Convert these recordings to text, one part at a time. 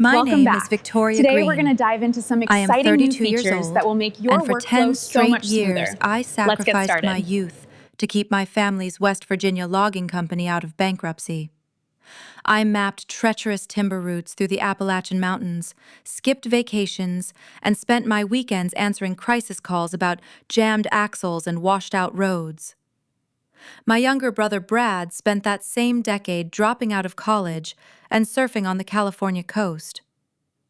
My Welcome name is back. Victoria Today Green. we're going to dive into some I am exciting new 32 years features old, that will make your and for 10 workflow so straight much years, smoother. I Let's get sacrificed my started. youth to keep my family's West Virginia logging company out of bankruptcy. I mapped treacherous timber routes through the Appalachian Mountains, skipped vacations, and spent my weekends answering crisis calls about jammed axles and washed-out roads. My younger brother Brad spent that same decade dropping out of college and surfing on the California coast.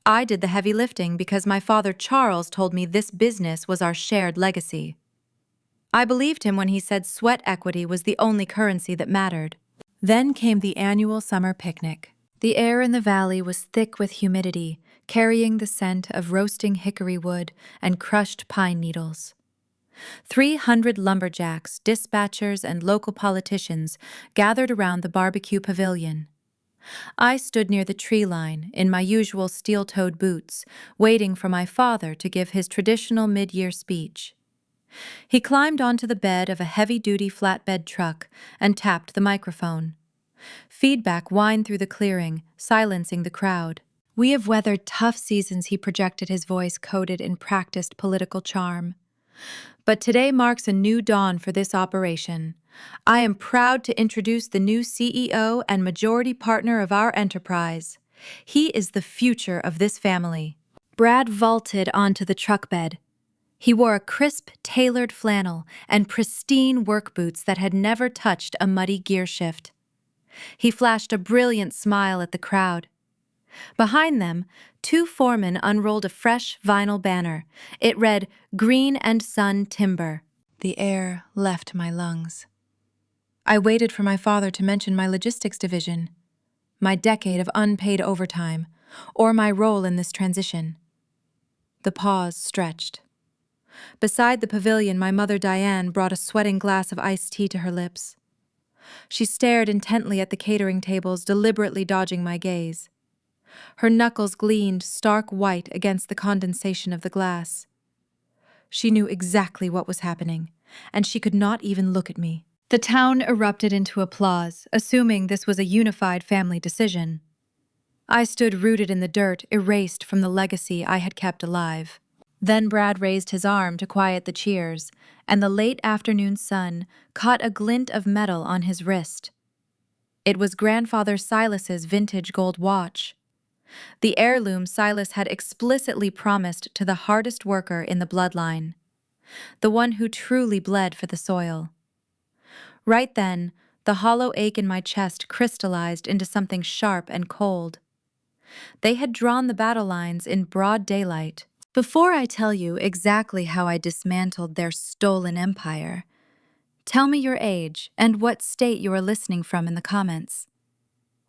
I did the heavy lifting because my father Charles told me this business was our shared legacy. I believed him when he said sweat equity was the only currency that mattered. Then came the annual summer picnic. The air in the valley was thick with humidity, carrying the scent of roasting hickory wood and crushed pine needles. 300 lumberjacks, dispatchers, and local politicians gathered around the barbecue pavilion. I stood near the tree line, in my usual steel-toed boots, waiting for my father to give his traditional mid-year speech. He climbed onto the bed of a heavy-duty flatbed truck and tapped the microphone. Feedback whined through the clearing, silencing the crowd. "We have weathered tough seasons," he projected, his voice coated in practiced political charm. "But today marks a new dawn for this operation. I am proud to introduce the new CEO and majority partner of our enterprise. He is the future of this family." Brad vaulted onto the truck bed. He wore a crisp, tailored flannel and pristine work boots that had never touched a muddy gear shift. He flashed a brilliant smile at the crowd. Behind them, two foremen unrolled a fresh vinyl banner. It read, "Green and Sun Timber." The air left my lungs. I waited for my father to mention my logistics division, my decade of unpaid overtime, or my role in this transition. The pause stretched. Beside the pavilion, my mother Diane brought a sweating glass of iced tea to her lips. She stared intently at the catering tables, deliberately dodging my gaze. Her knuckles gleamed stark white against the condensation of the glass. She knew exactly what was happening, and she could not even look at me. The town erupted into applause, assuming this was a unified family decision. I stood rooted in the dirt, erased from the legacy I had kept alive. Then Brad raised his arm to quiet the cheers, and the late afternoon sun caught a glint of metal on his wrist. It was grandfather Silas's vintage gold watch. The heirloom Silas had explicitly promised to the hardest worker in the bloodline, the one who truly bled for the soil. Right then, the hollow ache in my chest crystallized into something sharp and cold. They had drawn the battle lines in broad daylight. Before I tell you exactly how I dismantled their stolen empire, tell me your age and what state you are listening from in the comments.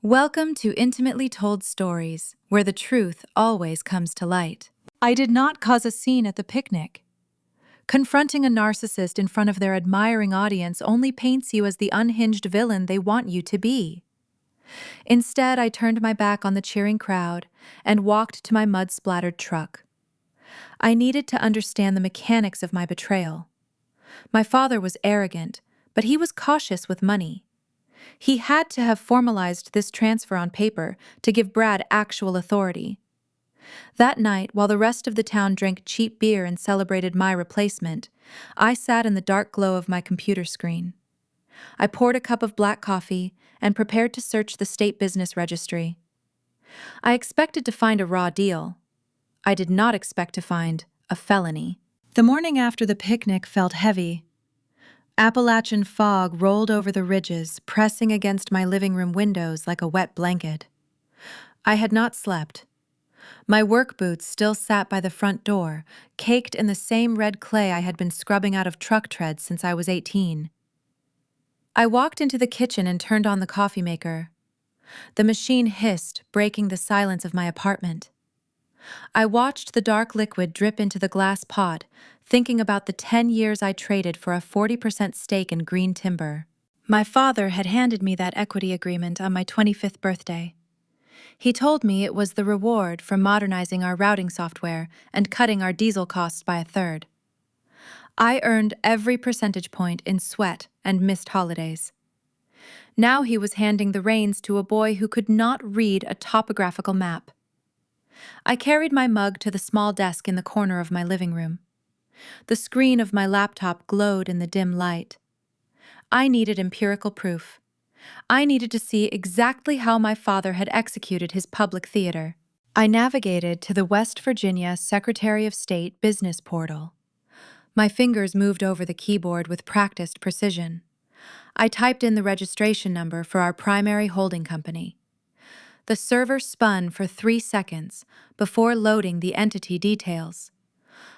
Welcome to Intimately Told Stories, where the truth always comes to light. I did not cause a scene at the picnic. Confronting a narcissist in front of their admiring audience only paints you as the unhinged villain they want you to be. Instead, I turned my back on the cheering crowd and walked to my mud-splattered truck. I needed to understand the mechanics of my betrayal. My father was arrogant, but he was cautious with money. He had to have formalized this transfer on paper to give Brad actual authority. That night, while the rest of the town drank cheap beer and celebrated my replacement, I sat in the dark glow of my computer screen. I poured a cup of black coffee and prepared to search the state business registry. I expected to find a raw deal. I did not expect to find a felony. The morning after the picnic felt heavy. Appalachian fog rolled over the ridges, pressing against my living room windows like a wet blanket. I had not slept. My work boots still sat by the front door, caked in the same red clay I had been scrubbing out of truck treads since I was 18. I walked into the kitchen and turned on the coffee maker. The machine hissed, breaking the silence of my apartment. I watched the dark liquid drip into the glass pot, thinking about the 10 years I traded for a 40% stake in green timber. My father had handed me that equity agreement on my 25th birthday. He told me it was the reward for modernizing our routing software and cutting our diesel costs by a third. I earned every percentage point in sweat and missed holidays. Now he was handing the reins to a boy who could not read a topographical map. I carried my mug to the small desk in the corner of my living room. The screen of my laptop glowed in the dim light. I needed empirical proof. I needed to see exactly how my father had executed his public theater. I navigated to the West Virginia Secretary of State business portal. My fingers moved over the keyboard with practiced precision. I typed in the registration number for our primary holding company. The server spun for 3 seconds before loading the entity details.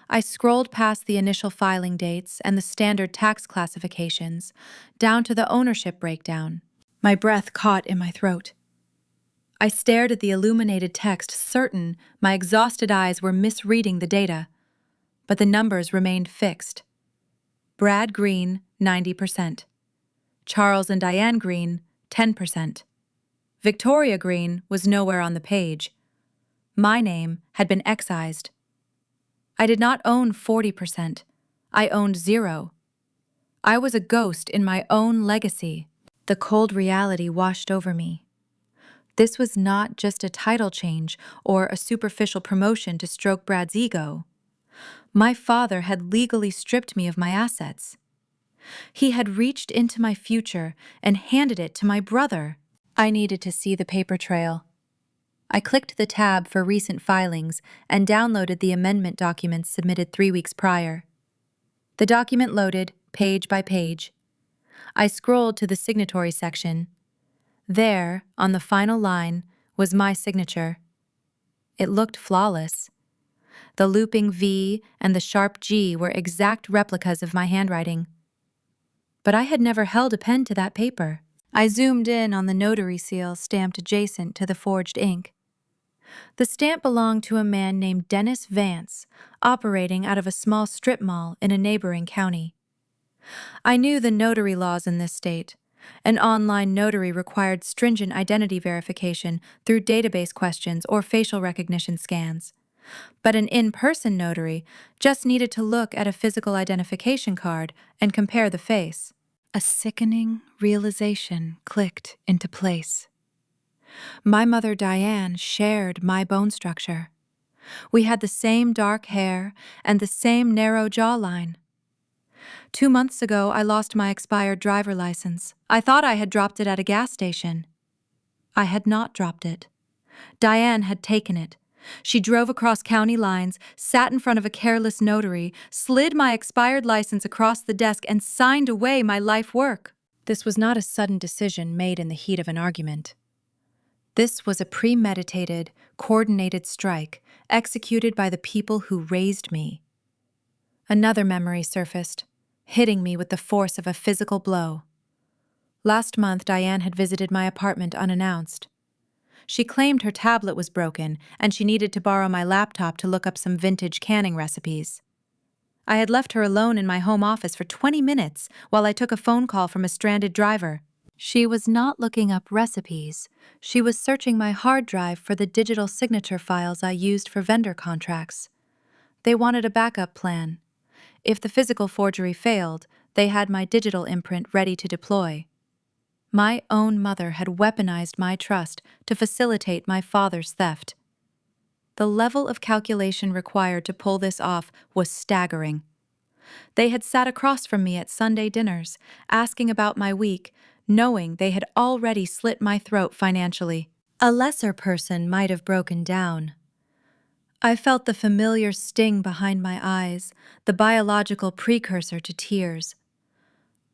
I scrolled past the initial filing dates and the standard tax classifications, down to the ownership breakdown. My breath caught in my throat. I stared at the illuminated text, certain my exhausted eyes were misreading the data, but the numbers remained fixed. Brad Green, 90%. Charles and Diane Green, 10%. Victoria Green was nowhere on the page. My name had been excised. I did not own 40%. I owned 0. I was a ghost in my own legacy. The cold reality washed over me. This was not just a title change or a superficial promotion to stroke Brad's ego. My father had legally stripped me of my assets. He had reached into my future and handed it to my brother. I needed to see the paper trail. I clicked the tab for recent filings and downloaded the amendment documents submitted 3 weeks prior. The document loaded, page by page. I scrolled to the signatory section. There, on the final line, was my signature. It looked flawless. The looping V and the sharp G were exact replicas of my handwriting. But I had never held a pen to that paper. I zoomed in on the notary seal stamped adjacent to the forged ink. The stamp belonged to a man named Dennis Vance, operating out of a small strip mall in a neighboring county. I knew the notary laws in this state. An online notary required stringent identity verification through database questions or facial recognition scans. But an in-person notary just needed to look at a physical identification card and compare the face. A sickening realization clicked into place. My mother Diane shared my bone structure. We had the same dark hair and the same narrow jawline. 2 months ago, I lost my expired driver license. I thought I had dropped it at a gas station. I had not dropped it. Diane had taken it. She drove across county lines, sat in front of a careless notary, slid my expired license across the desk, and signed away my life work. This was not a sudden decision made in the heat of an argument. This was a premeditated, coordinated strike executed by the people who raised me. Another memory surfaced, hitting me with the force of a physical blow. Last month, Diane had visited my apartment unannounced. She claimed her tablet was broken and she needed to borrow my laptop to look up some vintage canning recipes. I had left her alone in my home office for 20 minutes while I took a phone call from a stranded driver. She was not looking up recipes. She was searching my hard drive for the digital signature files I used for vendor contracts. They wanted a backup plan. If the physical forgery failed, they had my digital imprint ready to deploy. My own mother had weaponized my trust to facilitate my father's theft. The level of calculation required to pull this off was staggering. They had sat across from me at Sunday dinners, asking about my week, knowing they had already slit my throat financially. A lesser person might have broken down. I felt the familiar sting behind my eyes, the biological precursor to tears.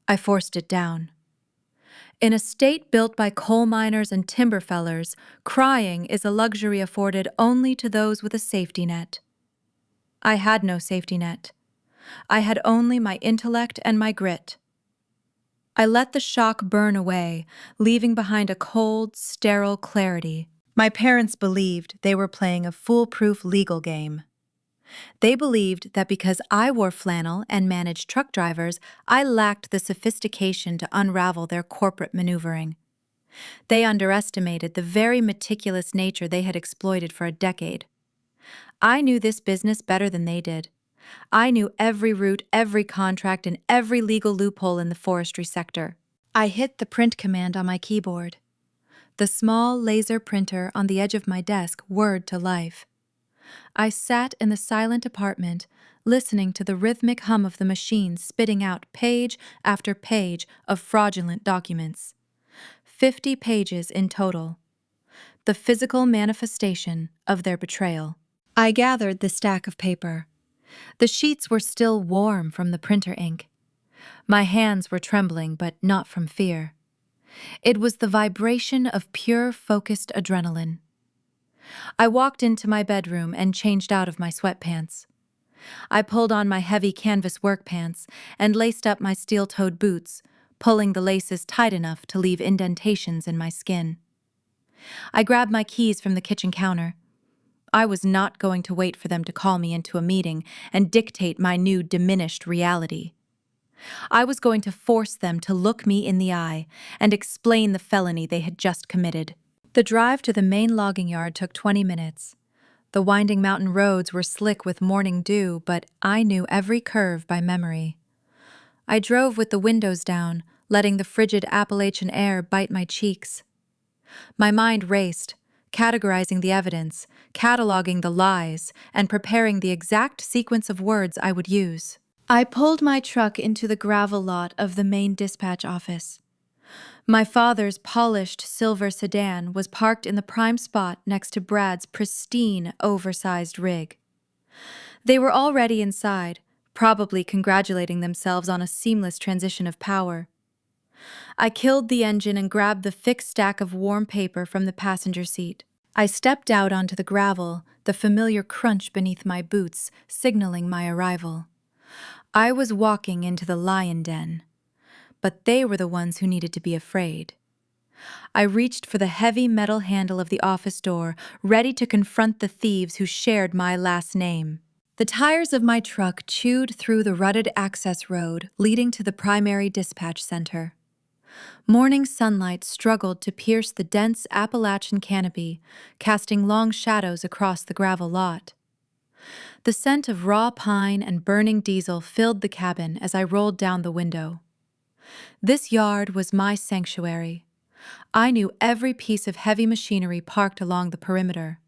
I forced it down. In a state built by coal miners and timber fellers, crying is a luxury afforded only to those with a safety net. I had no safety net. I had only my intellect and my grit. I let the shock burn away, leaving behind a cold, sterile clarity. My parents believed they were playing a foolproof legal game. They believed that because I wore flannel and managed truck drivers, I lacked the sophistication to unravel their corporate maneuvering. They underestimated the very meticulous nature they had exploited for a decade. I knew this business better than they did. I knew every route, every contract, and every legal loophole in the forestry sector. I hit the print command on my keyboard. The small laser printer on the edge of my desk whirred to life. I sat in the silent apartment, listening to the rhythmic hum of the machine spitting out page after page of fraudulent documents. 50 pages in total. The physical manifestation of their betrayal. I gathered the stack of paper. The sheets were still warm from the printer ink. My hands were trembling, but not from fear. It was the vibration of pure, focused adrenaline. I walked into my bedroom and changed out of my sweatpants. I pulled on my heavy canvas work pants and laced up my steel-toed boots, pulling the laces tight enough to leave indentations in my skin. I grabbed my keys from the kitchen counter. I was not going to wait for them to call me into a meeting and dictate my new diminished reality. I was going to force them to look me in the eye and explain the felony they had just committed. The drive to the main logging yard took 20 minutes. The winding mountain roads were slick with morning dew, but I knew every curve by memory. I drove with the windows down, letting the frigid Appalachian air bite my cheeks. My mind raced, categorizing the evidence, cataloging the lies, and preparing the exact sequence of words I would use. I pulled my truck into the gravel lot of the main dispatch office. My father's polished silver sedan was parked in the prime spot next to Brad's pristine, oversized rig. They were already inside, probably congratulating themselves on a seamless transition of power. I killed the engine and grabbed the thick stack of warm paper from the passenger seat. I stepped out onto the gravel, the familiar crunch beneath my boots signaling my arrival. I was walking into the lion den, but they were the ones who needed to be afraid. I reached for the heavy metal handle of the office door, ready to confront the thieves who shared my last name. The tires of my truck chewed through the rutted access road leading to the primary dispatch center. Morning sunlight struggled to pierce the dense Appalachian canopy, casting long shadows across the gravel lot. The scent of raw pine and burning diesel filled the cabin as I rolled down the window. This yard was my sanctuary. I knew every piece of heavy machinery parked along the perimeter.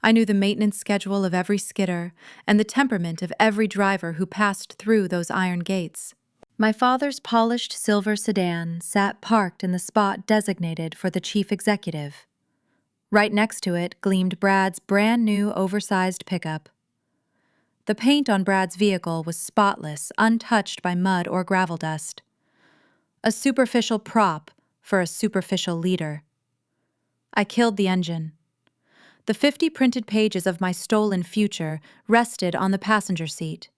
I knew the maintenance schedule of every skidder and the temperament of every driver who passed through those iron gates. My father's polished silver sedan sat parked in the spot designated for the chief executive. Right next to it gleamed Brad's brand new oversized pickup. The paint on Brad's vehicle was spotless, untouched by mud or gravel dust. A superficial prop for a superficial leader. I killed the engine. The 50 printed pages of my stolen future rested on the passenger seat.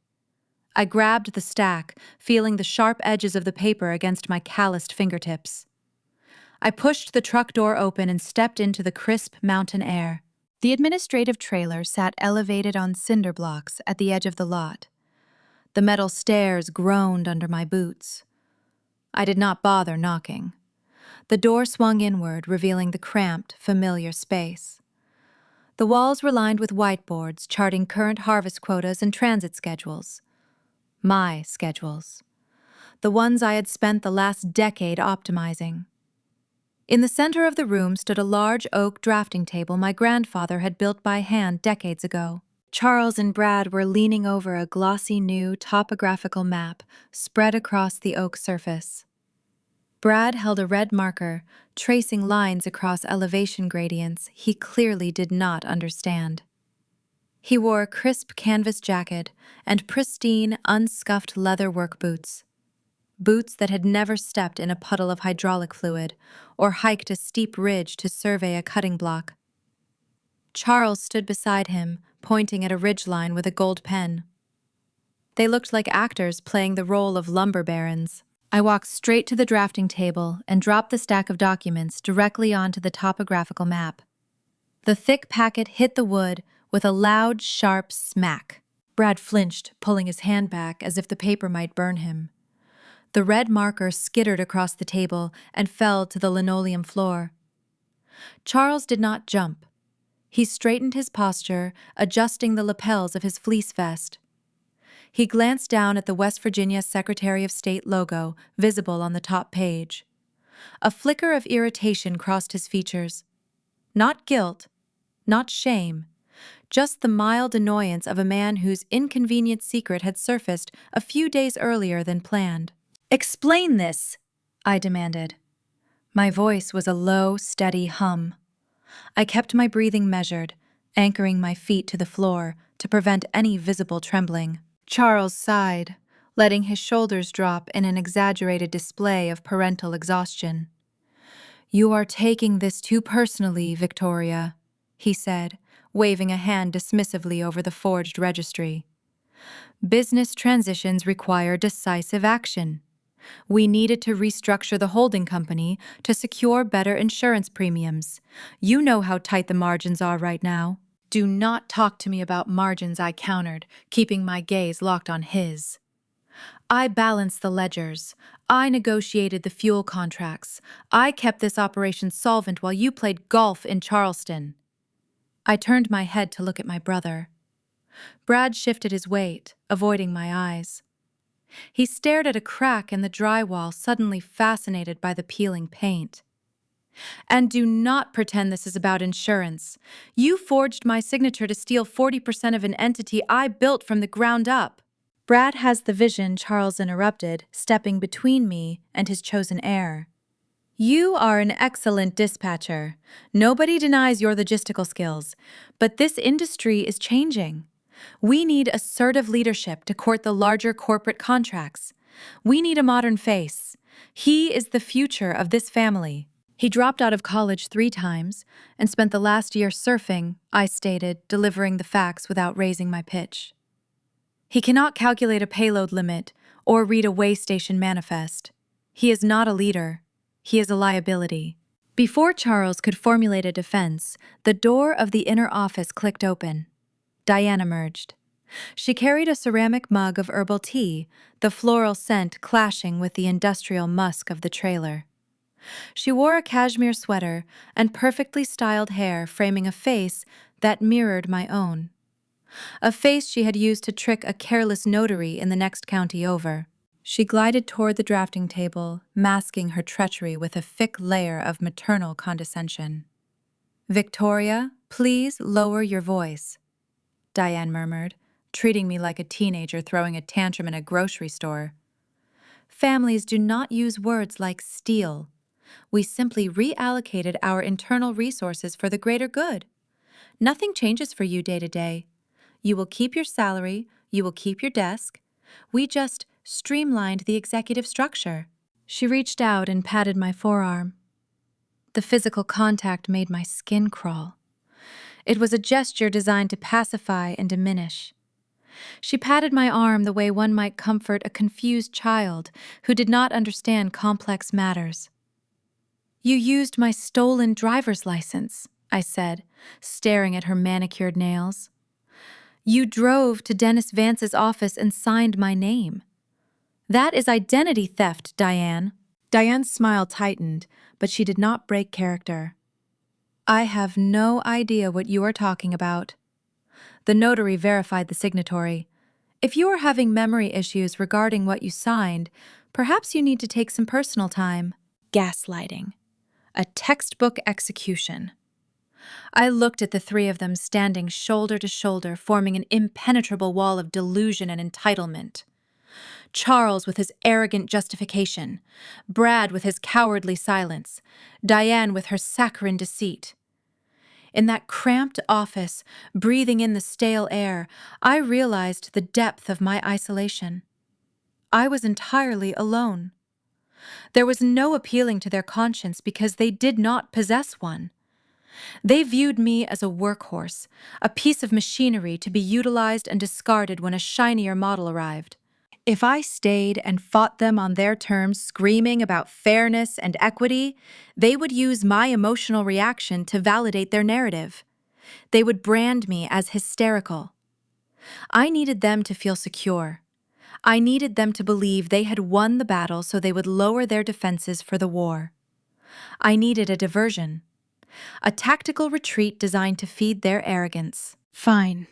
I grabbed the stack, feeling the sharp edges of the paper against my calloused fingertips. I pushed the truck door open and stepped into the crisp mountain air. The administrative trailer sat elevated on cinder blocks at the edge of the lot. The metal stairs groaned under my boots. I did not bother knocking. The door swung inward, revealing the cramped, familiar space. The walls were lined with whiteboards charting current harvest quotas and transit schedules. My schedules. The ones I had spent the last decade optimizing. In the center of the room stood a large oak drafting table my grandfather had built by hand decades ago. Charles and Brad were leaning over a glossy new topographical map spread across the oak surface. Brad held a red marker, tracing lines across elevation gradients he clearly did not understand. He wore a crisp canvas jacket and pristine, unscuffed leather work boots. Boots that had never stepped in a puddle of hydraulic fluid or hiked a steep ridge to survey a cutting block. Charles stood beside him, pointing at a ridgeline with a gold pen. They looked like actors playing the role of lumber barons. I walked straight to the drafting table and dropped the stack of documents directly onto the topographical map. The thick packet hit the wood with a loud, sharp smack. Brad flinched, pulling his hand back as if the paper might burn him. The red marker skittered across the table and fell to the linoleum floor. Charles did not jump. He straightened his posture, adjusting the lapels of his fleece vest. He glanced down at the West Virginia Secretary of State logo visible on the top page. A flicker of irritation crossed his features. Not guilt, not shame, just the mild annoyance of a man whose inconvenient secret had surfaced a few days earlier than planned. "Explain this," I demanded. My voice was a low, steady hum. I kept my breathing measured, anchoring my feet to the floor to prevent any visible trembling. Charles sighed, letting his shoulders drop in an exaggerated display of parental exhaustion. "You are taking this too personally, Victoria," he said, waving a hand dismissively over the forged registry. "Business transitions require decisive action. We needed to restructure the holding company to secure better insurance premiums. You know how tight the margins are right now." "Do not talk to me about margins," I countered, keeping my gaze locked on his. "I balanced the ledgers. I negotiated the fuel contracts. I kept this operation solvent while you played golf in Charleston." I turned my head to look at my brother. Brad shifted his weight, avoiding my eyes. He stared at a crack in the drywall, suddenly fascinated by the peeling paint. "And do not pretend this is about insurance. You forged my signature to steal 40% of an entity I built from the ground up." "Brad has the vision," Charles interrupted, stepping between me and his chosen heir. "You are an excellent dispatcher. Nobody denies your logistical skills. But this industry is changing. We need assertive leadership to court the larger corporate contracts. We need a modern face. He is the future of this family." "He dropped out of college 3 times and spent the last year surfing," I stated, delivering the facts without raising my pitch. "He cannot calculate a payload limit or read a way station manifest. He is not a leader. He is a liability." Before Charles could formulate a defense, the door of the inner office clicked open. Diane emerged. She carried a ceramic mug of herbal tea, the floral scent clashing with the industrial musk of the trailer. She wore a cashmere sweater and perfectly styled hair framing a face that mirrored my own. A face she had used to trick a careless notary in the next county over. She glided toward the drafting table, masking her treachery with a thick layer of maternal condescension. "Victoria, please lower your voice," Diane murmured, treating me like a teenager throwing a tantrum in a grocery store. "Families do not use words like steal. We simply reallocated our internal resources for the greater good. Nothing changes for you day to day. You will keep your salary, you will keep your desk. We just streamlined the executive structure." She reached out and patted my forearm. The physical contact made my skin crawl. It was a gesture designed to pacify and diminish. She patted my arm the way one might comfort a confused child who did not understand complex matters. "You used my stolen driver's license," I said, staring at her manicured nails. "You drove to Dennis Vance's office and signed my name. That is identity theft, Diane." Diane's smile tightened, but she did not break character. "I have no idea what you are talking about." The notary verified the signatory. "If you are having memory issues regarding what you signed, perhaps you need to take some personal time." Gaslighting. A textbook execution. I looked at the 3 of them standing shoulder to shoulder, forming an impenetrable wall of delusion and entitlement. Charles with his arrogant justification, Brad with his cowardly silence, Diane with her saccharine deceit. In that cramped office, breathing in the stale air, I realized the depth of my isolation. I was entirely alone. There was no appealing to their conscience because they did not possess one. They viewed me as a workhorse, a piece of machinery to be utilized and discarded when a shinier model arrived. If I stayed and fought them on their terms, screaming about fairness and equity, they would use my emotional reaction to validate their narrative. They would brand me as hysterical. I needed them to feel secure. I needed them to believe they had won the battle so they would lower their defenses for the war. I needed a diversion. A tactical retreat designed to feed their arrogance. "Fine,"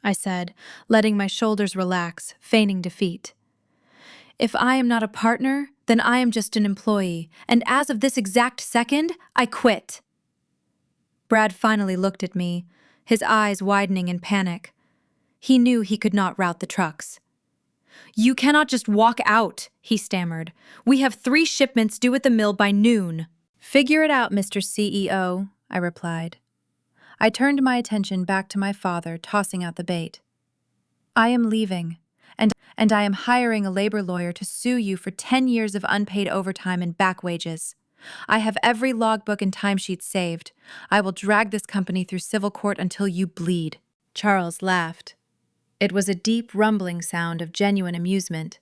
I said, letting my shoulders relax, feigning defeat. "If I am not a partner, then I am just an employee, and as of this exact second, I quit." Brad finally looked at me, his eyes widening in panic. He knew he could not route the trucks. "You cannot just walk out," he stammered. "We have 3 shipments due at the mill by noon." "Figure it out, Mr. CEO," I replied. I turned my attention back to my father, tossing out the bait. "I am leaving, and I am hiring a labor lawyer to sue you for 10 years of unpaid overtime and back wages. I have every logbook and timesheet saved. I will drag this company through civil court until you bleed." Charles laughed. It was a deep, rumbling sound of genuine amusement.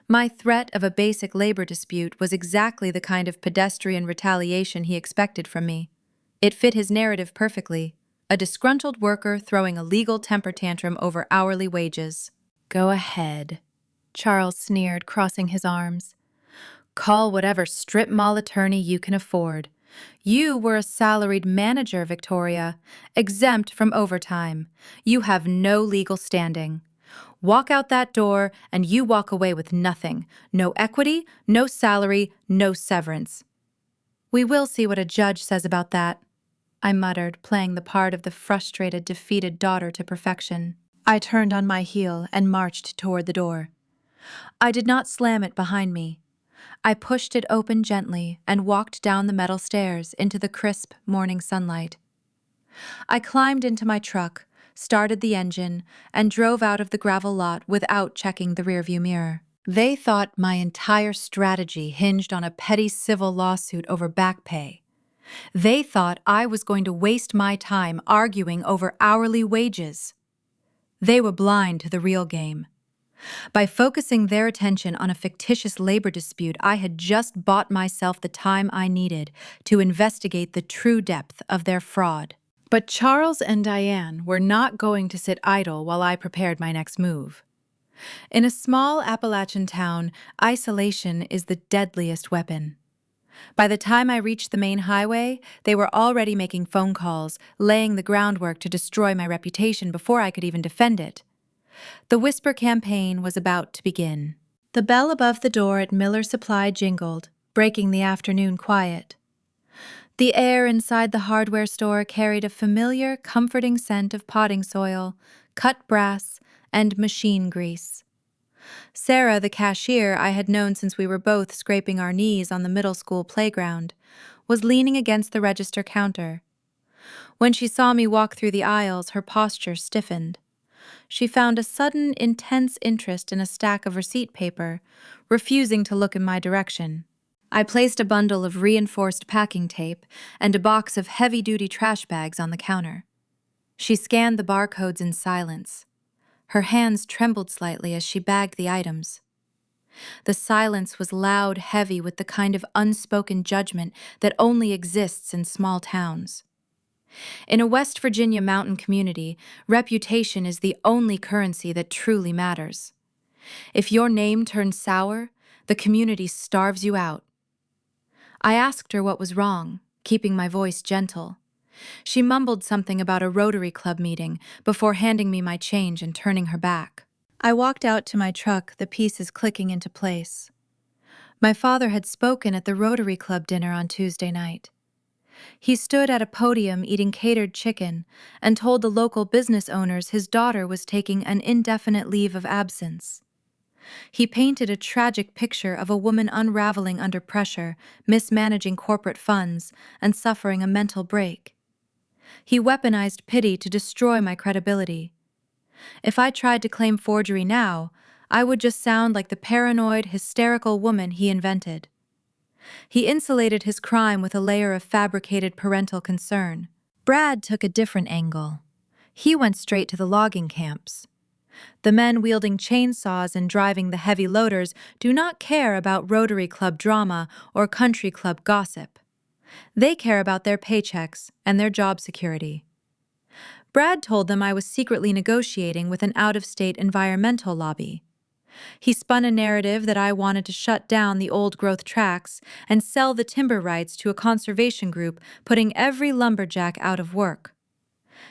My threat of a basic labor dispute was exactly the kind of pedestrian retaliation he expected from me. It fit his narrative perfectly: a disgruntled worker throwing a legal temper tantrum over hourly wages. "Go ahead," Charles sneered, crossing his arms. "Call whatever strip mall attorney you can afford. You were a salaried manager, Victoria, exempt from overtime. You have no legal standing. Walk out that door, and you walk away with nothing. No equity, no salary, no severance." "We will see what a judge says about that," I muttered, playing the part of the frustrated, defeated daughter to perfection. I turned on my heel and marched toward the door. I did not slam it behind me. I pushed it open gently and walked down the metal stairs into the crisp morning sunlight. I climbed into my truck, started the engine, and drove out of the gravel lot without checking the rearview mirror. They thought my entire strategy hinged on a petty civil lawsuit over back pay. They thought I was going to waste my time arguing over hourly wages. They were blind to the real game. By focusing their attention on a fictitious labor dispute, I had just bought myself the time I needed to investigate the true depth of their fraud. But Charles and Diane were not going to sit idle while I prepared my next move. In a small Appalachian town, isolation is the deadliest weapon. By the time I reached the main highway, they were already making phone calls, laying the groundwork to destroy my reputation before I could even defend it. The whisper campaign was about to begin. The bell above the door at Miller Supply jingled, breaking the afternoon quiet. The air inside the hardware store carried a familiar, comforting scent of potting soil, cut brass, and machine grease. Sarah, the cashier I had known since we were both scraping our knees on the middle school playground, was leaning against the register counter. When she saw me walk through the aisles, her posture stiffened. She found a sudden, intense interest in a stack of receipt paper, refusing to look in my direction. I placed a bundle of reinforced packing tape and a box of heavy-duty trash bags on the counter. She scanned the barcodes in silence. Her hands trembled slightly as she bagged the items. The silence was loud, heavy with the kind of unspoken judgment that only exists in small towns. In a West Virginia mountain community, reputation is the only currency that truly matters. If your name turns sour, the community starves you out. I asked her what was wrong, keeping my voice gentle. She mumbled something about a Rotary Club meeting before handing me my change and turning her back. I walked out to my truck, the pieces clicking into place. My father had spoken at the Rotary Club dinner on Tuesday night. He stood at a podium eating catered chicken and told the local business owners his daughter was taking an indefinite leave of absence. He painted a tragic picture of a woman unraveling under pressure, mismanaging corporate funds, and suffering a mental break. He weaponized pity to destroy my credibility. If I tried to claim forgery now, I would just sound like the paranoid, hysterical woman he invented. He insulated his crime with a layer of fabricated parental concern. Brad took a different angle. He went straight to the logging camps. The men wielding chainsaws and driving the heavy loaders do not care about Rotary Club drama or country club gossip. They care about their paychecks and their job security. Brad told them I was secretly negotiating with an out-of-state environmental lobby. He spun a narrative that I wanted to shut down the old-growth tracks and sell the timber rights to a conservation group, putting every lumberjack out of work.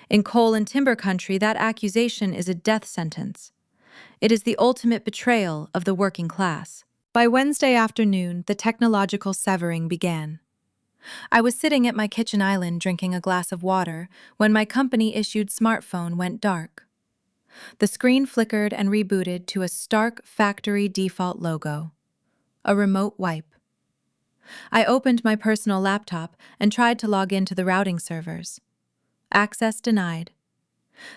In coal and timber country, that accusation is a death sentence. It is the ultimate betrayal of the working class. By Wednesday afternoon, the technological severing began. I was sitting at my kitchen island drinking a glass of water when my company-issued smartphone went dark. The screen flickered and rebooted to a stark factory default logo, a remote wipe. I opened my personal laptop and tried to log into the routing servers. Access denied.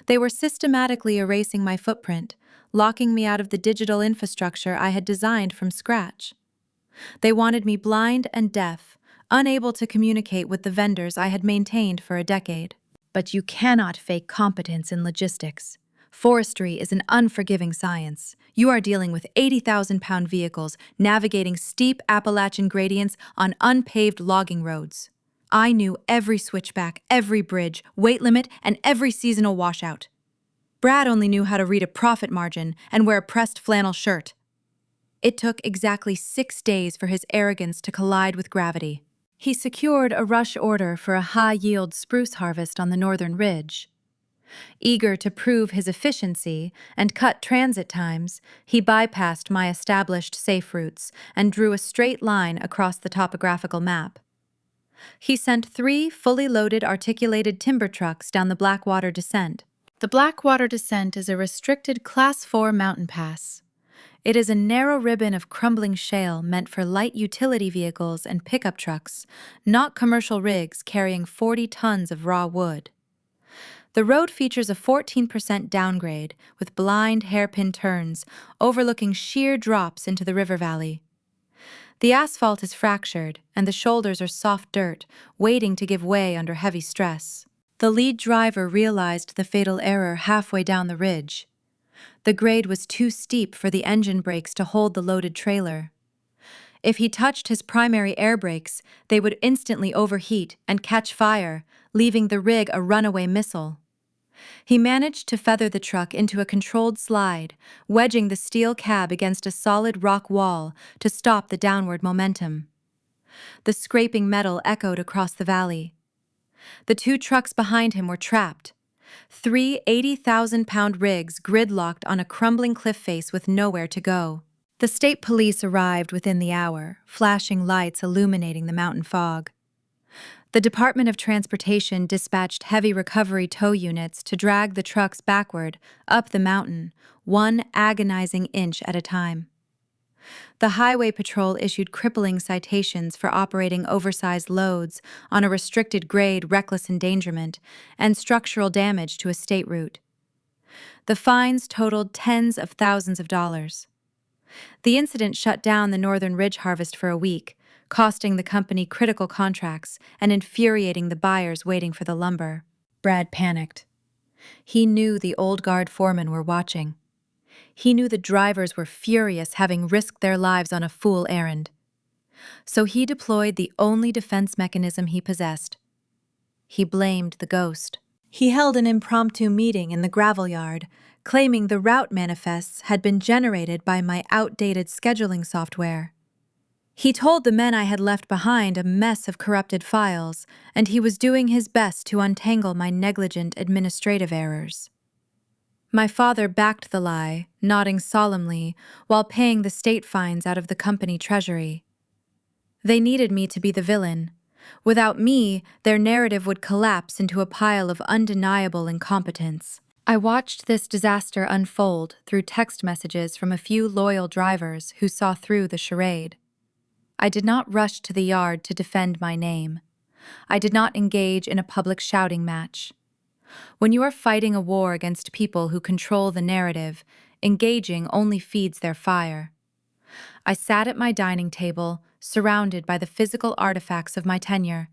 They were systematically erasing my footprint, locking me out of the digital infrastructure I had designed from scratch. They wanted me blind and deaf, unable to communicate with the vendors I had maintained for a decade. But you cannot fake competence in logistics. Forestry is an unforgiving science. You are dealing with 80,000-pound vehicles navigating steep Appalachian gradients on unpaved logging roads. I knew every switchback, every bridge, weight limit, and every seasonal washout. Brad only knew how to read a profit margin and wear a pressed flannel shirt. It took exactly 6 days for his arrogance to collide with gravity. He secured a rush order for a high-yield spruce harvest on the northern ridge. Eager to prove his efficiency and cut transit times, he bypassed my established safe routes and drew a straight line across the topographical map. He sent 3 fully loaded articulated timber trucks down the Blackwater Descent. The Blackwater Descent is a restricted Class 4 mountain pass. It is a narrow ribbon of crumbling shale meant for light utility vehicles and pickup trucks, not commercial rigs carrying 40 tons of raw wood. The road features a 14% downgrade with blind hairpin turns overlooking sheer drops into the river valley. The asphalt is fractured and the shoulders are soft dirt, waiting to give way under heavy stress. The lead driver realized the fatal error halfway down the ridge. The grade was too steep for the engine brakes to hold the loaded trailer. If he touched his primary air brakes, they would instantly overheat and catch fire, leaving the rig a runaway missile. He managed to feather the truck into a controlled slide, wedging the steel cab against a solid rock wall to stop the downward momentum. The scraping metal echoed across the valley. The 2 trucks behind him were trapped. 3 80,000-pound rigs gridlocked on a crumbling cliff face with nowhere to go. The state police arrived within the hour, flashing lights illuminating the mountain fog. The Department of Transportation dispatched heavy recovery tow units to drag the trucks backward, up the mountain, 1 agonizing inch at a time. The Highway Patrol issued crippling citations for operating oversized loads on a restricted grade reckless endangerment and structural damage to a state route. The fines totaled tens of thousands of dollars. The incident shut down the Northern Ridge harvest for a week, costing the company critical contracts and infuriating the buyers waiting for the lumber. Brad panicked. He knew the old guard foremen were watching. He knew the drivers were furious having risked their lives on a fool errand. So he deployed the only defense mechanism he possessed. He blamed the ghost. He held an impromptu meeting in the gravel yard, claiming the route manifests had been generated by my outdated scheduling software. He told the men I had left behind a mess of corrupted files, and he was doing his best to untangle my negligent administrative errors. My father backed the lie, nodding solemnly, while paying the state fines out of the company treasury. They needed me to be the villain. Without me, their narrative would collapse into a pile of undeniable incompetence. I watched this disaster unfold through text messages from a few loyal drivers who saw through the charade. I did not rush to the yard to defend my name. I did not engage in a public shouting match. When you are fighting a war against people who control the narrative, engaging only feeds their fire. I sat at my dining table, surrounded by the physical artifacts of my tenure.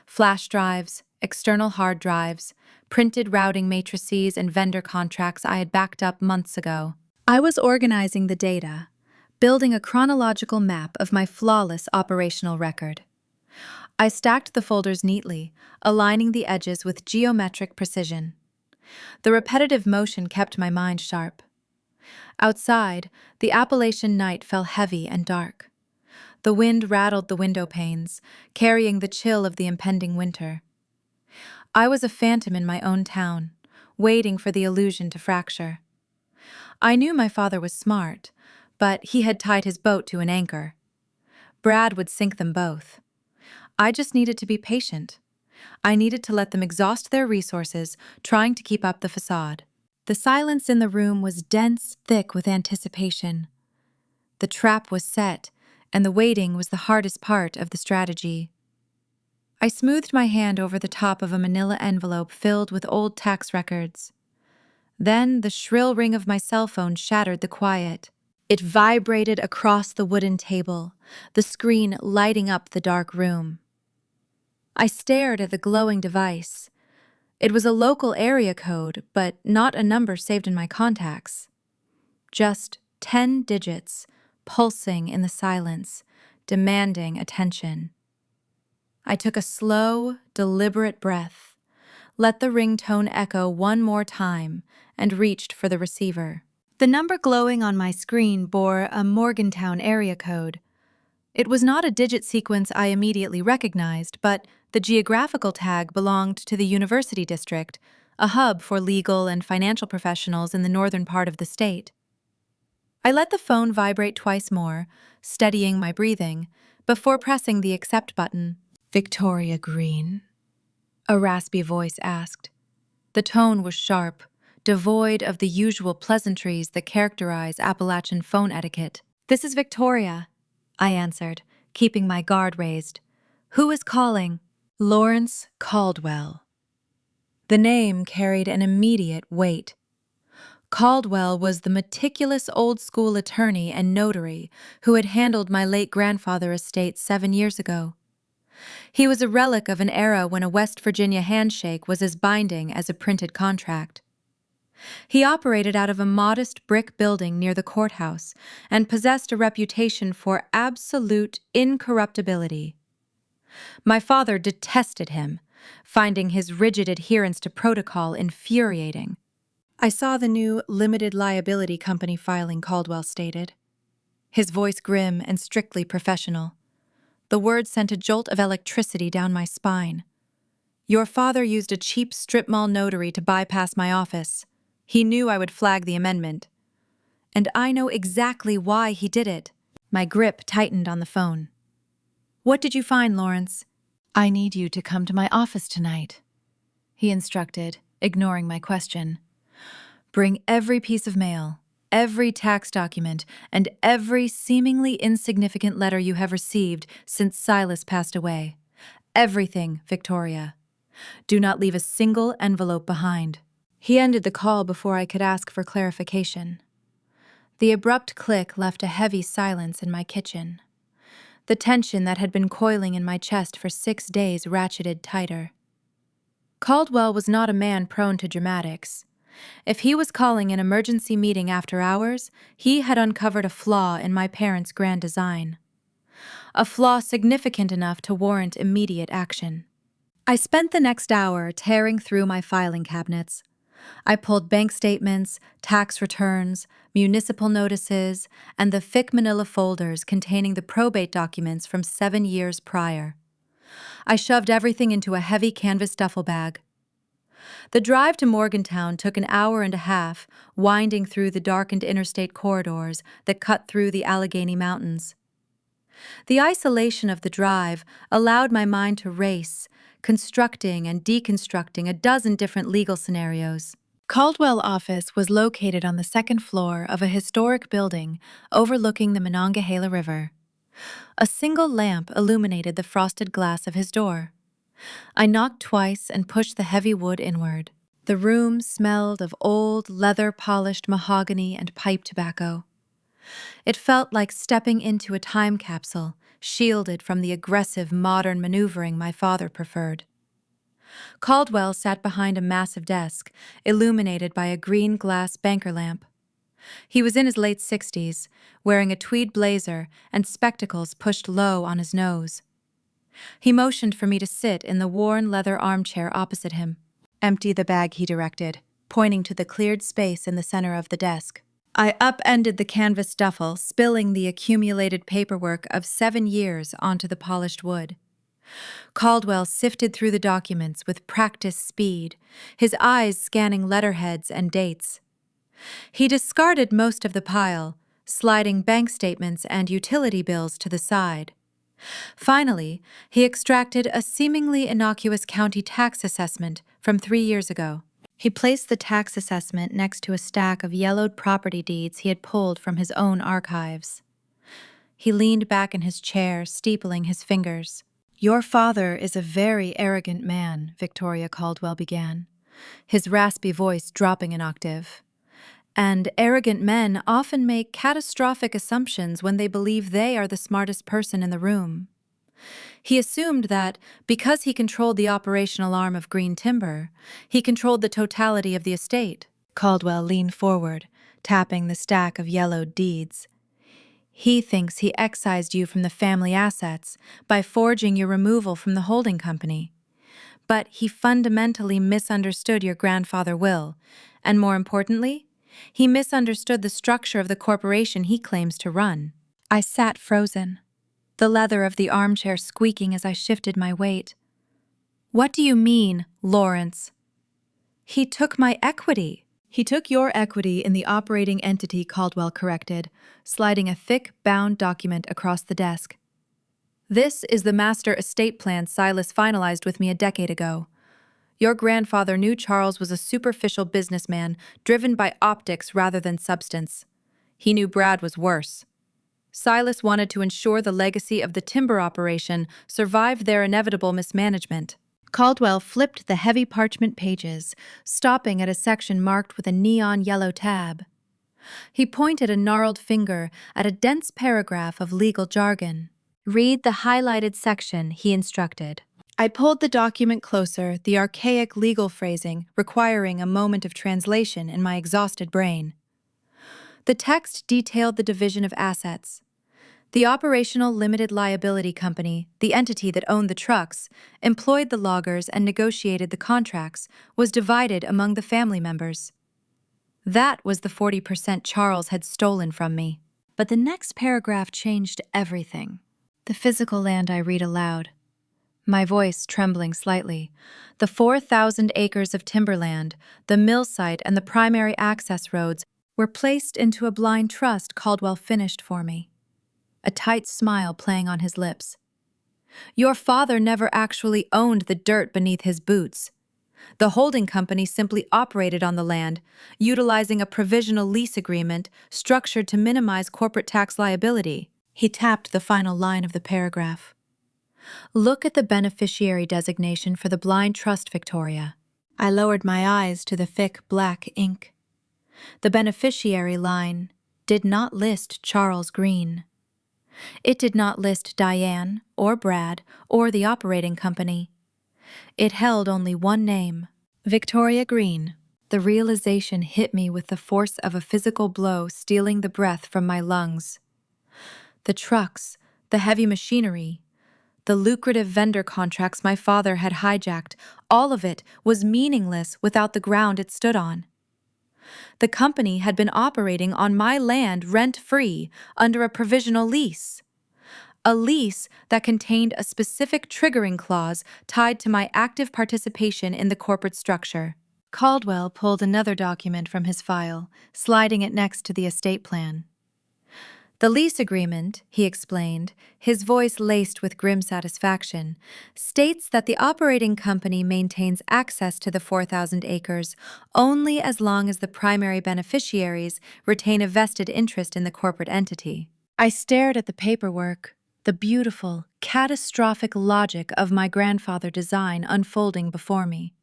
Flash drives, external hard drives, printed routing matrices and vendor contracts I had backed up months ago. I was organizing the data, building a chronological map of my flawless operational record. I stacked the folders neatly, aligning the edges with geometric precision. The repetitive motion kept my mind sharp. Outside, the Appalachian night fell heavy and dark. The wind rattled the window panes, carrying the chill of the impending winter. I was a phantom in my own town, waiting for the illusion to fracture. I knew my father was smart, but he had tied his boat to an anchor. Brad would sink them both. I just needed to be patient. I needed to let them exhaust their resources trying to keep up the facade. The silence in the room was dense, thick with anticipation. The trap was set, and the waiting was the hardest part of the strategy. I smoothed my hand over the top of a manila envelope filled with old tax records. Then the shrill ring of my cell phone shattered the quiet. It vibrated across the wooden table, the screen lighting up the dark room. I stared at the glowing device. It was a local area code, but not a number saved in my contacts. Just 10 digits, pulsing in the silence, demanding attention. I took a slow, deliberate breath, let the ringtone echo one more time, and reached for the receiver. The number glowing on my screen bore a Morgantown area code. It was not a digit sequence I immediately recognized, but the geographical tag belonged to the University District, a hub for legal and financial professionals in the northern part of the state. I let the phone vibrate twice more, steadying my breathing, before pressing the accept button. "Victoria Green?" a raspy voice asked. The tone was sharp, devoid of the usual pleasantries that characterize Appalachian phone etiquette. "This is Victoria," I answered, keeping my guard raised. "Who is calling?" "Lawrence Caldwell." The name carried an immediate weight. Caldwell was the meticulous old-school attorney and notary who had handled my late grandfather's estate 7 years ago. He was a relic of an era when a West Virginia handshake was as binding as a printed contract. He operated out of a modest brick building near the courthouse and possessed a reputation for absolute incorruptibility. My father detested him, finding his rigid adherence to protocol infuriating. I saw the new limited liability company filing, Caldwell stated, his voice grim and strictly professional. The words sent a jolt of electricity down my spine. "Your father used a cheap strip mall notary to bypass my office. He knew I would flag the amendment. And I know exactly why he did it." My grip tightened on the phone. "What did you find, Lawrence?" "I need you to come to my office tonight," he instructed, ignoring my question. "Bring every piece of mail, every tax document, and every seemingly insignificant letter you have received since Silas passed away. Everything, Victoria. Do not leave a single envelope behind." He ended the call before I could ask for clarification. The abrupt click left a heavy silence in my kitchen. The tension that had been coiling in my chest for 6 days ratcheted tighter. Caldwell was not a man prone to dramatics. If he was calling an emergency meeting after hours, he had uncovered a flaw in my parents' grand design. A flaw significant enough to warrant immediate action. I spent the next hour tearing through my filing cabinets. I pulled bank statements, tax returns, municipal notices, and the thick manila folders containing the probate documents from 7 years prior. I shoved everything into a heavy canvas duffel bag. The drive to Morgantown took an hour and a half, winding through the darkened interstate corridors that cut through the Allegheny Mountains. The isolation of the drive allowed my mind to race, constructing and deconstructing a dozen different legal scenarios. Caldwell office was located on the second floor of a historic building overlooking the Monongahela River. A single lamp illuminated the frosted glass of his door. I knocked twice and pushed the heavy wood inward. The room smelled of old, leather-polished mahogany and pipe tobacco. It felt like stepping into a time capsule, shielded from the aggressive modern maneuvering my father preferred. Caldwell sat behind a massive desk, illuminated by a green glass banker lamp. He was in his late 60s, wearing a tweed blazer and spectacles pushed low on his nose. He motioned for me to sit in the worn leather armchair opposite him. "Empty the bag," he directed, pointing to the cleared space in the center of the desk. I upended the canvas duffel, spilling the accumulated paperwork of 7 years onto the polished wood. Caldwell sifted through the documents with practiced speed, his eyes scanning letterheads and dates. He discarded most of the pile, sliding bank statements and utility bills to the side. Finally, he extracted a seemingly innocuous county tax assessment from 3 years ago. He placed the tax assessment next to a stack of yellowed property deeds he had pulled from his own archives. He leaned back in his chair, steepling his fingers. "Your father is a very arrogant man," Victoria Caldwell began, his raspy voice dropping an octave. "And arrogant men often make catastrophic assumptions when they believe they are the smartest person in the room. He assumed that, because he controlled the operational arm of Green Timber, he controlled the totality of the estate." Caldwell leaned forward, tapping the stack of yellowed deeds. "He thinks he excised you from the family assets by forging your removal from the holding company. But he fundamentally misunderstood your grandfather's will, and more importantly, he misunderstood the structure of the corporation he claims to run." I sat frozen, the leather of the armchair squeaking as I shifted my weight. "What do you mean, Lawrence?" "He took my equity." "He took your equity in the operating entity," Caldwell corrected, sliding a thick, bound document across the desk. "This is the master estate plan Silas finalized with me a decade ago. Your grandfather knew Charles was a superficial businessman driven by optics rather than substance. He knew Brad was worse. Silas wanted to ensure the legacy of the timber operation survived their inevitable mismanagement." Caldwell flipped the heavy parchment pages, stopping at a section marked with a neon yellow tab. He pointed a gnarled finger at a dense paragraph of legal jargon. "Read the highlighted section," he instructed. I pulled the document closer, the archaic legal phrasing requiring a moment of translation in my exhausted brain. The text detailed the division of assets. The Operational Limited Liability Company, the entity that owned the trucks, employed the loggers and negotiated the contracts, was divided among the family members. That was the 40% Charles had stolen from me. But the next paragraph changed everything. The physical land I read aloud, my voice trembling slightly. The 4,000 acres of timberland, the mill site, and the primary access roads were placed into a blind trust Caldwell finished for me, a tight smile playing on his lips. "Your father never actually owned the dirt beneath his boots. The holding company simply operated on the land, utilizing a provisional lease agreement structured to minimize corporate tax liability." He tapped the final line of the paragraph. "Look at the beneficiary designation for the blind trust, Victoria." I lowered my eyes to the thick black ink. The beneficiary line did not list Charles Green. It did not list Diane or Brad or the operating company. It held only one name: Victoria Green. The realization hit me with the force of a physical blow, stealing the breath from my lungs. The trucks, the heavy machinery, the lucrative vendor contracts my father had hijacked, all of it was meaningless without the ground it stood on. The company had been operating on my land rent-free under a provisional lease. A lease that contained a specific triggering clause tied to my active participation in the corporate structure. Caldwell pulled another document from his file, sliding it next to the estate plan. "The lease agreement," he explained, his voice laced with grim satisfaction, "states that the operating company maintains access to the 4,000 acres only as long as the primary beneficiaries retain a vested interest in the corporate entity." I stared at the paperwork, the beautiful, catastrophic logic of my grandfather's design unfolding before me.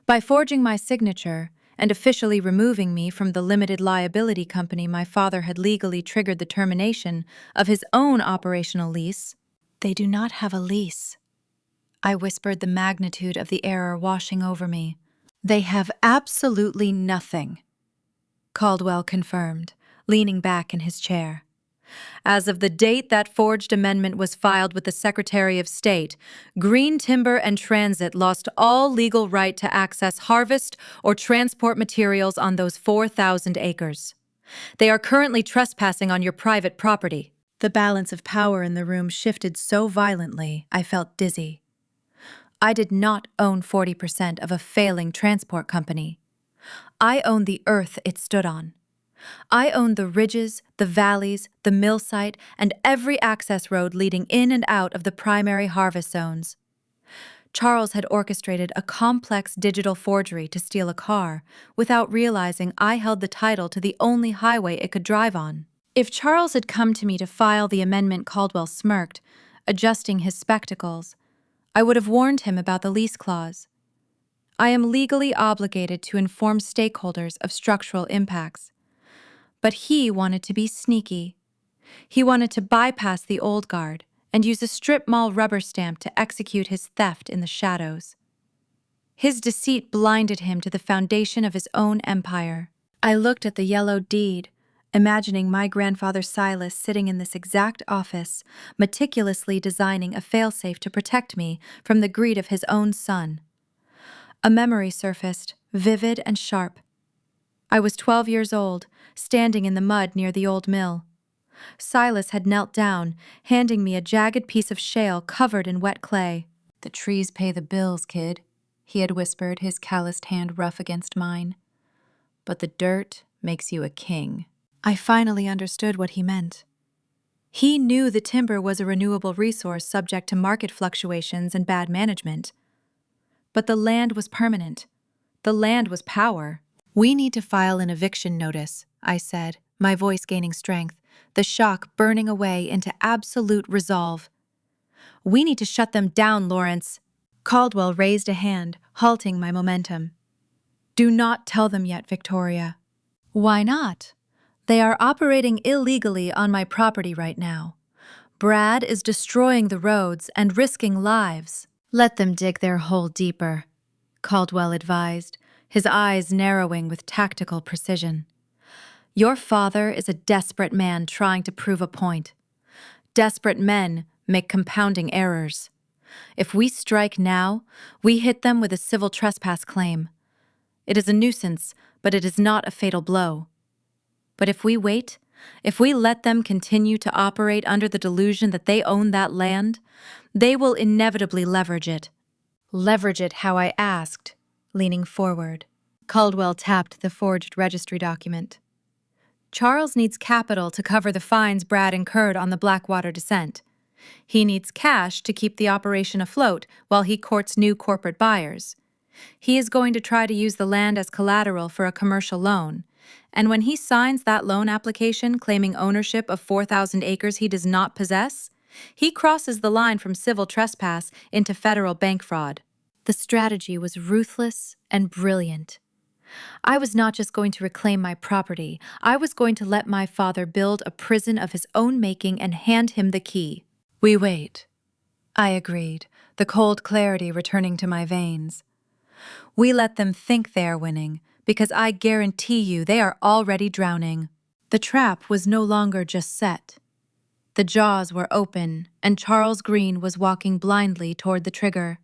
By forging my signature and officially removing me from the limited liability company my father had legally triggered the termination of his own operational lease. "They do not have a lease," I whispered, the magnitude of the error washing over me. "They have absolutely nothing," Caldwell confirmed, leaning back in his chair. "As of the date that forged amendment was filed with the Secretary of State, Green Timber and Transit lost all legal right to access, harvest, or transport materials on those 4,000 acres. They are currently trespassing on your private property." The balance of power in the room shifted so violently, I felt dizzy. I did not own 40% of a failing transport company. I owned the earth it stood on. I owned the ridges, the valleys, the mill site, and every access road leading in and out of the primary harvest zones. Charles had orchestrated a complex digital forgery to steal a car, without realizing I held the title to the only highway it could drive on. If Charles had come to me to file the amendment, Caldwell smirked, adjusting his spectacles. I would have warned him about the lease clause. I am legally obligated to inform stakeholders of structural impacts. But he wanted to be sneaky. He wanted to bypass the old guard and use a strip mall rubber stamp to execute his theft in the shadows. His deceit blinded him to the foundation of his own empire. I looked at the yellowed deed, imagining my grandfather Silas sitting in this exact office, meticulously designing a failsafe to protect me from the greed of his own son. A memory surfaced, vivid and sharp. I was 12 years old, standing in the mud near the old mill. Silas had knelt down, handing me a jagged piece of shale covered in wet clay. "The trees pay the bills, kid," he had whispered, his calloused hand rough against mine. "But the dirt makes you a king." I finally understood what he meant. He knew the timber was a renewable resource subject to market fluctuations and bad management. But the land was permanent. The land was power. "We need to file an eviction notice," I said, my voice gaining strength, the shock burning away into absolute resolve. "We need to shut them down, Lawrence." Caldwell raised a hand, halting my momentum. "Do not tell them yet, Victoria." "Why not? They are operating illegally on my property right now. Brad is destroying the roads and risking lives." "Let them dig their hole deeper," Caldwell advised, his eyes narrowing with tactical precision. "Your father is a desperate man trying to prove a point. Desperate men make compounding errors. If we strike now, we hit them with a civil trespass claim. It is a nuisance, but it is not a fatal blow. But if we wait, if we let them continue to operate under the delusion that they own that land, they will inevitably leverage it." "Leverage it how I asked," leaning forward. Caldwell tapped the forged registry document. "Charles needs capital to cover the fines Brad incurred on the Blackwater descent. He needs cash to keep the operation afloat while he courts new corporate buyers. He is going to try to use the land as collateral for a commercial loan. And when he signs that loan application claiming ownership of 4,000 acres he does not possess, he crosses the line from civil trespass into federal bank fraud." The strategy was ruthless and brilliant. I was not just going to reclaim my property, I was going to let my father build a prison of his own making and hand him the key. "We wait," I agreed, the cold clarity returning to my veins. "We let them think they are winning, because I guarantee you they are already drowning." The trap was no longer just set. The jaws were open, and Charles Green was walking blindly toward the trigger.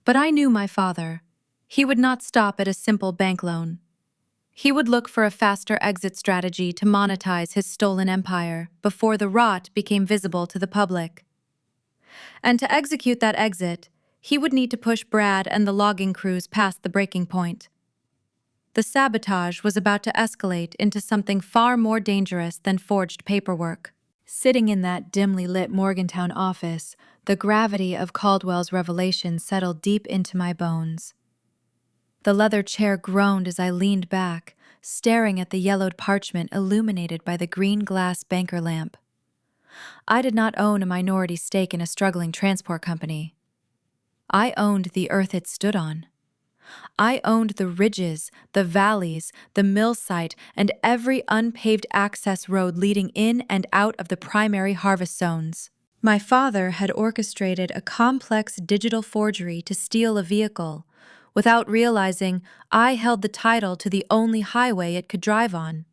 But I knew my father. He would not stop at a simple bank loan. He would look for a faster exit strategy to monetize his stolen empire before the rot became visible to the public. And to execute that exit, he would need to push Brad and the logging crews past the breaking point. The sabotage was about to escalate into something far more dangerous than forged paperwork. Sitting in that dimly lit Morgantown office, the gravity of Caldwell's revelation settled deep into my bones. The leather chair groaned as I leaned back, staring at the yellowed parchment illuminated by the green glass banker lamp. I did not own a minority stake in a struggling transport company. I owned the earth it stood on. I owned the ridges, the valleys, the mill site, and every unpaved access road leading in and out of the primary harvest zones. My father had orchestrated a complex digital forgery to steal a vehicle. Without realizing, I held the title to the only highway it could drive on.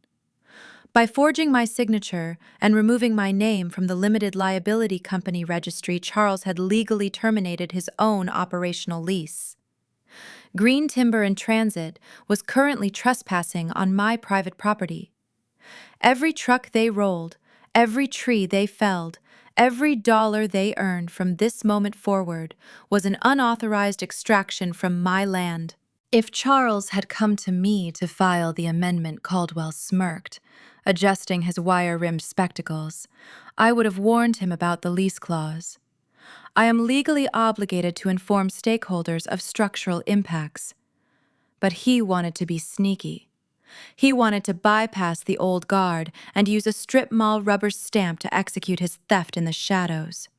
By forging my signature and removing my name from the limited liability company registry, Charles had legally terminated his own operational lease. Green Timber in Transit was currently trespassing on my private property. Every truck they rolled, every tree they felled, every dollar they earned from this moment forward was an unauthorized extraction from my land. If Charles had come to me to file the amendment, Caldwell smirked, adjusting his wire-rimmed spectacles. I would have warned him about the lease clause. I am legally obligated to inform stakeholders of structural impacts. But he wanted to be sneaky. He wanted to bypass the old guard and use a strip mall rubber stamp to execute his theft in the shadows.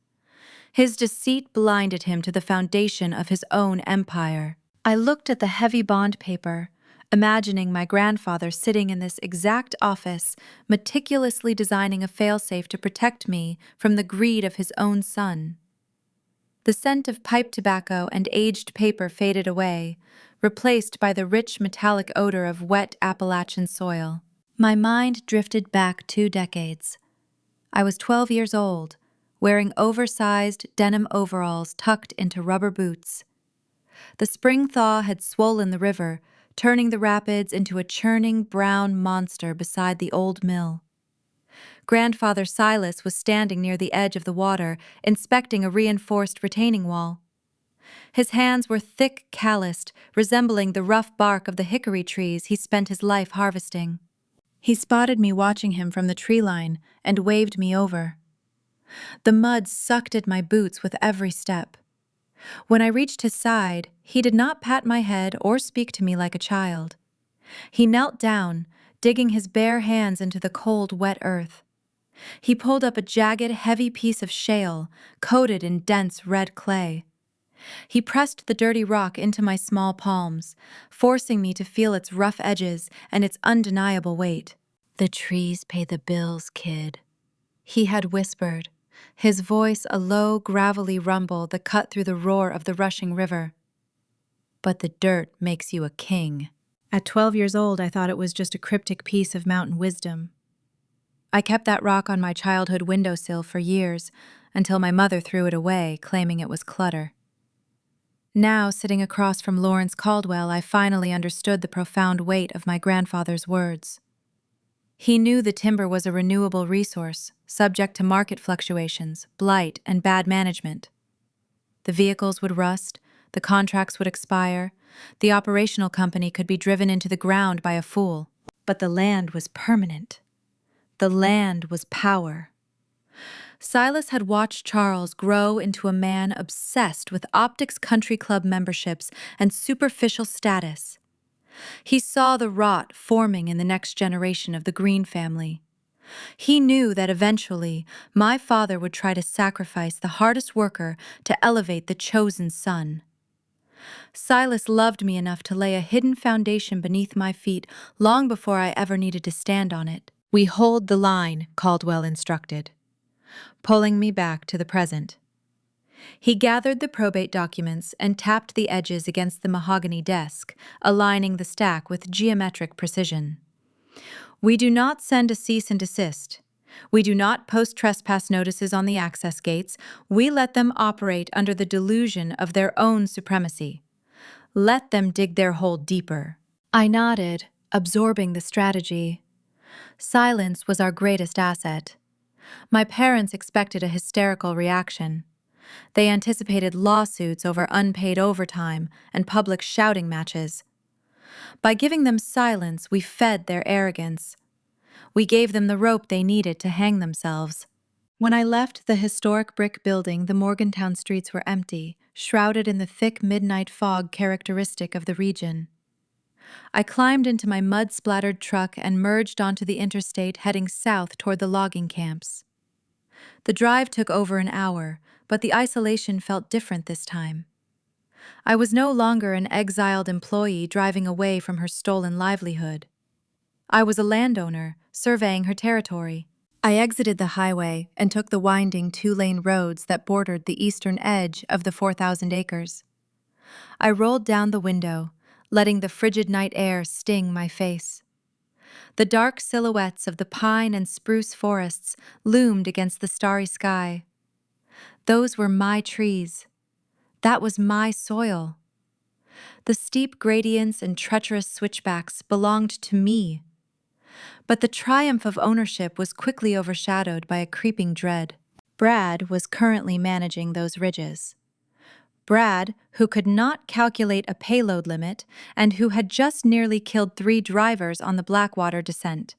His deceit blinded him to the foundation of his own empire. I looked at the heavy bond paper, imagining my grandfather sitting in this exact office, meticulously designing a failsafe to protect me from the greed of his own son. The scent of pipe tobacco and aged paper faded away, replaced by the rich metallic odor of wet Appalachian soil. My mind drifted back 2 decades. I was 12 years old, wearing oversized denim overalls tucked into rubber boots. The spring thaw had swollen the river, turning the rapids into a churning brown monster beside the old mill. Grandfather Silas was standing near the edge of the water, inspecting a reinforced retaining wall. His hands were thick, calloused, resembling the rough bark of the hickory trees he spent his life harvesting. He spotted me watching him from the tree line and waved me over. The mud sucked at my boots with every step. When I reached his side, he did not pat my head or speak to me like a child. He knelt down, digging his bare hands into the cold, wet earth. He pulled up a jagged, heavy piece of shale, coated in dense red clay. He pressed the dirty rock into my small palms, forcing me to feel its rough edges and its undeniable weight. "The trees pay the bills, kid," he had whispered, his voice a low, gravelly rumble that cut through the roar of the rushing river. "But the dirt makes you a king." At 12 years old, I thought it was just a cryptic piece of mountain wisdom. I kept that rock on my childhood windowsill for years, until my mother threw it away, claiming it was clutter. Now, sitting across from Lawrence Caldwell, I finally understood the profound weight of my grandfather's words. He knew the timber was a renewable resource, subject to market fluctuations, blight, and bad management. The vehicles would rust, the contracts would expire, the operational company could be driven into the ground by a fool. But the land was permanent. The land was power. Silas had watched Charles grow into a man obsessed with Optics Country Club memberships and superficial status. He saw the rot forming in the next generation of the Green family. He knew that eventually my father would try to sacrifice the hardest worker to elevate the chosen son. Silas loved me enough to lay a hidden foundation beneath my feet long before I ever needed to stand on it. "We hold the line," Caldwell instructed, pulling me back to the present. He gathered the probate documents and tapped the edges against the mahogany desk, aligning the stack with geometric precision. "We do not send a cease and desist. We do not post trespass notices on the access gates. We let them operate under the delusion of their own supremacy. Let them dig their hole deeper." I nodded, absorbing the strategy. Silence was our greatest asset. My parents expected a hysterical reaction. They anticipated lawsuits over unpaid overtime and public shouting matches. By giving them silence, we fed their arrogance. We gave them the rope they needed to hang themselves. When I left the historic brick building, the Morgantown streets were empty, shrouded in the thick midnight fog characteristic of the region. I climbed into my mud-splattered truck and merged onto the interstate, heading south toward the logging camps. The drive took over an hour, but the isolation felt different this time. I was no longer an exiled employee driving away from her stolen livelihood. I was a landowner, surveying her territory. I exited the highway and took the winding 2-lane roads that bordered the eastern edge of the 4,000 acres. I rolled down the window, letting the frigid night air sting my face. The dark silhouettes of the pine and spruce forests loomed against the starry sky. Those were my trees. That was my soil. The steep gradients and treacherous switchbacks belonged to me. But the triumph of ownership was quickly overshadowed by a creeping dread. Brad was currently managing those ridges. Brad, who could not calculate a payload limit and who had just nearly killed 3 drivers on the Blackwater descent.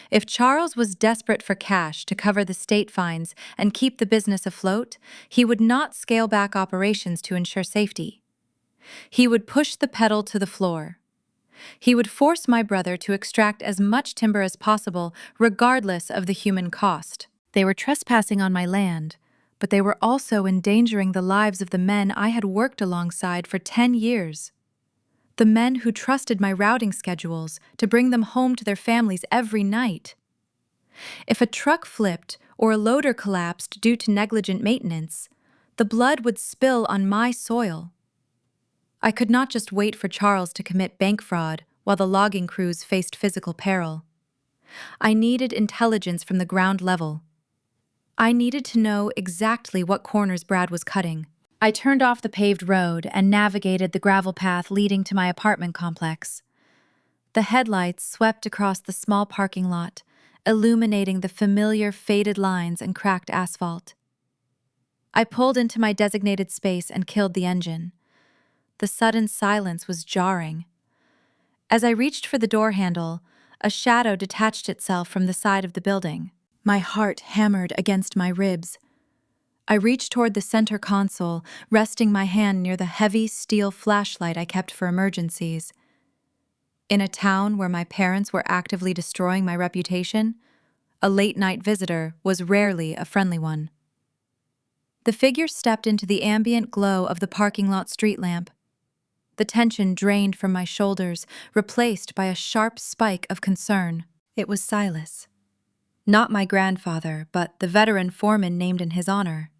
If Charles was desperate for cash to cover the state fines and keep the business afloat, he would not scale back operations to ensure safety. He would push the pedal to the floor. He would force my brother to extract as much timber as possible, regardless of the human cost. They were trespassing on my land, but they were also endangering the lives of the men I had worked alongside for 10 years. The men who trusted my routing schedules to bring them home to their families every night. If a truck flipped or a loader collapsed due to negligent maintenance, the blood would spill on my soil. I could not just wait for Charles to commit bank fraud while the logging crews faced physical peril. I needed intelligence from the ground level. I needed to know exactly what corners Brad was cutting. I turned off the paved road and navigated the gravel path leading to my apartment complex. The headlights swept across the small parking lot, illuminating the familiar faded lines and cracked asphalt. I pulled into my designated space and killed the engine. The sudden silence was jarring. As I reached for the door handle, a shadow detached itself from the side of the building. My heart hammered against my ribs. I reached toward the center console, resting my hand near the heavy steel flashlight I kept for emergencies. In a town where my parents were actively destroying my reputation, a late-night visitor was rarely a friendly one. The figure stepped into the ambient glow of the parking lot street lamp. The tension drained from my shoulders, replaced by a sharp spike of concern. It was Silas. Not my grandfather, but the veteran foreman named in his honor.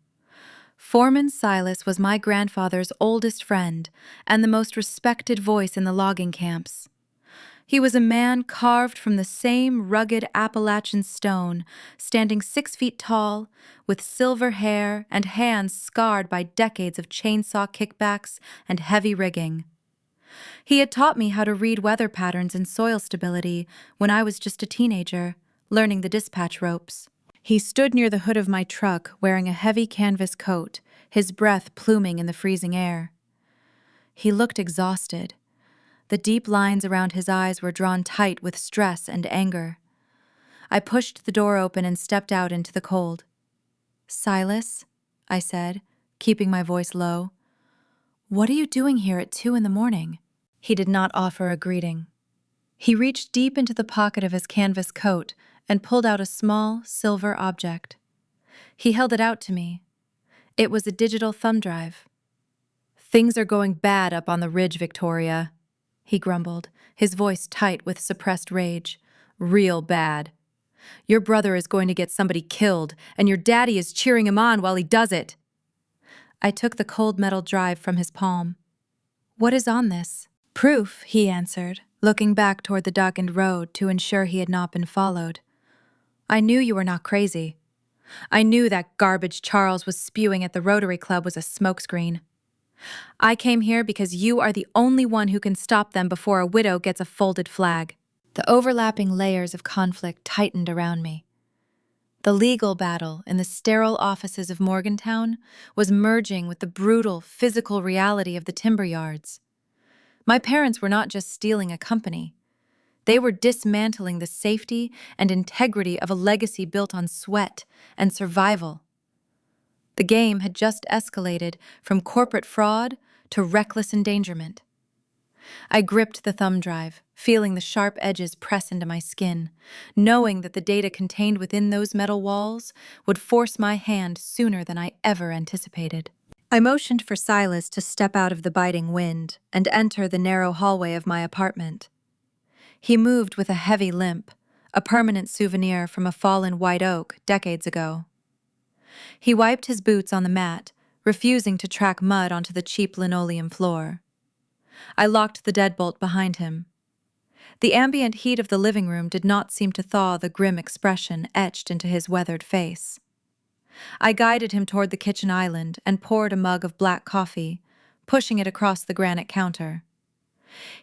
Foreman Silas was my grandfather's oldest friend and the most respected voice in the logging camps. He was a man carved from the same rugged Appalachian stone, standing 6 feet tall, with silver hair and hands scarred by decades of chainsaw kickbacks and heavy rigging. He had taught me how to read weather patterns and soil stability when I was just a teenager, learning the dispatch ropes. He stood near the hood of my truck wearing a heavy canvas coat, his breath pluming in the freezing air. He looked exhausted. The deep lines around his eyes were drawn tight with stress and anger. I pushed the door open and stepped out into the cold. "Silas," I said, keeping my voice low, "what are you doing here at 2 a.m? He did not offer a greeting. He reached deep into the pocket of his canvas coat and pulled out a small, silver object. He held it out to me. It was a digital thumb drive. "Things are going bad up on the ridge, Victoria," he grumbled, his voice tight with suppressed rage. "Real bad. Your brother is going to get somebody killed, and your daddy is cheering him on while he does it." I took the cold metal drive from his palm. "What is on this?" "Proof," he answered, looking back toward the darkened road to ensure he had not been followed. "I knew you were not crazy. I knew that garbage Charles was spewing at the Rotary Club was a smokescreen. I came here because you are the only one who can stop them before a widow gets a folded flag." The overlapping layers of conflict tightened around me. The legal battle in the sterile offices of Morgantown was merging with the brutal, physical reality of the timber yards. My parents were not just stealing a company. They were dismantling the safety and integrity of a legacy built on sweat and survival. The game had just escalated from corporate fraud to reckless endangerment. I gripped the thumb drive, feeling the sharp edges press into my skin, knowing that the data contained within those metal walls would force my hand sooner than I ever anticipated. I motioned for Silas to step out of the biting wind and enter the narrow hallway of my apartment. He moved with a heavy limp, a permanent souvenir from a fallen white oak decades ago. He wiped his boots on the mat, refusing to track mud onto the cheap linoleum floor. I locked the deadbolt behind him. The ambient heat of the living room did not seem to thaw the grim expression etched into his weathered face. I guided him toward the kitchen island and poured a mug of black coffee, pushing it across the granite counter.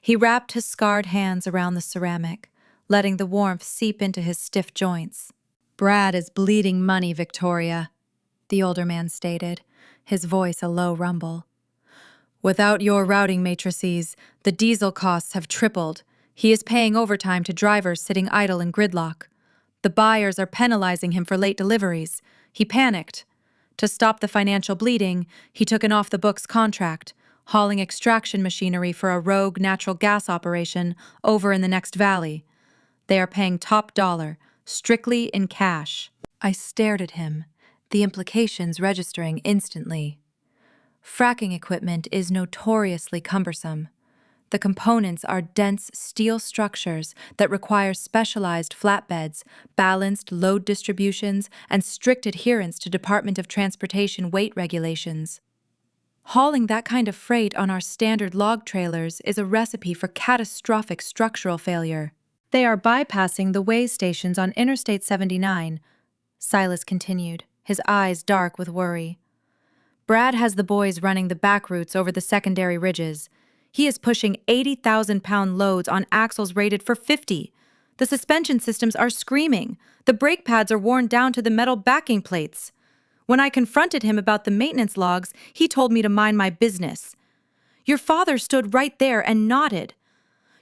He wrapped his scarred hands around the ceramic, letting the warmth seep into his stiff joints. "Brad is bleeding money, Victoria," the older man stated, his voice a low rumble. "Without your routing matrices, the diesel costs have tripled. He is paying overtime to drivers sitting idle in gridlock. The buyers are penalizing him for late deliveries. He panicked. To stop the financial bleeding, he took an off-the-books contract, hauling extraction machinery for a rogue natural gas operation over in the next valley. They are paying top dollar, strictly in cash." I stared at him, the implications registering instantly. Fracking equipment is notoriously cumbersome. The components are dense steel structures that require specialized flatbeds, balanced load distributions, and strict adherence to Department of Transportation weight regulations. Hauling that kind of freight on our standard log trailers is a recipe for catastrophic structural failure. "They are bypassing the weigh stations on Interstate 79, Silas continued, his eyes dark with worry. "Brad has the boys running the back routes over the secondary ridges. He is pushing 80,000-pound loads on axles rated for 50. The suspension systems are screaming. The brake pads are worn down to the metal backing plates. When I confronted him about the maintenance logs, he told me to mind my business. Your father stood right there and nodded.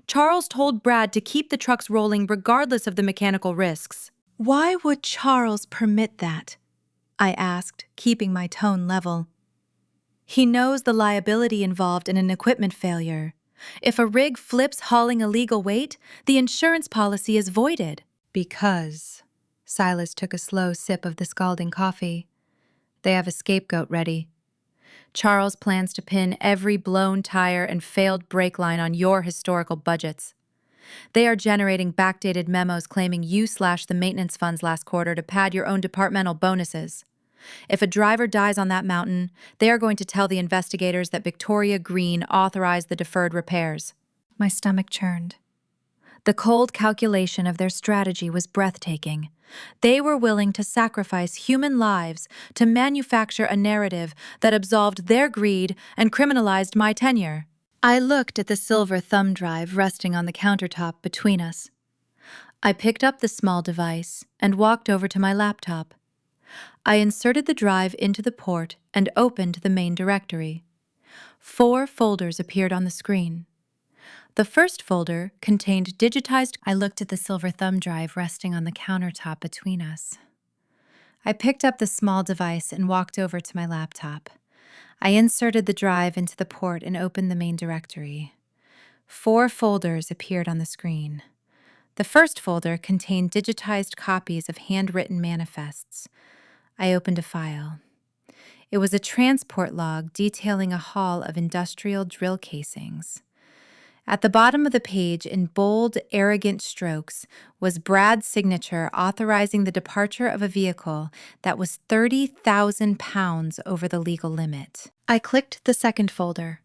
Charles told Brad to keep the trucks rolling regardless of the mechanical risks." "Why would Charles permit that?" I asked, keeping my tone level. "He knows the liability involved in an equipment failure. If a rig flips hauling illegal weight, the insurance policy is voided." "Because," Silas took a slow sip of the scalding coffee, "they have a scapegoat ready. Charles plans to pin every blown tire and failed brake line on your historical budgets. They are generating backdated memos claiming you slashed the maintenance funds last quarter to pad your own departmental bonuses. If a driver dies on that mountain, they are going to tell the investigators that Victoria Green authorized the deferred repairs." My stomach churned. The cold calculation of their strategy was breathtaking. They were willing to sacrifice human lives to manufacture a narrative that absolved their greed and criminalized my tenure. I looked at the silver thumb drive resting on the countertop between us. I picked up the small device and walked over to my laptop. I inserted the drive into the port and opened the main directory. 4 folders appeared on the screen. The first folder contained digitized. I looked at the silver thumb drive resting on the countertop between us. I picked up the small device and walked over to my laptop. I inserted the drive into the port and opened the main directory. 4 folders appeared on the screen. The first folder contained digitized copies of handwritten manifests. I opened a file. It was a transport log detailing a haul of industrial drill casings. At the bottom of the page, in bold, arrogant strokes, was Brad's signature authorizing the departure of a vehicle that was 30,000 pounds over the legal limit. I clicked the second folder.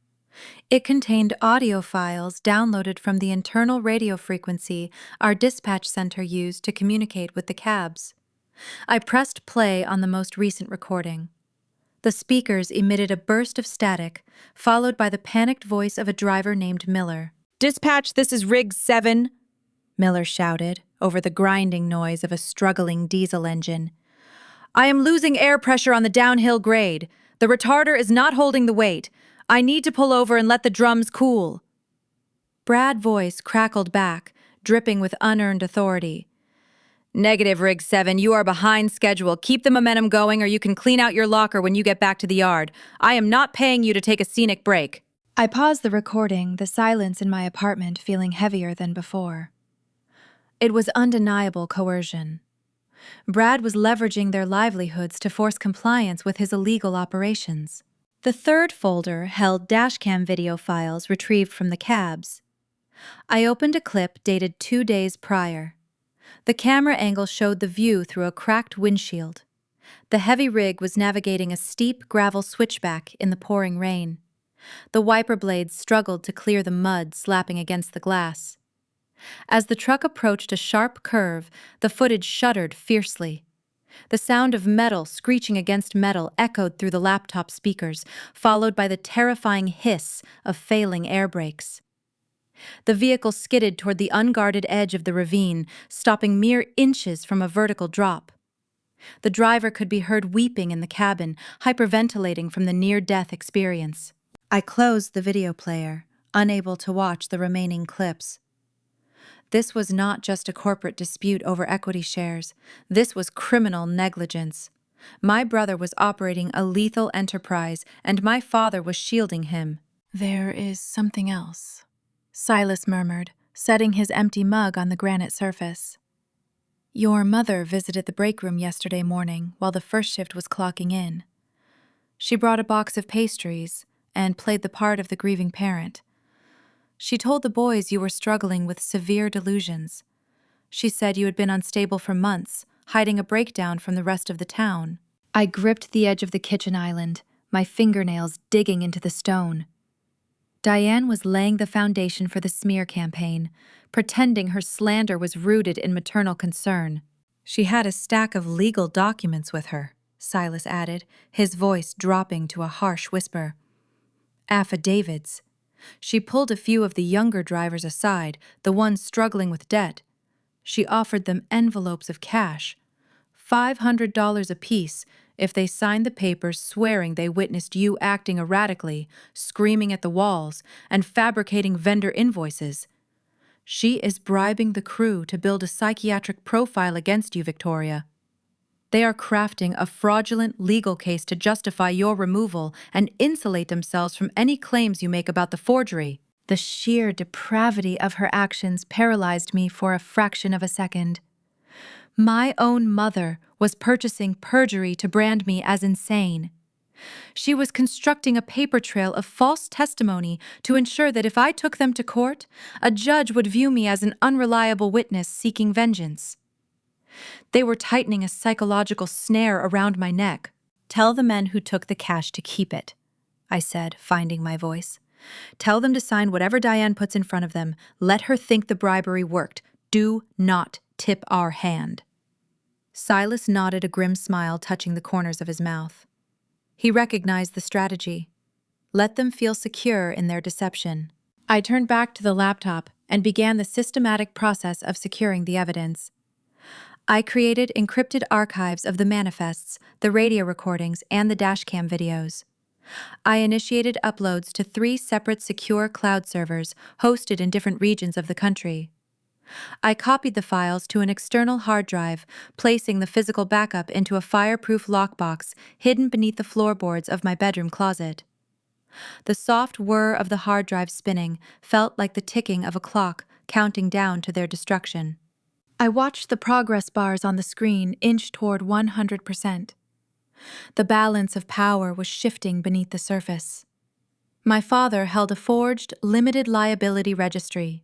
It contained audio files downloaded from the internal radio frequency our dispatch center used to communicate with the cabs. I pressed play on the most recent recording. The speakers emitted a burst of static, followed by the panicked voice of a driver named Miller. "Dispatch, this is Rig 7, Miller shouted over the grinding noise of a struggling diesel engine. "I am losing air pressure on the downhill grade. The retarder is not holding the weight. I need to pull over and let the drums cool." Brad's voice crackled back, dripping with unearned authority. "Negative, Rig 7. You are behind schedule. Keep the momentum going or you can clean out your locker when you get back to the yard. I am not paying you to take a scenic break." I paused the recording, the silence in my apartment feeling heavier than before. It was undeniable coercion. Brad was leveraging their livelihoods to force compliance with his illegal operations. The third folder held dashcam video files retrieved from the cabs. I opened a clip dated 2 days prior. The camera angle showed the view through a cracked windshield. The heavy rig was navigating a steep gravel switchback in the pouring rain. The wiper blades struggled to clear the mud slapping against the glass. As the truck approached a sharp curve, the footage shuddered fiercely. The sound of metal screeching against metal echoed through the laptop speakers, followed by the terrifying hiss of failing air brakes. The vehicle skidded toward the unguarded edge of the ravine, stopping mere inches from a vertical drop. The driver could be heard weeping in the cabin, hyperventilating from the near-death experience. I closed the video player, unable to watch the remaining clips. This was not just a corporate dispute over equity shares. This was criminal negligence. My brother was operating a lethal enterprise, and my father was shielding him. "There is something else," Silas murmured, setting his empty mug on the granite surface. "Your mother visited the break room yesterday morning while the first shift was clocking in. She brought a box of pastries and played the part of the grieving parent. She told the boys you were struggling with severe delusions. She said you had been unstable for months, hiding a breakdown from the rest of the town." I gripped the edge of the kitchen island, my fingernails digging into the stone. Diane was laying the foundation for the smear campaign, pretending her slander was rooted in maternal concern. "She had a stack of legal documents with her," Silas added, his voice dropping to a harsh whisper. "Affidavits. She pulled a few of the younger drivers aside, the ones struggling with debt. She offered them envelopes of cash, $500 apiece, if they signed the papers swearing they witnessed you acting erratically, screaming at the walls, and fabricating vendor invoices. She is bribing the crew to build a psychiatric profile against you, Victoria. They are crafting a fraudulent legal case to justify your removal and insulate themselves from any claims you make about the forgery." The sheer depravity of her actions paralyzed me for a fraction of a second. My own mother was purchasing perjury to brand me as insane. She was constructing a paper trail of false testimony to ensure that if I took them to court, a judge would view me as an unreliable witness seeking vengeance. They were tightening a psychological snare around my neck. "Tell the men who took the cash to keep it," I said, finding my voice. "Tell them to sign whatever Diane puts in front of them. Let her think the bribery worked. Do not tip our hand." Silas nodded, a grim smile touching the corners of his mouth. He recognized the strategy. Let them feel secure in their deception. I turned back to the laptop and began the systematic process of securing the evidence. I created encrypted archives of the manifests, the radio recordings, and the dashcam videos. I initiated uploads to 3 separate secure cloud servers hosted in different regions of the country. I copied the files to an external hard drive, placing the physical backup into a fireproof lockbox hidden beneath the floorboards of my bedroom closet. The soft whir of the hard drive spinning felt like the ticking of a clock counting down to their destruction. I watched the progress bars on the screen inch toward 100%. The balance of power was shifting beneath the surface. My father held a forged, limited liability registry.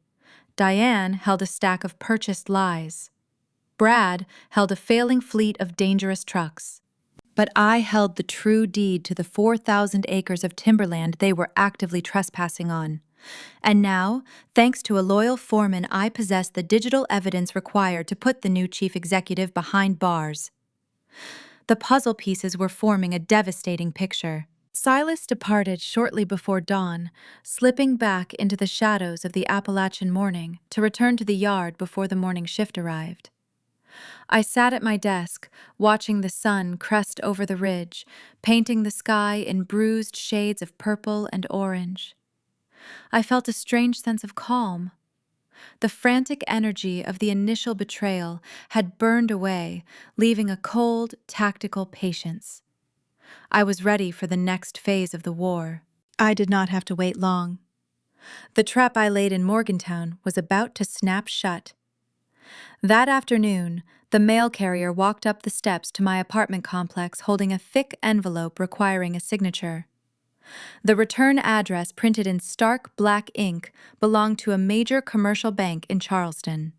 Diane held a stack of purchased lies. Brad held a failing fleet of dangerous trucks. But I held the true deed to the 4,000 acres of timberland they were actively trespassing on. And now, thanks to a loyal foreman, I possessed the digital evidence required to put the new chief executive behind bars. The puzzle pieces were forming a devastating picture. Silas departed shortly before dawn, slipping back into the shadows of the Appalachian morning to return to the yard before the morning shift arrived. I sat at my desk, watching the sun crest over the ridge, painting the sky in bruised shades of purple and orange. I felt a strange sense of calm. The frantic energy of the initial betrayal had burned away, leaving a cold, tactical patience. I was ready for the next phase of the war. I did not have to wait long. The trap I laid in Morgantown was about to snap shut. That afternoon, the mail carrier walked up the steps to my apartment complex holding a thick envelope requiring a signature. The return address, printed in stark black ink, belonged to a major commercial bank in Charleston.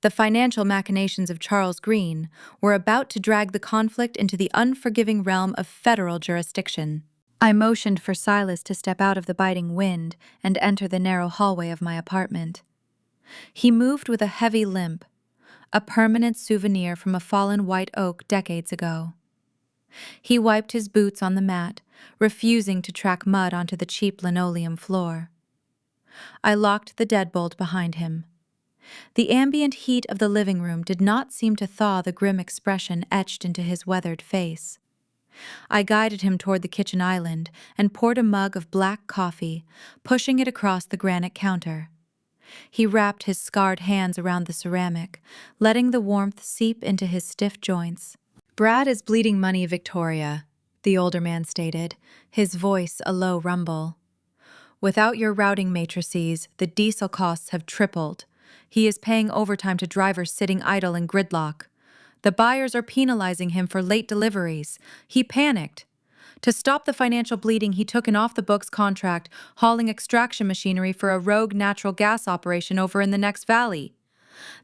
The financial machinations of Charles Green were about to drag the conflict into the unforgiving realm of federal jurisdiction. I motioned for Silas to step out of the biting wind and enter the narrow hallway of my apartment. He moved with a heavy limp, a permanent souvenir from a fallen white oak decades ago. He wiped his boots on the mat, refusing to track mud onto the cheap linoleum floor. I locked the deadbolt behind him. The ambient heat of the living room did not seem to thaw the grim expression etched into his weathered face. I guided him toward the kitchen island and poured a mug of black coffee, pushing it across the granite counter. He wrapped his scarred hands around the ceramic, letting the warmth seep into his stiff joints. "Brad is bleeding money, Victoria," the older man stated, his voice a low rumble. "Without your routing matrices, the diesel costs have tripled. He is paying overtime to drivers sitting idle in gridlock. The buyers are penalizing him for late deliveries. He panicked. To stop the financial bleeding, he took an off-the-books contract hauling extraction machinery for a rogue natural gas operation over in the next valley.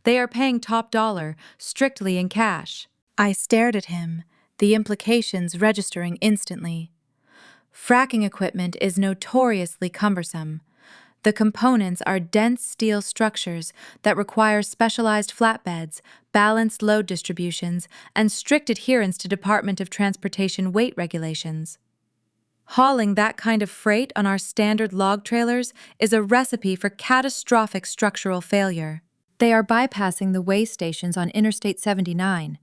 They are paying top dollar, strictly in cash." I stared at him, the implications registering instantly. Fracking equipment is notoriously cumbersome. The components are dense steel structures that require specialized flatbeds, balanced load distributions, and strict adherence to Department of Transportation weight regulations. Hauling that kind of freight on our standard log trailers is a recipe for catastrophic structural failure. They are bypassing the weigh stations on Interstate 79,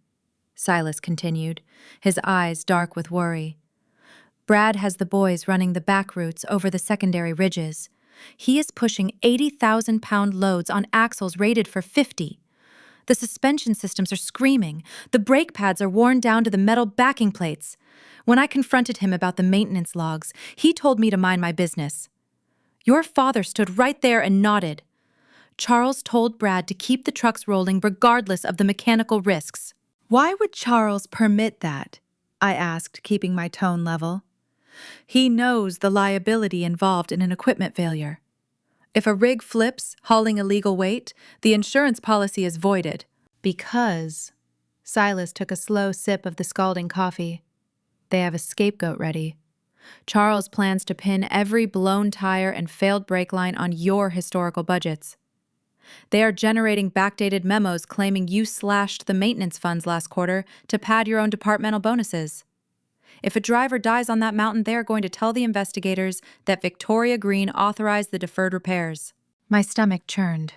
Silas continued, his eyes dark with worry. Brad has the boys running the back routes over the secondary ridges. He is pushing 80,000-pound loads on axles rated for 50. The suspension systems are screaming. The brake pads are worn down to the metal backing plates. When I confronted him about the maintenance logs, he told me to mind my business. Your father stood right there and nodded. Charles told Brad to keep the trucks rolling regardless of the mechanical risks. Why would Charles permit that? I asked, keeping my tone level. He knows the liability involved in an equipment failure. If a rig flips, hauling illegal weight, the insurance policy is voided. Because, Silas took a slow sip of the scalding coffee, they have a scapegoat ready. Charles plans to pin every blown tire and failed brake line on your historical budgets. They are generating backdated memos claiming you slashed the maintenance funds last quarter to pad your own departmental bonuses. If a driver dies on that mountain, they are going to tell the investigators that Victoria Green authorized the deferred repairs. My stomach churned.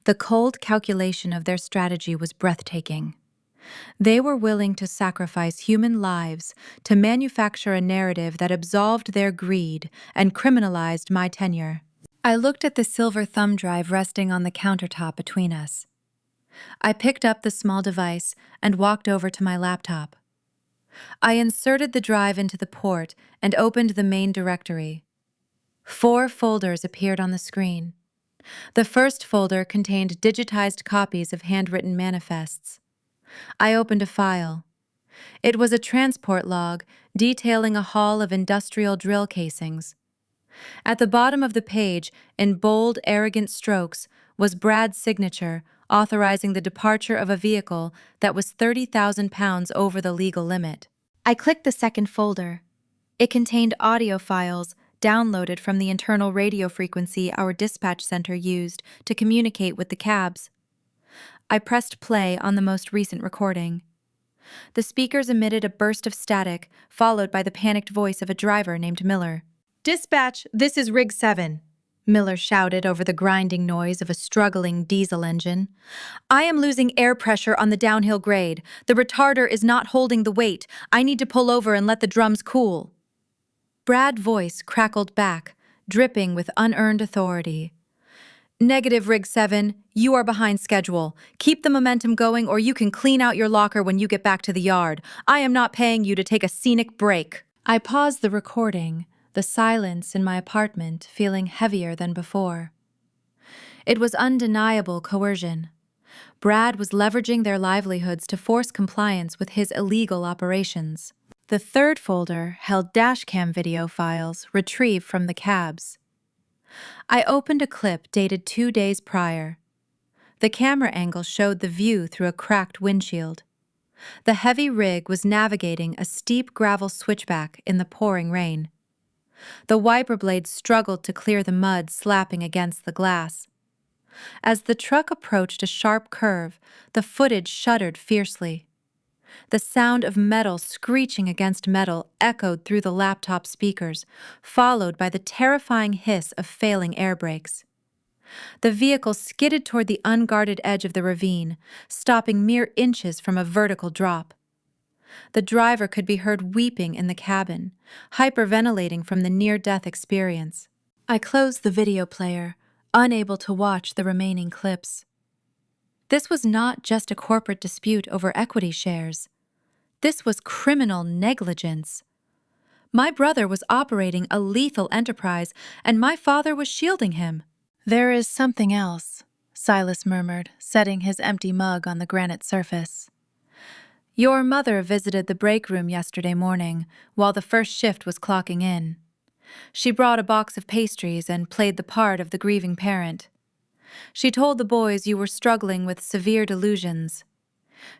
The cold calculation of their strategy was breathtaking. They were willing to sacrifice human lives to manufacture a narrative that absolved their greed and criminalized my tenure. I looked at the silver thumb drive resting on the countertop between us. I picked up the small device and walked over to my laptop. I inserted the drive into the port and opened the main directory. 4 folders appeared on the screen. The first folder contained digitized copies of handwritten manifests. I opened a file. It was a transport log detailing a haul of industrial drill casings. At the bottom of the page, in bold, arrogant strokes, was Brad's signature authorizing the departure of a vehicle that was 30,000 pounds over the legal limit. I clicked the second folder. It contained audio files downloaded from the internal radio frequency our dispatch center used to communicate with the cabs. I pressed play on the most recent recording. The speakers emitted a burst of static, followed by the panicked voice of a driver named Miller. "Dispatch, this is Rig 7, Miller shouted over the grinding noise of a struggling diesel engine. "I am losing air pressure on the downhill grade. The retarder is not holding the weight. I need to pull over and let the drums cool." Brad's voice crackled back, dripping with unearned authority. "Negative, Rig 7. You are behind schedule. Keep the momentum going or you can clean out your locker when you get back to the yard. I am not paying you to take a scenic break." I paused the recording, the silence in my apartment feeling heavier than before. It was undeniable coercion. Brad was leveraging their livelihoods to force compliance with his illegal operations. The third folder held dashcam video files retrieved from the cabs. I opened a clip dated 2 days prior. The camera angle showed the view through a cracked windshield. The heavy rig was navigating a steep gravel switchback in the pouring rain. The wiper blades struggled to clear the mud slapping against the glass. As the truck approached a sharp curve, the footage shuddered fiercely. The sound of metal screeching against metal echoed through the laptop speakers, followed by the terrifying hiss of failing air brakes. The vehicle skidded toward the unguarded edge of the ravine, stopping mere inches from a vertical drop. The driver could be heard weeping in the cabin, hyperventilating from the near-death experience. I closed the video player, unable to watch the remaining clips. This was not just a corporate dispute over equity shares. This was criminal negligence. My brother was operating a lethal enterprise, and my father was shielding him. "There is something else," Silas murmured, setting his empty mug on the granite surface. "Your mother visited the break room yesterday morning while the first shift was clocking in. She brought a box of pastries and played the part of the grieving parent. She told the boys you were struggling with severe delusions.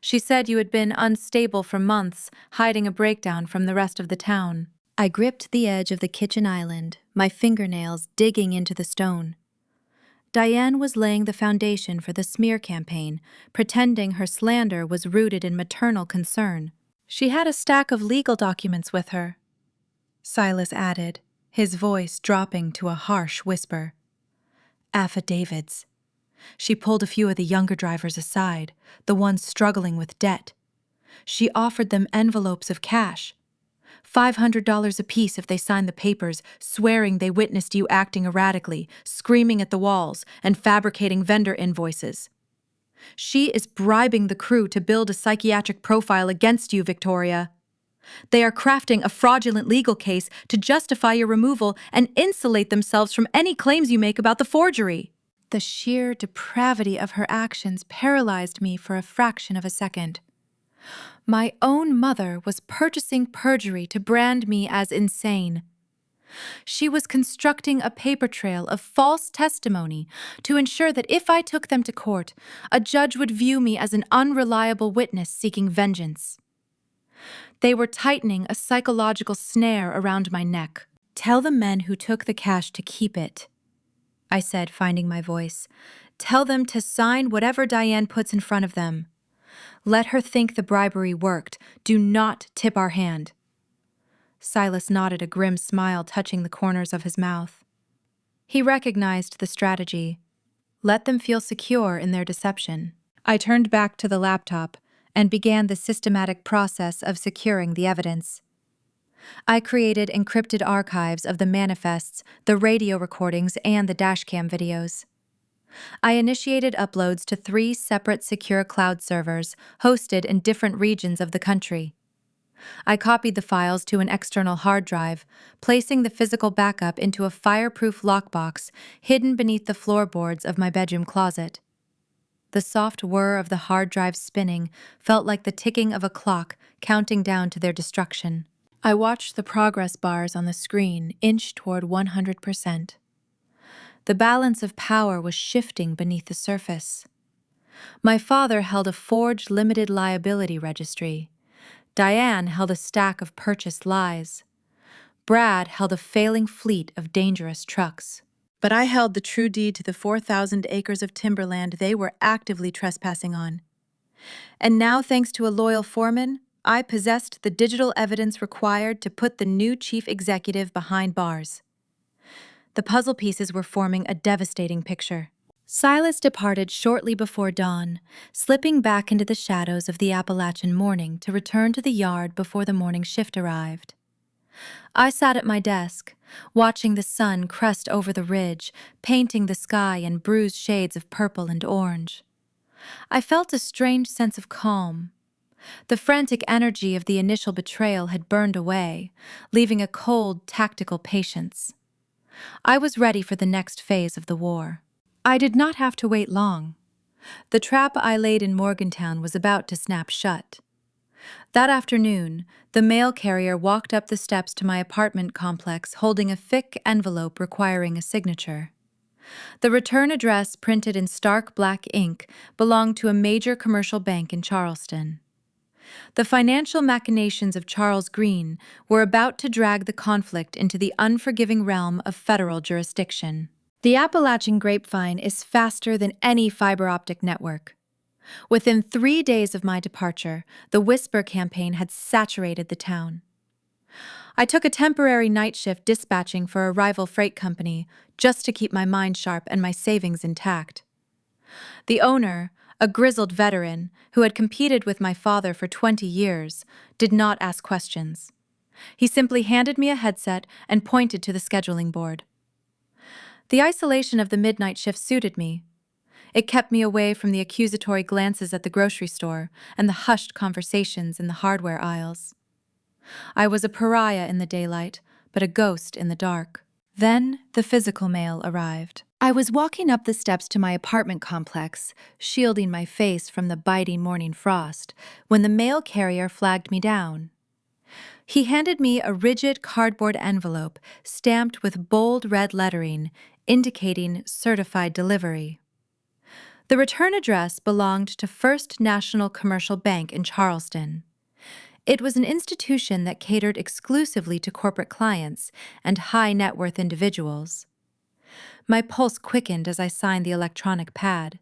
She said you had been unstable for months, hiding a breakdown from the rest of the town." I gripped the edge of the kitchen island, my fingernails digging into the stone. Diane was laying the foundation for the smear campaign, pretending her slander was rooted in maternal concern. "She had a stack of legal documents with her," Silas added, his voice dropping to a harsh whisper. "Affidavits. She pulled a few of the younger drivers aside, the ones struggling with debt. She offered them envelopes of cash, $500 apiece if they signed the papers, swearing they witnessed you acting erratically, screaming at the walls, and fabricating vendor invoices. She is bribing the crew to build a psychiatric profile against you, Victoria. They are crafting a fraudulent legal case to justify your removal and insulate themselves from any claims you make about the forgery." The sheer depravity of her actions paralyzed me for a fraction of a second. My own mother was purchasing perjury to brand me as insane. She was constructing a paper trail of false testimony to ensure that if I took them to court, a judge would view me as an unreliable witness seeking vengeance. They were tightening a psychological snare around my neck. "Tell the men who took the cash to keep it," I said, finding my voice. "Tell them to sign whatever Diane puts in front of them. Let her think the bribery worked. Do not tip our hand." Silas nodded, a grim smile touching the corners of his mouth. He recognized the strategy. Let them feel secure in their deception. I turned back to the laptop and began the systematic process of securing the evidence. I created encrypted archives of the manifests, the radio recordings, and the dashcam videos. I initiated uploads to 3 separate secure cloud servers hosted in different regions of the country. I copied the files to an external hard drive, placing the physical backup into a fireproof lockbox hidden beneath the floorboards of my bedroom closet. The soft whir of the hard drive spinning felt like the ticking of a clock counting down to their destruction. I watched the progress bars on the screen inch toward 100%. The balance of power was shifting beneath the surface. My father held a forged limited liability registry. Diane held a stack of purchased lies. Brad held a failing fleet of dangerous trucks. But I held the true deed to the 4,000 acres of timberland they were actively trespassing on. And now, thanks to a loyal foreman, I possessed the digital evidence required to put the new chief executive behind bars. The puzzle pieces were forming a devastating picture. Silas departed shortly before dawn, slipping back into the shadows of the Appalachian morning to return to the yard before the morning shift arrived. I sat at my desk, watching the sun crest over the ridge, painting the sky in bruised shades of purple and orange. I felt a strange sense of calm. The frantic energy of the initial betrayal had burned away, leaving a cold, tactical patience. I was ready for the next phase of the war. I did not have to wait long. The trap I laid in Morgantown was about to snap shut. That afternoon, the mail carrier walked up the steps to my apartment complex holding a thick envelope requiring a signature. The return address, printed in stark black ink, belonged to a major commercial bank in Charleston. The financial machinations of Charles Green were about to drag the conflict into the unforgiving realm of federal jurisdiction. The Appalachian grapevine is faster than any fiber optic network. Within 3 days of my departure, the Whisper campaign had saturated the town. I took a temporary night shift dispatching for a rival freight company just to keep my mind sharp and my savings intact. The owner, a grizzled veteran who had competed with my father for 20 years, did not ask questions. He simply handed me a headset and pointed to the scheduling board. The isolation of the midnight shift suited me. It kept me away from the accusatory glances at the grocery store and the hushed conversations in the hardware aisles. I was a pariah in the daylight, but a ghost in the dark. Then the physical mail arrived. I was walking up the steps to my apartment complex, shielding my face from the biting morning frost, when the mail carrier flagged me down. He handed me a rigid cardboard envelope stamped with bold red lettering, indicating certified delivery. The return address belonged to First National Commercial Bank in Charleston. It was an institution that catered exclusively to corporate clients and high-net-worth individuals. My pulse quickened as I signed the electronic pad.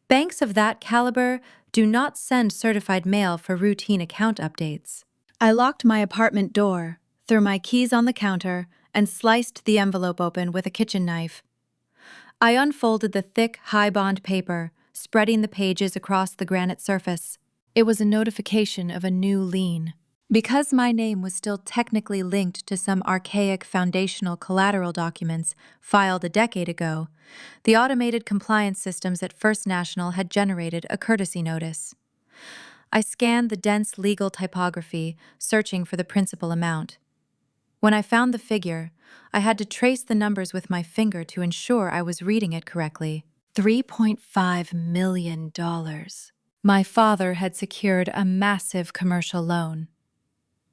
Banks of that caliber do not send certified mail for routine account updates. I locked my apartment door, threw my keys on the counter, and sliced the envelope open with a kitchen knife. I unfolded the thick, high-bond paper, spreading the pages across the granite surface. It was a notification of a new lien. Because my name was still technically linked to some archaic foundational collateral documents filed a decade ago, the automated compliance systems at First National had generated a courtesy notice. I scanned the dense legal typography, searching for the principal amount. When I found the figure, I had to trace the numbers with my finger to ensure I was reading it correctly. $3.5 million. My father had secured a massive commercial loan.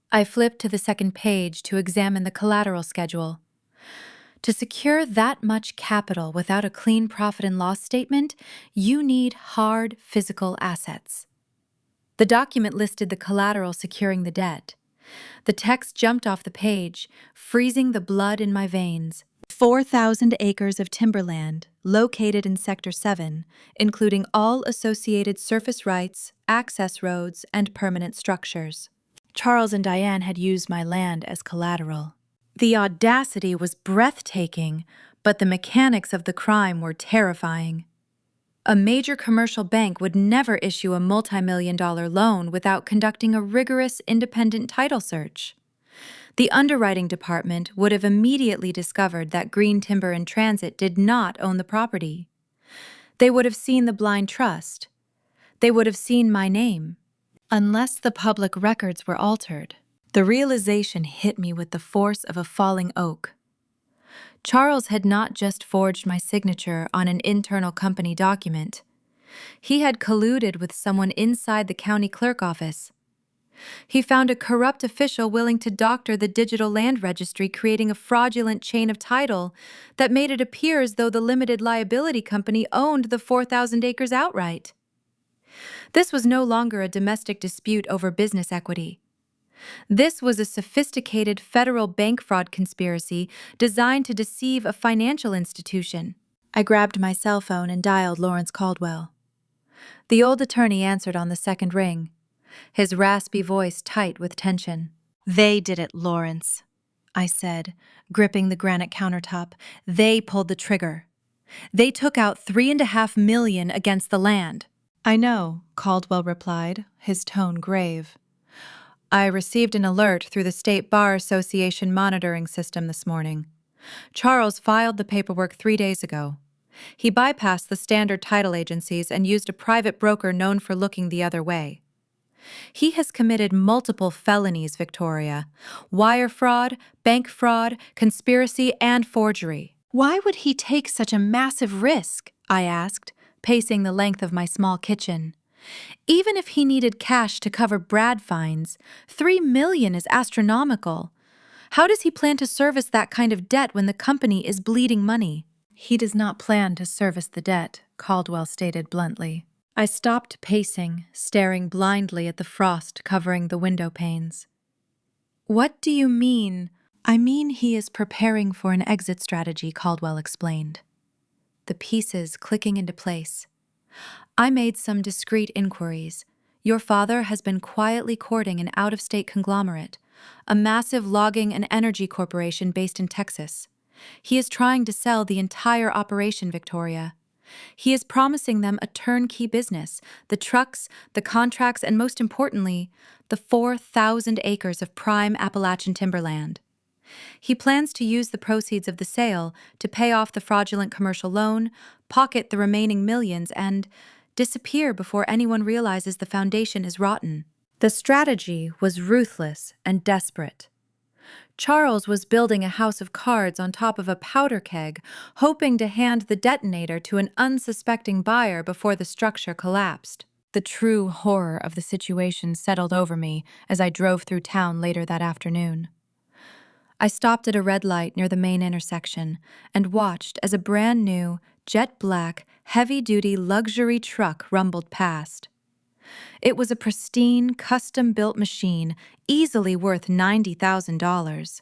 I flipped to the second page to examine the collateral schedule. To secure that much capital without a clean profit and loss statement, you need hard physical assets. The document listed the collateral securing the debt. The text jumped off the page, freezing the blood in my veins. 4,000 acres of timberland, located in Sector 7, including all associated surface rights, access roads, and permanent structures. Charles and Diane had used my land as collateral. The audacity was breathtaking, but the mechanics of the crime were terrifying. A major commercial bank would never issue a multi-million-dollar loan without conducting a rigorous independent title search. The underwriting department would have immediately discovered that Green Timber in Transit did not own the property. They would have seen the blind trust. They would have seen my name. Unless the public records were altered. The realization hit me with the force of a falling oak. Charles had not just forged my signature on an internal company document. He had colluded with someone inside the county clerk office. He found a corrupt official willing to doctor the digital land registry, creating a fraudulent chain of title that made it appear as though the limited liability company owned the 4,000 acres outright. This was no longer a domestic dispute over business equity. This was a sophisticated federal bank fraud conspiracy designed to deceive a financial institution. I grabbed my cell phone and dialed Lawrence Caldwell. The old attorney answered on the second ring, his raspy voice tight with tension. "They did it, Lawrence," I said, gripping the granite countertop. "They pulled the trigger. They took out $3.5 million against the land." "I know," Caldwell replied, his tone grave. "I received an alert through the State Bar Association monitoring system this morning. Charles filed the paperwork 3 days ago. He bypassed the standard title agencies and used a private broker known for looking the other way. He has committed multiple felonies, Victoria: wire fraud, bank fraud, conspiracy, and forgery." "Why would he take such a massive risk?" I asked, pacing the length of my small kitchen. "Even if he needed cash to cover Brad fines, $3 million is astronomical. How does he plan to service that kind of debt when the company is bleeding money?" "He does not plan to service the debt," Caldwell stated bluntly. I stopped pacing, staring blindly at the frost covering the window panes. "What do you mean?" "I mean he is preparing for an exit strategy," Caldwell explained, the pieces clicking into place. "I made some discreet inquiries. Your father has been quietly courting an out-of-state conglomerate, a massive logging and energy corporation based in Texas. He is trying to sell the entire operation, Victoria. He is promising them a turnkey business, the trucks, the contracts, and most importantly, the 4,000 acres of prime Appalachian timberland. He plans to use the proceeds of the sale to pay off the fraudulent commercial loan, pocket the remaining millions, and disappear before anyone realizes the foundation is rotten. The strategy was ruthless and desperate. Charles was building a house of cards on top of a powder keg, hoping to hand the detonator to an unsuspecting buyer before the structure collapsed. The true horror of the situation settled over me as I drove through town later that afternoon. I stopped at a red light near the main intersection and watched as a brand new, jet-black, heavy-duty luxury truck rumbled past. It was a pristine, custom-built machine, easily worth $90,000.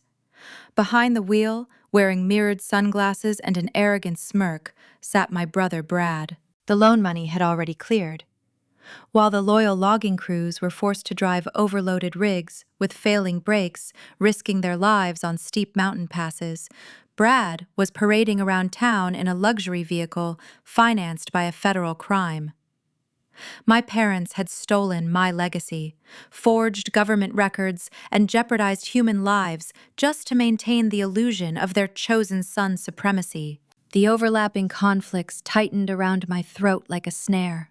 Behind the wheel, wearing mirrored sunglasses and an arrogant smirk, sat my brother Brad. The loan money had already cleared. While the loyal logging crews were forced to drive overloaded rigs with failing brakes, risking their lives on steep mountain passes, Brad was parading around town in a luxury vehicle financed by a federal crime. My parents had stolen my legacy, forged government records, and jeopardized human lives just to maintain the illusion of their chosen son's supremacy. The overlapping conflicts tightened around my throat like a snare.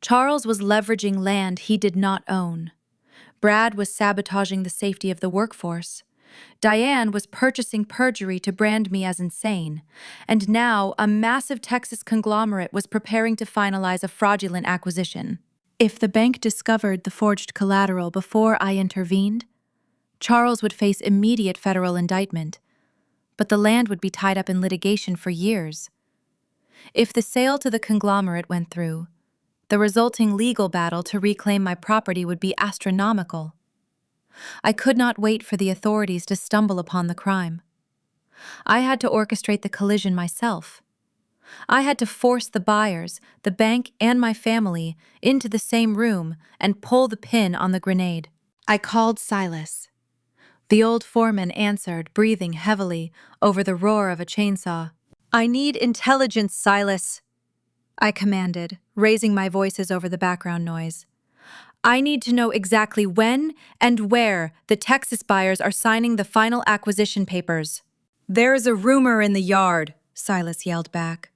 Charles was leveraging land he did not own. Brad was sabotaging the safety of the workforce. Diane was purchasing perjury to brand me as insane. And now a massive Texas conglomerate was preparing to finalize a fraudulent acquisition. If the bank discovered the forged collateral before I intervened, Charles would face immediate federal indictment, but the land would be tied up in litigation for years. If the sale to the conglomerate went through, the resulting legal battle to reclaim my property would be astronomical. I could not wait for the authorities to stumble upon the crime. I had to orchestrate the collision myself. I had to force the buyers, the bank, and my family into the same room and pull the pin on the grenade. I called Silas. The old foreman answered, breathing heavily over the roar of a chainsaw. "I need intelligence, Silas," I commanded, raising my voices over the background noise. "I need to know exactly when and where the Texas buyers are signing the final acquisition papers." "There's a rumor in the yard," Silas yelled back.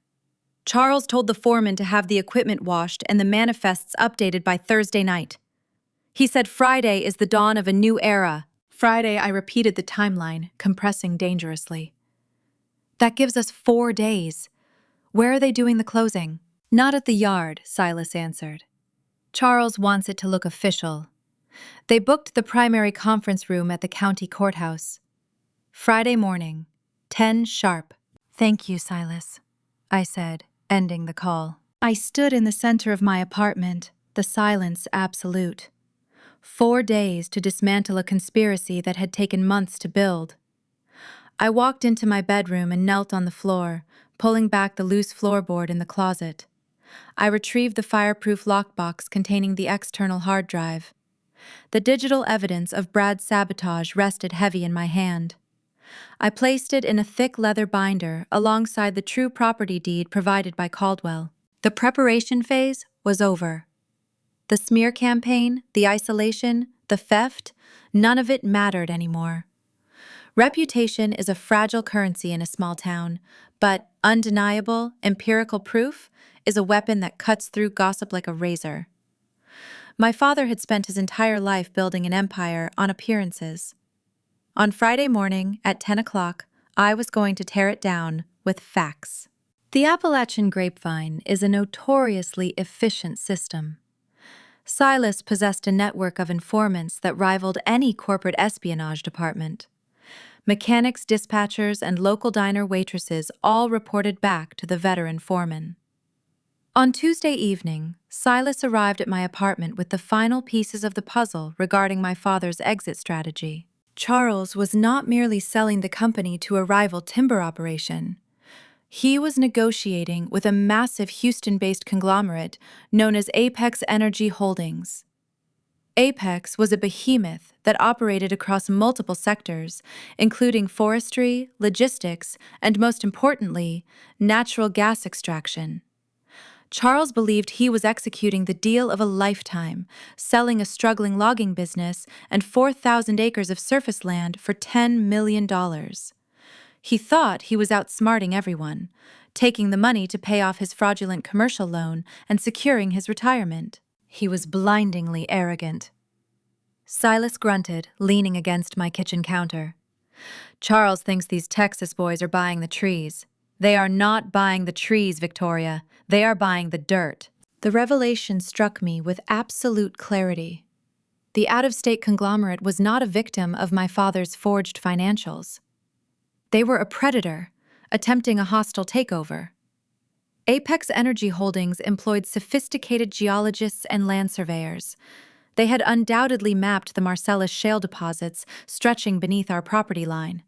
"Charles told the foreman to have the equipment washed and the manifests updated by Thursday night. He said Friday is the dawn of a new era." Friday, I repeated the timeline, compressing dangerously. "That gives us 4 days. Where are they doing the closing?" "Not at the yard," Silas answered. "Charles wants it to look official. They booked the primary conference room at the county courthouse. Friday morning, 10 sharp." "Thank you, Silas," I said, ending the call. I stood in the center of my apartment, the silence absolute. 4 days to dismantle a conspiracy that had taken months to build. I walked into my bedroom and knelt on the floor, pulling back the loose floorboard in the closet. I retrieved the fireproof lockbox containing the external hard drive. The digital evidence of Brad's sabotage rested heavy in my hand. I placed it in a thick leather binder alongside the true property deed provided by Caldwell. The preparation phase was over. The smear campaign, the isolation, the theft, none of it mattered anymore. Reputation is a fragile currency in a small town, but undeniable, empirical proof is a weapon that cuts through gossip like a razor. My father had spent his entire life building an empire on appearances. On Friday morning at 10 o'clock, I was going to tear it down with facts. The Appalachian grapevine is a notoriously efficient system. Silas possessed a network of informants that rivaled any corporate espionage department. Mechanics, dispatchers, and local diner waitresses all reported back to the veteran foreman. On Tuesday evening, Silas arrived at my apartment with the final pieces of the puzzle regarding my father's exit strategy. Charles was not merely selling the company to a rival timber operation. He was negotiating with a massive Houston-based conglomerate known as Apex Energy Holdings. Apex was a behemoth that operated across multiple sectors, including forestry, logistics, and most importantly, natural gas extraction. Charles believed he was executing the deal of a lifetime, selling a struggling logging business and 4,000 acres of surface land for $10 million. He thought he was outsmarting everyone, taking the money to pay off his fraudulent commercial loan and securing his retirement. He was blindingly arrogant. Silas grunted, leaning against my kitchen counter. Charles thinks these Texas boys are buying the trees. They are not buying the trees, Victoria. They are buying the dirt. The revelation struck me with absolute clarity. The out-of-state conglomerate was not a victim of my father's forged financials. They were a predator, attempting a hostile takeover. Apex Energy Holdings employed sophisticated geologists and land surveyors. They had undoubtedly mapped the Marcellus shale deposits stretching beneath our property line.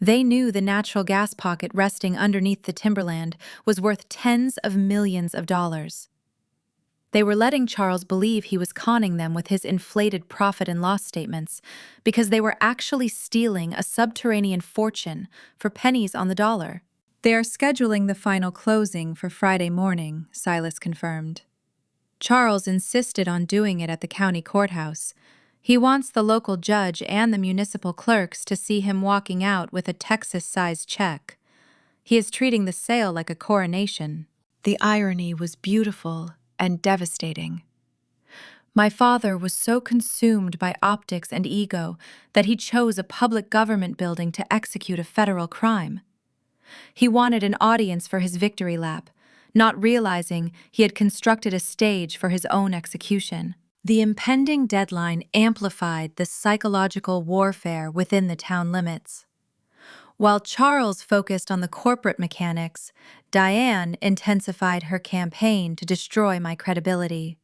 They knew the natural gas pocket resting underneath the timberland was worth tens of millions of dollars. They were letting Charles believe he was conning them with his inflated profit and loss statements because they were actually stealing a subterranean fortune for pennies on the dollar. They are scheduling the final closing for Friday morning, Silas confirmed. Charles insisted on doing it at the county courthouse. He wants the local judge and the municipal clerks to see him walking out with a Texas-sized check. He is treating the sale like a coronation. The irony was beautiful and devastating. My father was so consumed by optics and ego that he chose a public government building to execute a federal crime. He wanted an audience for his victory lap, not realizing he had constructed a stage for his own execution. The impending deadline amplified the psychological warfare within the town limits. While Charles focused on the corporate mechanics, Diane intensified her campaign to destroy my credibility.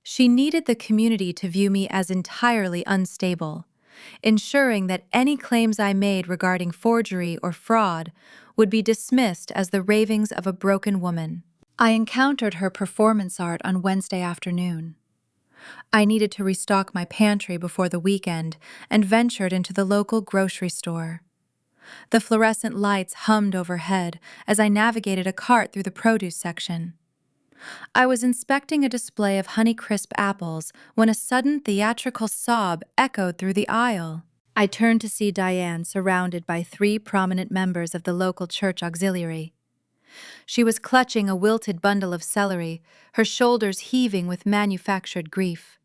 She needed the community to view me as entirely unstable, ensuring that any claims I made regarding forgery or fraud would be dismissed as the ravings of a broken woman. I encountered her performance art on Wednesday afternoon. I needed to restock my pantry before the weekend and ventured into the local grocery store. The fluorescent lights hummed overhead as I navigated a cart through the produce section. I was inspecting a display of Honeycrisp apples when a sudden theatrical sob echoed through the aisle. I turned to see Diane surrounded by 3 prominent members of the local church auxiliary. She was clutching a wilted bundle of celery, her shoulders heaving with manufactured grief.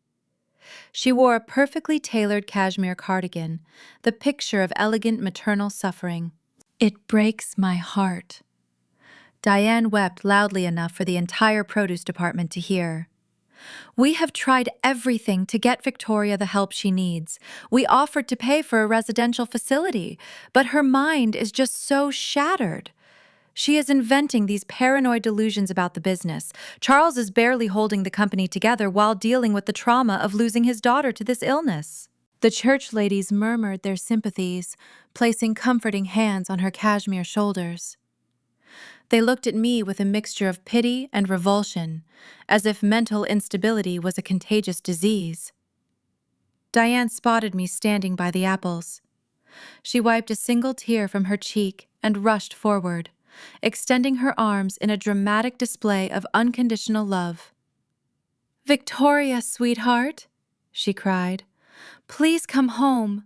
She wore a perfectly tailored cashmere cardigan, the picture of elegant maternal suffering. It breaks my heart. Diane wept loudly enough for the entire produce department to hear. We have tried everything to get Victoria the help she needs. We offered to pay for a residential facility, but her mind is just so shattered. She is inventing these paranoid delusions about the business. Charles is barely holding the company together while dealing with the trauma of losing his daughter to this illness. The church ladies murmured their sympathies, placing comforting hands on her cashmere shoulders. They looked at me with a mixture of pity and revulsion, as if mental instability was a contagious disease. Diane spotted me standing by the apples. She wiped a single tear from her cheek and rushed forward, extending her arms in a dramatic display of unconditional love. "Victoria, sweetheart," she cried, "please come home.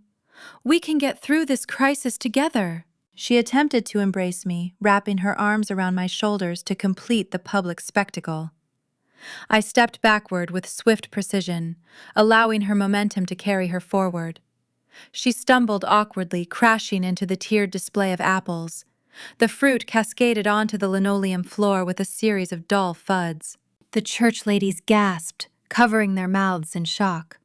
We can get through this crisis together." She attempted to embrace me, wrapping her arms around my shoulders to complete the public spectacle. I stepped backward with swift precision, allowing her momentum to carry her forward. She stumbled awkwardly, crashing into the tiered display of apples. The fruit cascaded onto the linoleum floor with a series of dull thuds. The church ladies gasped, covering their mouths in shock.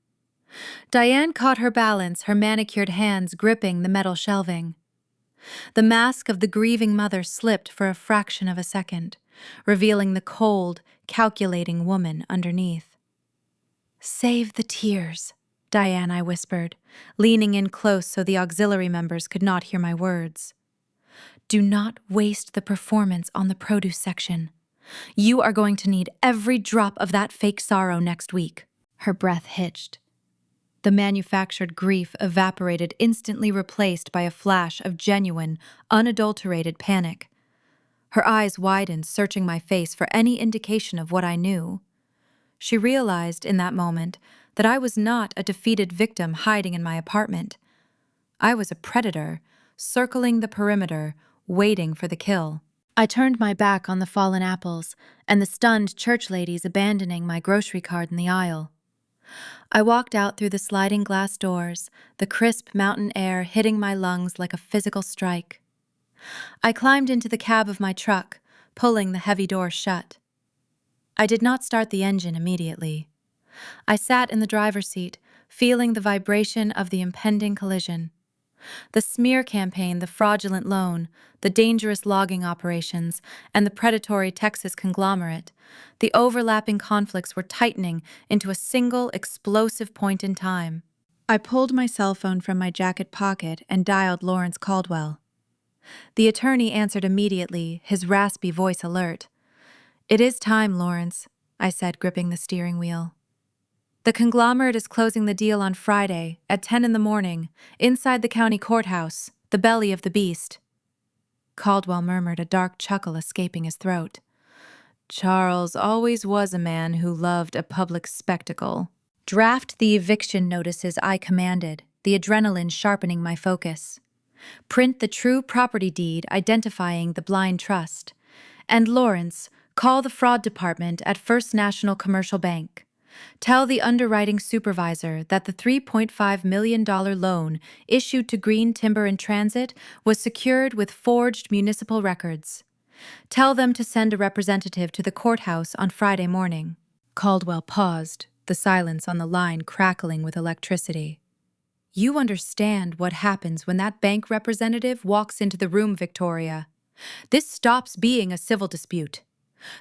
Diane caught her balance, her manicured hands gripping the metal shelving. The mask of the grieving mother slipped for a fraction of a second, revealing the cold, calculating woman underneath. "Save the tears," Diane, I whispered, leaning in close so the auxiliary members could not hear my words. "Do not waste the performance on the produce section. You are going to need every drop of that fake sorrow next week." Her breath hitched. The manufactured grief evaporated, instantly replaced by a flash of genuine, unadulterated panic. Her eyes widened, searching my face for any indication of what I knew. She realized in that moment that I was not a defeated victim hiding in my apartment. I was a predator, circling the perimeter, waiting for the kill. I turned my back on the fallen apples and the stunned church ladies abandoning my grocery cart in the aisle. I walked out through the sliding glass doors, the crisp mountain air hitting my lungs like a physical strike. I climbed into the cab of my truck, pulling the heavy door shut. I did not start the engine immediately. I sat in the driver's seat, feeling the vibration of the impending collision. The smear campaign, the fraudulent loan, the dangerous logging operations, and the predatory Texas conglomerate, the overlapping conflicts were tightening into a single explosive point in time. I pulled my cell phone from my jacket pocket and dialed Lawrence Caldwell. The attorney answered immediately, his raspy voice alert. "It is time, Lawrence," I said, gripping the steering wheel. "The conglomerate is closing the deal on Friday at 10 in the morning, inside the county courthouse, the belly of the beast." Caldwell murmured, a dark chuckle escaping his throat. "Charles always was a man who loved a public spectacle." Draft the eviction notices, I commanded, the adrenaline sharpening my focus. Print the true property deed identifying the blind trust. And Lawrence, call the fraud department at First National Commercial Bank. Tell the underwriting supervisor that the $3.5 million loan issued to Green Timber in Transit was secured with forged municipal records. Tell them to send a representative to the courthouse on Friday morning. Caldwell paused, the silence on the line crackling with electricity. "You understand what happens when that bank representative walks into the room, Victoria. This stops being a civil dispute.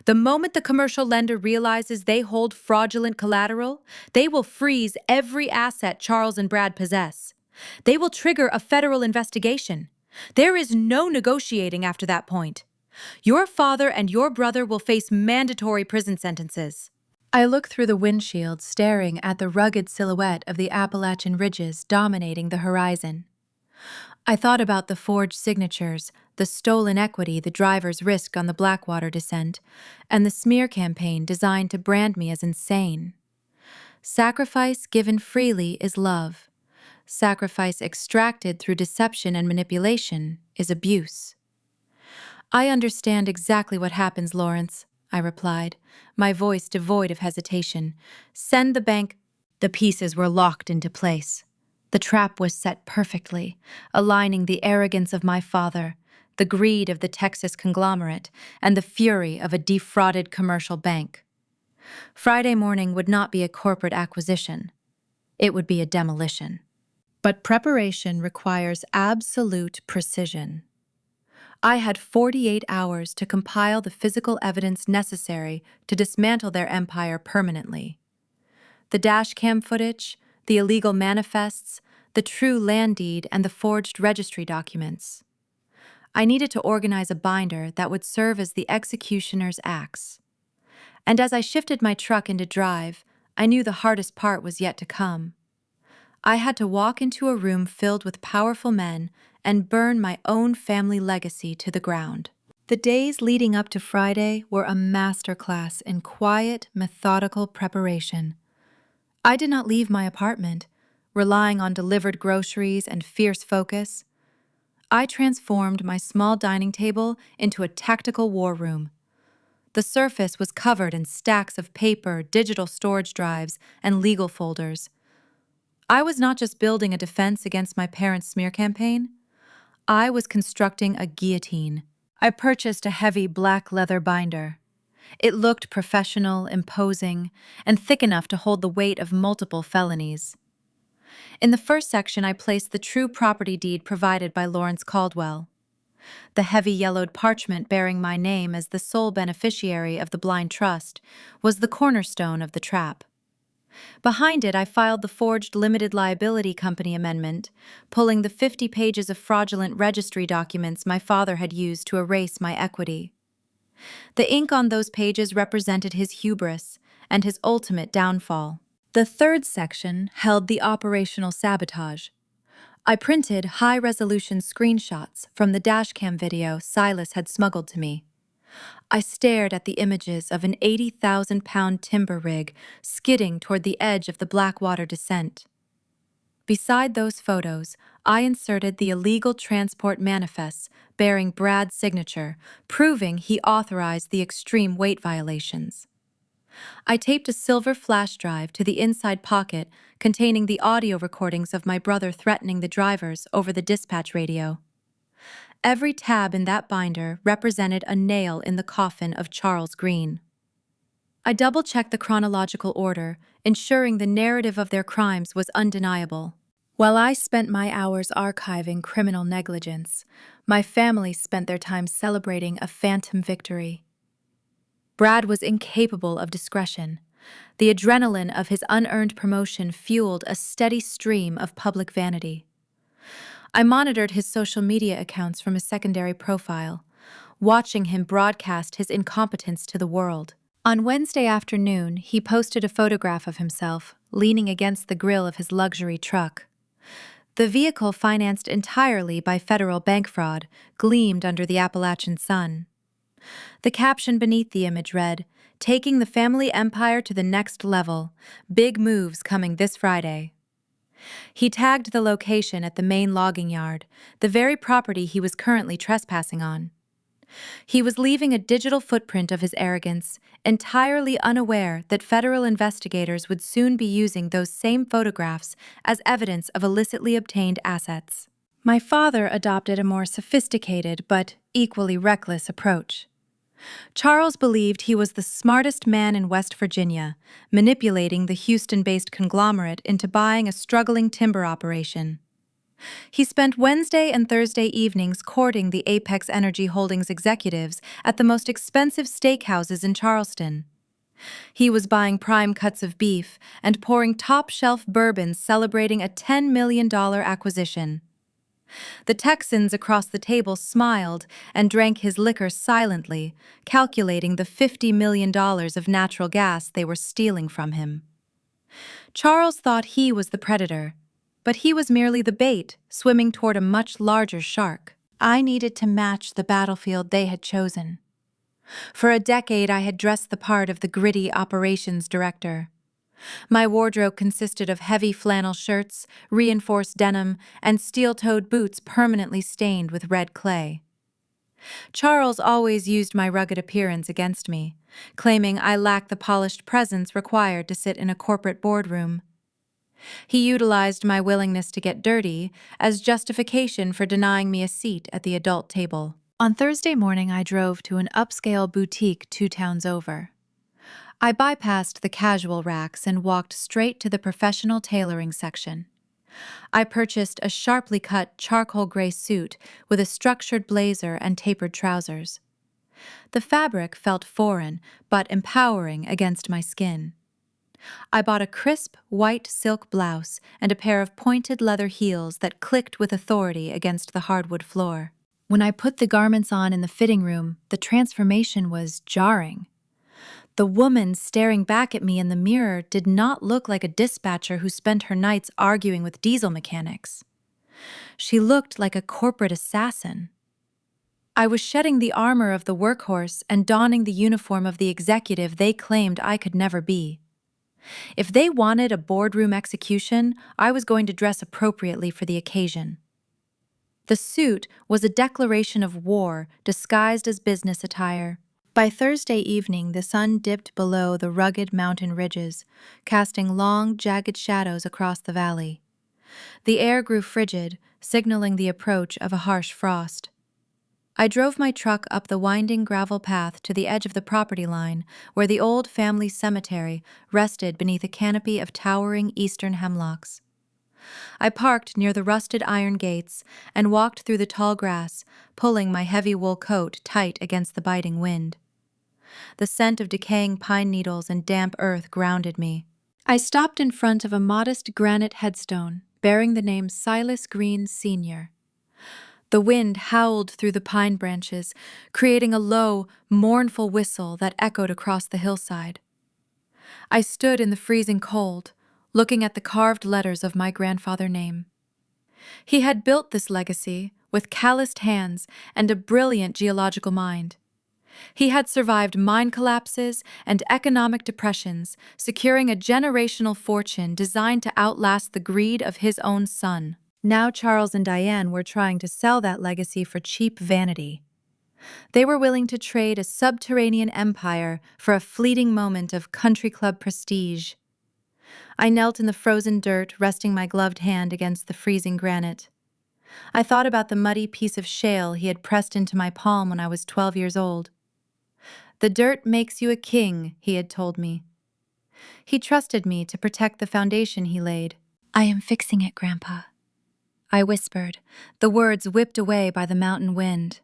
The moment the commercial lender realizes they hold fraudulent collateral, they will freeze every asset Charles and Brad possess. They will trigger a federal investigation. There is no negotiating after that point. Your father and your brother will face mandatory prison sentences." I looked through the windshield, staring at the rugged silhouette of the Appalachian ridges dominating the horizon. I thought about the forged signatures, the stolen equity the drivers risked on the Blackwater descent, and the smear campaign designed to brand me as insane. Sacrifice given freely is love. Sacrifice extracted through deception and manipulation is abuse. "I understand exactly what happens, Lawrence," I replied, my voice devoid of hesitation. "Send the bank—" The pieces were locked into place. The trap was set perfectly, aligning the arrogance of my father, the greed of the Texas conglomerate, and the fury of a defrauded commercial bank. Friday morning would not be a corporate acquisition. It would be a demolition. But preparation requires absolute precision. I had 48 hours to compile the physical evidence necessary to dismantle their empire permanently. The dashcam footage, the illegal manifests, the true land deed, and the forged registry documents. I needed to organize a binder that would serve as the executioner's axe. And as I shifted my truck into drive, I knew the hardest part was yet to come. I had to walk into a room filled with powerful men and burn my own family legacy to the ground. The days leading up to Friday were a masterclass in quiet, methodical preparation. I did not leave my apartment, relying on delivered groceries and fierce focus. I transformed my small dining table into a tactical war room. The surface was covered in stacks of paper, digital storage drives, and legal folders. I was not just building a defense against my parents' smear campaign. I was constructing a guillotine. I purchased a heavy black leather binder. It looked professional, imposing, and thick enough to hold the weight of multiple felonies. In the first section, I placed the true property deed provided by Lawrence Caldwell. The heavy yellowed parchment bearing my name as the sole beneficiary of the blind trust was the cornerstone of the trap. Behind it, I filed the forged limited liability company amendment, pulling the 50 pages of fraudulent registry documents my father had used to erase my equity. The ink on those pages represented his hubris and his ultimate downfall. The third section held the operational sabotage. I printed high-resolution screenshots from the dashcam video Silas had smuggled to me. I stared at the images of an 80,000-pound timber rig skidding toward the edge of the Blackwater descent. Beside those photos, I inserted the illegal transport manifests bearing Brad's signature, proving he authorized the extreme weight violations. I taped a silver flash drive to the inside pocket containing the audio recordings of my brother threatening the drivers over the dispatch radio. Every tab in that binder represented a nail in the coffin of Charles Green. I double-checked the chronological order, ensuring the narrative of their crimes was undeniable. While I spent my hours archiving criminal negligence, my family spent their time celebrating a phantom victory. Brad was incapable of discretion. The adrenaline of his unearned promotion fueled a steady stream of public vanity. I monitored his social media accounts from a secondary profile, watching him broadcast his incompetence to the world. On Wednesday afternoon, he posted a photograph of himself leaning against the grill of his luxury truck. The vehicle, financed entirely by federal bank fraud, gleamed under the Appalachian sun. The caption beneath the image read, "Taking the family empire to the next level. Big moves coming this Friday." He tagged the location at the main logging yard, the very property he was currently trespassing on. He was leaving a digital footprint of his arrogance, entirely unaware that federal investigators would soon be using those same photographs as evidence of illicitly obtained assets. My father adopted a more sophisticated but equally reckless approach. Charles believed he was the smartest man in West Virginia, manipulating the Houston-based conglomerate into buying a struggling timber operation. He spent Wednesday and Thursday evenings courting the Apex Energy Holdings executives at the most expensive steakhouses in Charleston. He was buying prime cuts of beef and pouring top-shelf bourbons celebrating a $10 million acquisition. The Texans across the table smiled and drank his liquor silently, calculating the $50 million of natural gas they were stealing from him. Charles thought he was the predator, but he was merely the bait, swimming toward a much larger shark. I needed to match the battlefield they had chosen. For a decade, I had dressed the part of the gritty operations director. My wardrobe consisted of heavy flannel shirts, reinforced denim, and steel-toed boots permanently stained with red clay. Charles always used my rugged appearance against me, claiming I lacked the polished presence required to sit in a corporate boardroom. He utilized my willingness to get dirty as justification for denying me a seat at the adult table. On Thursday morning, I drove to an upscale boutique 2 towns over. I bypassed the casual racks and walked straight to the professional tailoring section. I purchased a sharply cut charcoal gray suit with a structured blazer and tapered trousers. The fabric felt foreign but empowering against my skin. I bought a crisp, white silk blouse and a pair of pointed leather heels that clicked with authority against the hardwood floor. When I put the garments on in the fitting room, the transformation was jarring. The woman staring back at me in the mirror did not look like a dispatcher who spent her nights arguing with diesel mechanics. She looked like a corporate assassin. I was shedding the armor of the workhorse and donning the uniform of the executive they claimed I could never be. If they wanted a boardroom execution, I was going to dress appropriately for the occasion. The suit was a declaration of war disguised as business attire. By Thursday evening, the sun dipped below the rugged mountain ridges, casting long, jagged shadows across the valley. The air grew frigid, signaling the approach of a harsh frost. I drove my truck up the winding gravel path to the edge of the property line, where the old family cemetery rested beneath a canopy of towering eastern hemlocks. I parked near the rusted iron gates and walked through the tall grass, pulling my heavy wool coat tight against the biting wind. The scent of decaying pine needles and damp earth grounded me. I stopped in front of a modest granite headstone bearing the name Silas Green Sr. The wind howled through the pine branches, creating a low, mournful whistle that echoed across the hillside. I stood in the freezing cold, looking at the carved letters of my grandfather's name. He had built this legacy with calloused hands and a brilliant geological mind. He had survived mine collapses and economic depressions, securing a generational fortune designed to outlast the greed of his own son. Now Charles and Diane were trying to sell that legacy for cheap vanity. They were willing to trade a subterranean empire for a fleeting moment of country club prestige. I knelt in the frozen dirt, resting my gloved hand against the freezing granite. I thought about the muddy piece of shale he had pressed into my palm when I was 12 years old. "The dirt makes you a king," he had told me. He trusted me to protect the foundation he laid. "I am fixing it, Grandpa," I whispered, the words whipped away by the mountain wind.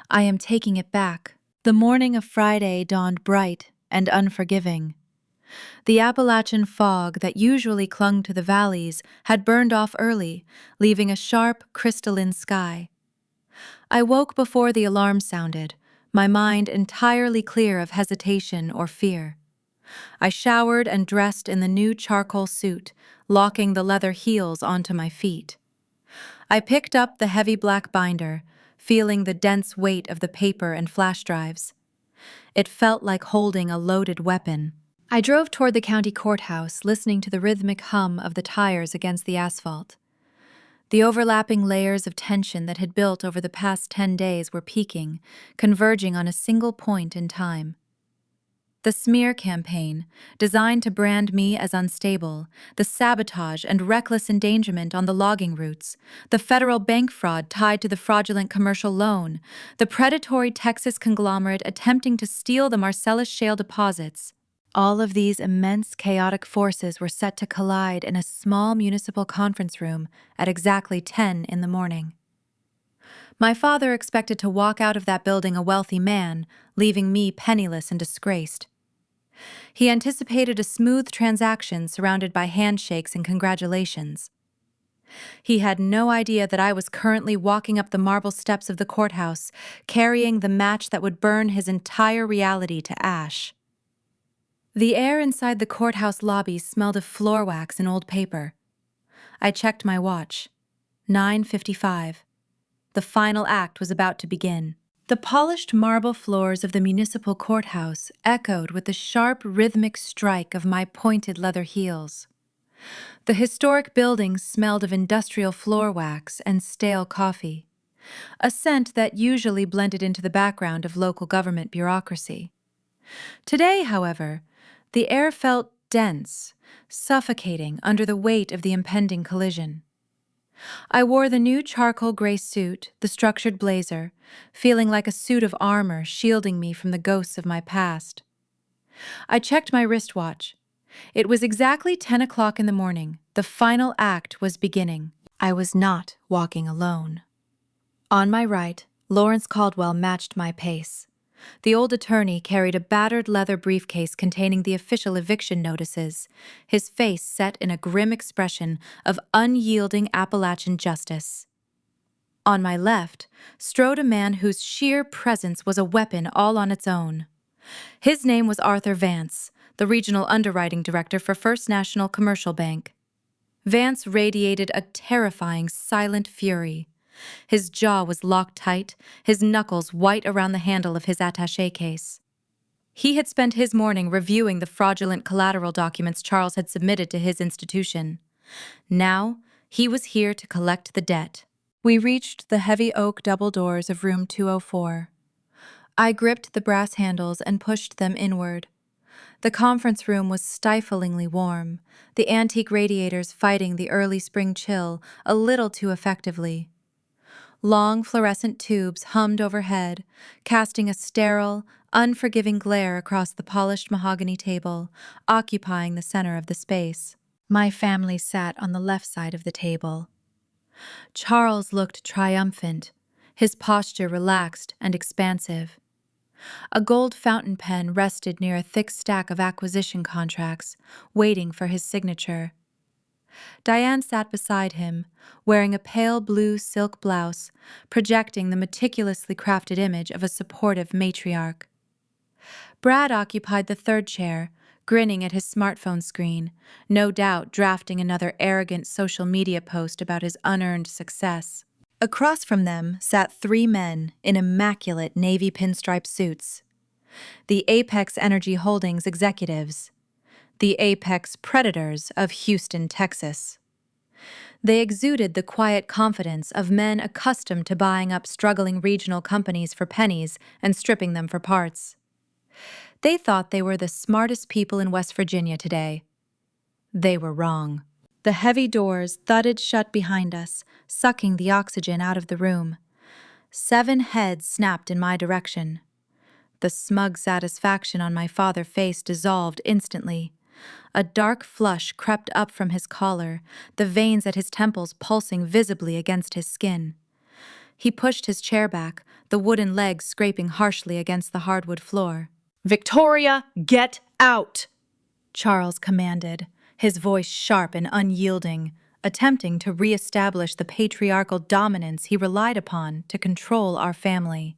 "I am taking it back." The morning of Friday dawned bright and unforgiving. The Appalachian fog that usually clung to the valleys had burned off early, leaving a sharp, crystalline sky. I woke before the alarm sounded, my mind entirely clear of hesitation or fear. I showered and dressed in the new charcoal suit, locking the leather heels onto my feet. I picked up the heavy black binder, feeling the dense weight of the paper and flash drives. It felt like holding a loaded weapon. I drove toward the county courthouse, listening to the rhythmic hum of the tires against the asphalt. The overlapping layers of tension that had built over the past 10 days were peaking, converging on a single point in time. The smear campaign, designed to brand me as unstable, the sabotage and reckless endangerment on the logging routes, the federal bank fraud tied to the fraudulent commercial loan, the predatory Texas conglomerate attempting to steal the Marcellus Shale deposits. All of these immense chaotic forces were set to collide in a small municipal conference room at exactly 10 in the morning. My father expected to walk out of that building a wealthy man, leaving me penniless and disgraced. He anticipated a smooth transaction surrounded by handshakes and congratulations. He had no idea that I was currently walking up the marble steps of the courthouse, carrying the match that would burn his entire reality to ash. The air inside the courthouse lobby smelled of floor wax and old paper. I checked my watch. 9:55. The final act was about to begin. The polished marble floors of the municipal courthouse echoed with the sharp, rhythmic strike of my pointed leather heels. The historic building smelled of industrial floor wax and stale coffee, a scent that usually blended into the background of local government bureaucracy. Today, however, the air felt dense, suffocating under the weight of the impending collision. I wore the new charcoal gray suit, the structured blazer, feeling like a suit of armor shielding me from the ghosts of my past. I checked my wristwatch. It was exactly 10 o'clock in the morning. The final act was beginning. I was not walking alone. On my right, Lawrence Caldwell matched my pace. The old attorney carried a battered leather briefcase containing the official eviction notices, his face set in a grim expression of unyielding Appalachian justice. On my left strode a man whose sheer presence was a weapon all on its own. His name was Arthur Vance, the regional underwriting director for First National Commercial Bank. Vance radiated a terrifying, silent fury. His jaw was locked tight, his knuckles white around the handle of his attaché case. He had spent his morning reviewing the fraudulent collateral documents Charles had submitted to his institution. Now, he was here to collect the debt. We reached the heavy oak double doors of room 204. I gripped the brass handles and pushed them inward. The conference room was stiflingly warm, the antique radiators fighting the early spring chill a little too effectively. Long fluorescent tubes hummed overhead, casting a sterile, unforgiving glare across the polished mahogany table, occupying the center of the space. My family sat on the left side of the table. Charles looked triumphant, his posture relaxed and expansive. A gold fountain pen rested near a thick stack of acquisition contracts, waiting for his signature. Diane sat beside him, wearing a pale blue silk blouse, projecting the meticulously crafted image of a supportive matriarch. Brad occupied the third chair, grinning at his smartphone screen, no doubt drafting another arrogant social media post about his unearned success. Across from them sat three men in immaculate navy pinstripe suits. The Apex Energy Holdings executives. The apex predators of Houston, Texas. They exuded the quiet confidence of men accustomed to buying up struggling regional companies for pennies and stripping them for parts. They thought they were the smartest people in West Virginia today. They were wrong. The heavy doors thudded shut behind us, sucking the oxygen out of the room. 7 heads snapped in my direction. The smug satisfaction on my father's face dissolved instantly. A dark flush crept up from his collar, the veins at his temples pulsing visibly against his skin. He pushed his chair back, the wooden legs scraping harshly against the hardwood floor. "Victoria, get out!" Charles commanded, his voice sharp and unyielding, attempting to re-establish the patriarchal dominance he relied upon to control our family.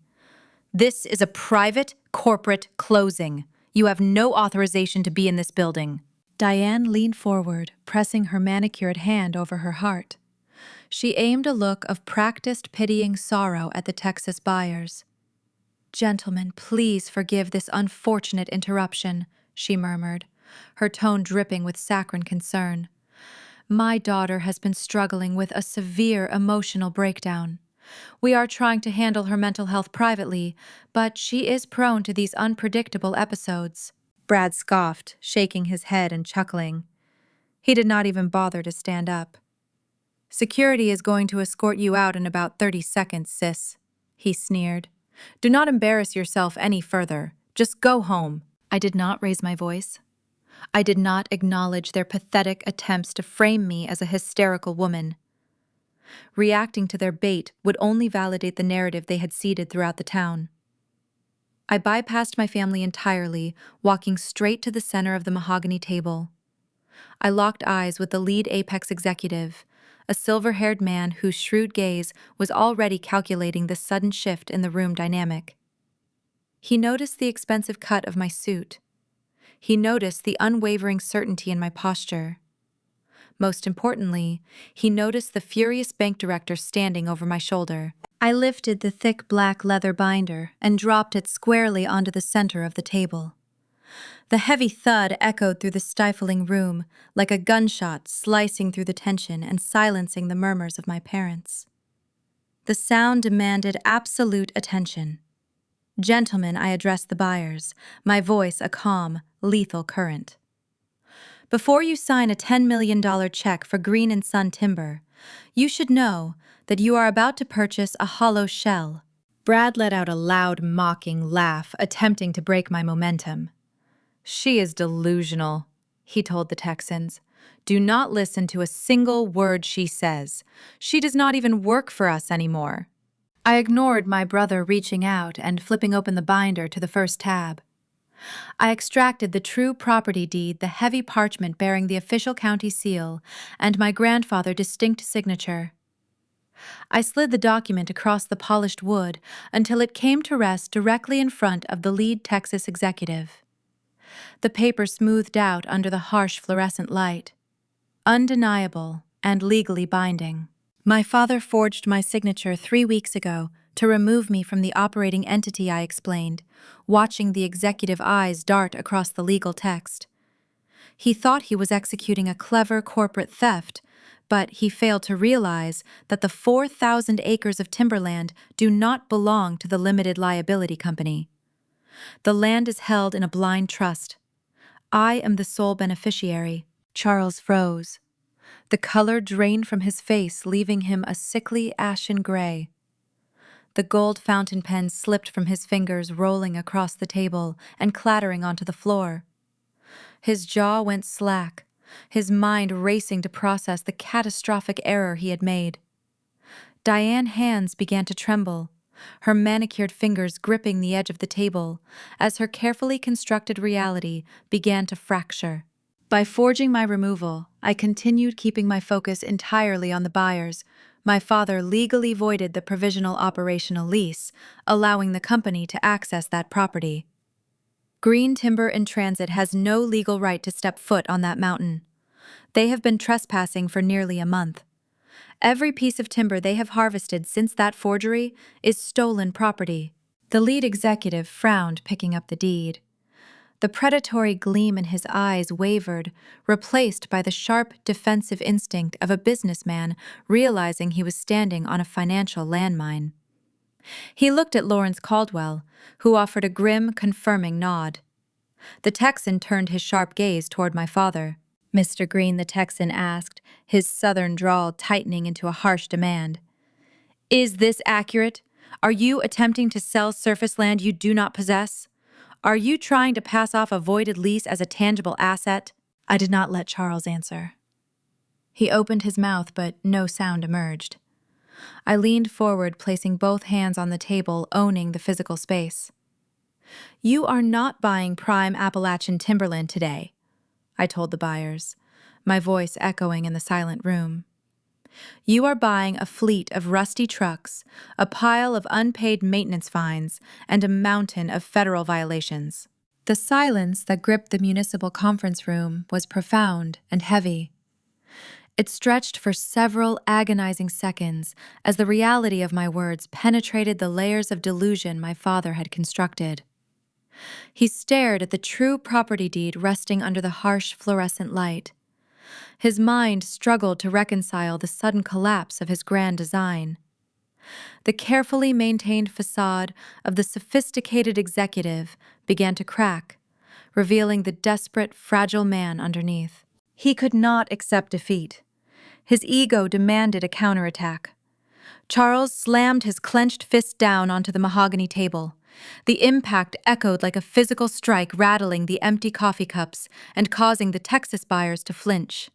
"This is a private, corporate closing. You have no authorization to be in this building." Diane leaned forward, pressing her manicured hand over her heart. She aimed a look of practiced, pitying sorrow at the Texas buyers. "Gentlemen, please forgive this unfortunate interruption," she murmured, her tone dripping with saccharine concern. "My daughter has been struggling with a severe emotional breakdown. We are trying to handle her mental health privately, but she is prone to these unpredictable episodes." Brad scoffed, shaking his head and chuckling. He did not even bother to stand up. "Security is going to escort you out in about 30 seconds, sis," he sneered. "Do not embarrass yourself any further. Just go home." I did not raise my voice. I did not acknowledge their pathetic attempts to frame me as a hysterical woman. Reacting to their bait would only validate the narrative they had seeded throughout the town. I bypassed my family entirely, walking straight to the center of the mahogany table. I locked eyes with the lead Apex executive, a silver-haired man whose shrewd gaze was already calculating the sudden shift in the room dynamic. He noticed the expensive cut of my suit. He noticed the unwavering certainty in my posture. Most importantly, he noticed the furious bank director standing over my shoulder. I lifted the thick black leather binder and dropped it squarely onto the center of the table. The heavy thud echoed through the stifling room like a gunshot slicing through the tension and silencing the murmurs of my parents. The sound demanded absolute attention. "Gentlemen," I addressed the buyers, my voice a calm, lethal current. "Before you sign a $10 million check for Green & Son Timber, you should know that you are about to purchase a hollow shell." Brad let out a loud, mocking laugh, attempting to break my momentum. "She is delusional," he told the Texans. "Do not listen to a single word she says. She does not even work for us anymore." I ignored my brother reaching out and flipping open the binder to the first tab. I extracted the true property deed, the heavy parchment bearing the official county seal, and my grandfather's distinct signature. I slid the document across the polished wood until it came to rest directly in front of the lead Texas executive. The paper smoothed out under the harsh fluorescent light. Undeniable and legally binding. My father forged my signature 3 weeks ago to remove me from the operating entity, I explained, watching the executive eyes dart across the legal text. He thought he was executing a clever corporate theft, but he failed to realize that the 4,000 acres of timberland do not belong to the limited liability company. The land is held in a blind trust. I am the sole beneficiary. Charles froze. The color drained from his face, leaving him a sickly ashen gray. The gold fountain pen slipped from his fingers, rolling across the table and clattering onto the floor. His jaw went slack, his mind racing to process the catastrophic error he had made. Diane's hands began to tremble, her manicured fingers gripping the edge of the table, as her carefully constructed reality began to fracture. By forging my removal, I continued keeping my focus entirely on the buyers. My father legally voided the provisional operational lease, allowing the company to access that property. Green Timber in Transit has no legal right to step foot on that mountain. They have been trespassing for nearly a month. Every piece of timber they have harvested since that forgery is stolen property. The lead executive frowned, picking up the deed. The predatory gleam in his eyes wavered, replaced by the sharp, defensive instinct of a businessman realizing he was standing on a financial landmine. He looked at Lawrence Caldwell, who offered a grim, confirming nod. The Texan turned his sharp gaze toward my father. "Mr. Green," the Texan asked, his southern drawl tightening into a harsh demand. "Is this accurate? Are you attempting to sell surface land you do not possess? Are you trying to pass off a voided lease as a tangible asset?" I did not let Charles answer. He opened his mouth, but no sound emerged. I leaned forward, placing both hands on the table, owning the physical space. "You are not buying prime Appalachian timberland today," I told the buyers, my voice echoing in the silent room. "You are buying a fleet of rusty trucks, a pile of unpaid maintenance fines, and a mountain of federal violations." The silence that gripped the municipal conference room was profound and heavy. It stretched for several agonizing seconds as the reality of my words penetrated the layers of delusion my father had constructed. He stared at the true property deed resting under the harsh fluorescent light. His mind struggled to reconcile the sudden collapse of his grand design. The carefully maintained facade of the sophisticated executive began to crack, revealing the desperate, fragile man underneath. He could not accept defeat. His ego demanded a counterattack. Charles slammed his clenched fist down onto the mahogany table. The impact echoed like a physical strike, rattling the empty coffee cups and causing the Texas buyers to flinch.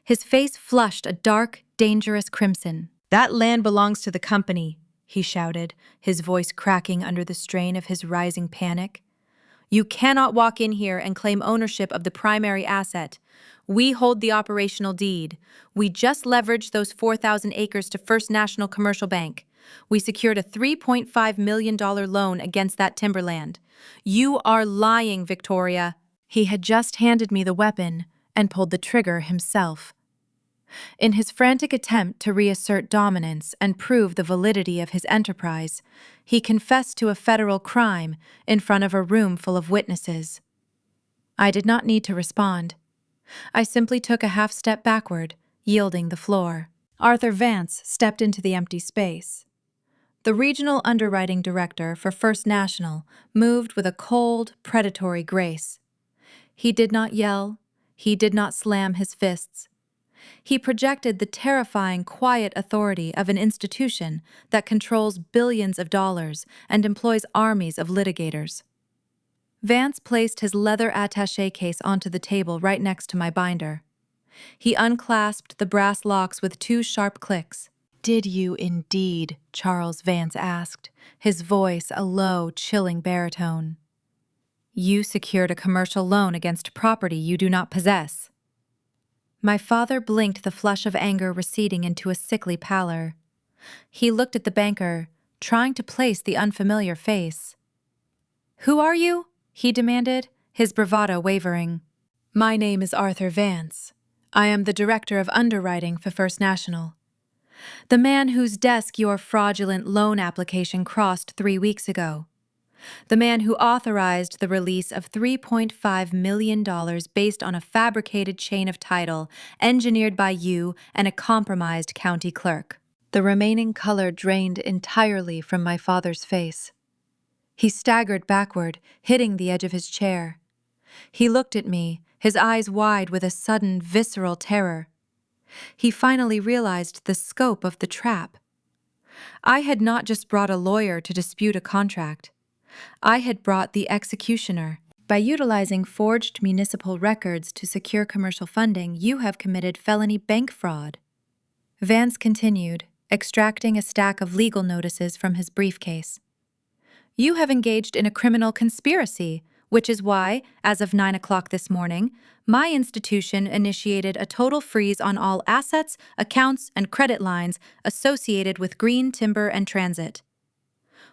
His face flushed a dark, dangerous crimson. "That land belongs to the company," he shouted, his voice cracking under the strain of his rising panic. "You cannot walk in here and claim ownership of the primary asset. We hold the operational deed. We just leveraged those 4,000 acres to First National Commercial Bank. We secured a $3.5 million loan against that timberland. You are lying, Victoria." He had just handed me the weapon and pulled the trigger himself. In his frantic attempt to reassert dominance and prove the validity of his enterprise, he confessed to a federal crime in front of a room full of witnesses. I did not need to respond. I simply took a half step backward, yielding the floor. Arthur Vance stepped into the empty space. The regional underwriting director for First National moved with a cold, predatory grace. He did not yell. He did not slam his fists. He projected the terrifying, quiet authority of an institution that controls billions of dollars and employs armies of litigators. Vance placed his leather attaché case onto the table right next to my binder. He unclasped the brass locks with 2 sharp clicks. "Did you indeed?" Charles Vance asked, his voice a low, chilling baritone. "You secured a commercial loan against property you do not possess." My father blinked, the flush of anger receding into a sickly pallor. He looked at the banker, trying to place the unfamiliar face. "Who are you?" he demanded, his bravado wavering. "My name is Arthur Vance. I am the director of underwriting for First National. The man whose desk your fraudulent loan application crossed 3 weeks ago. The man who authorized the release of $3.5 million based on a fabricated chain of title engineered by you and a compromised county clerk." The remaining color drained entirely from my father's face. He staggered backward, hitting the edge of his chair. He looked at me, his eyes wide with a sudden, visceral terror. He finally realized the scope of the trap. I had not just brought a lawyer to dispute a contract. I had brought the executioner. By utilizing forged municipal records to secure commercial funding, you have committed felony bank fraud. Vance continued, extracting a stack of legal notices from his briefcase. You have engaged in a criminal conspiracy, which is why, as of 9 o'clock this morning, my institution initiated a total freeze on all assets, accounts, and credit lines associated with Green Timber and Transit.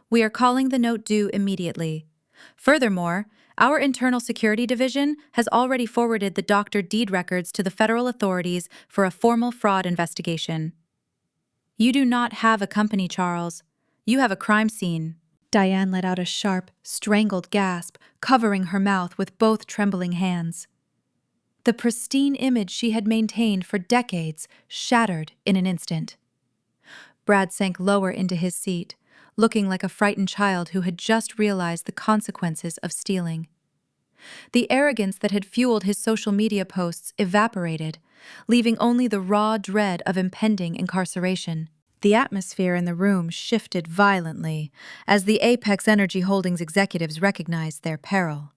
We are calling the note due immediately. Furthermore, Our internal security division has already forwarded the doctored deed records to the federal authorities for a formal fraud investigation. You do not have a company, Charles. You have a crime scene. Diane let out a sharp, strangled gasp, covering her mouth with both trembling hands. The pristine image she had maintained for decades shattered in an instant. Brad sank lower into his seat, looking like a frightened child who had just realized the consequences of stealing. The arrogance that had fueled his social media posts evaporated, leaving only the raw dread of impending incarceration. The atmosphere in the room shifted violently as the Apex Energy Holdings executives recognized their peril.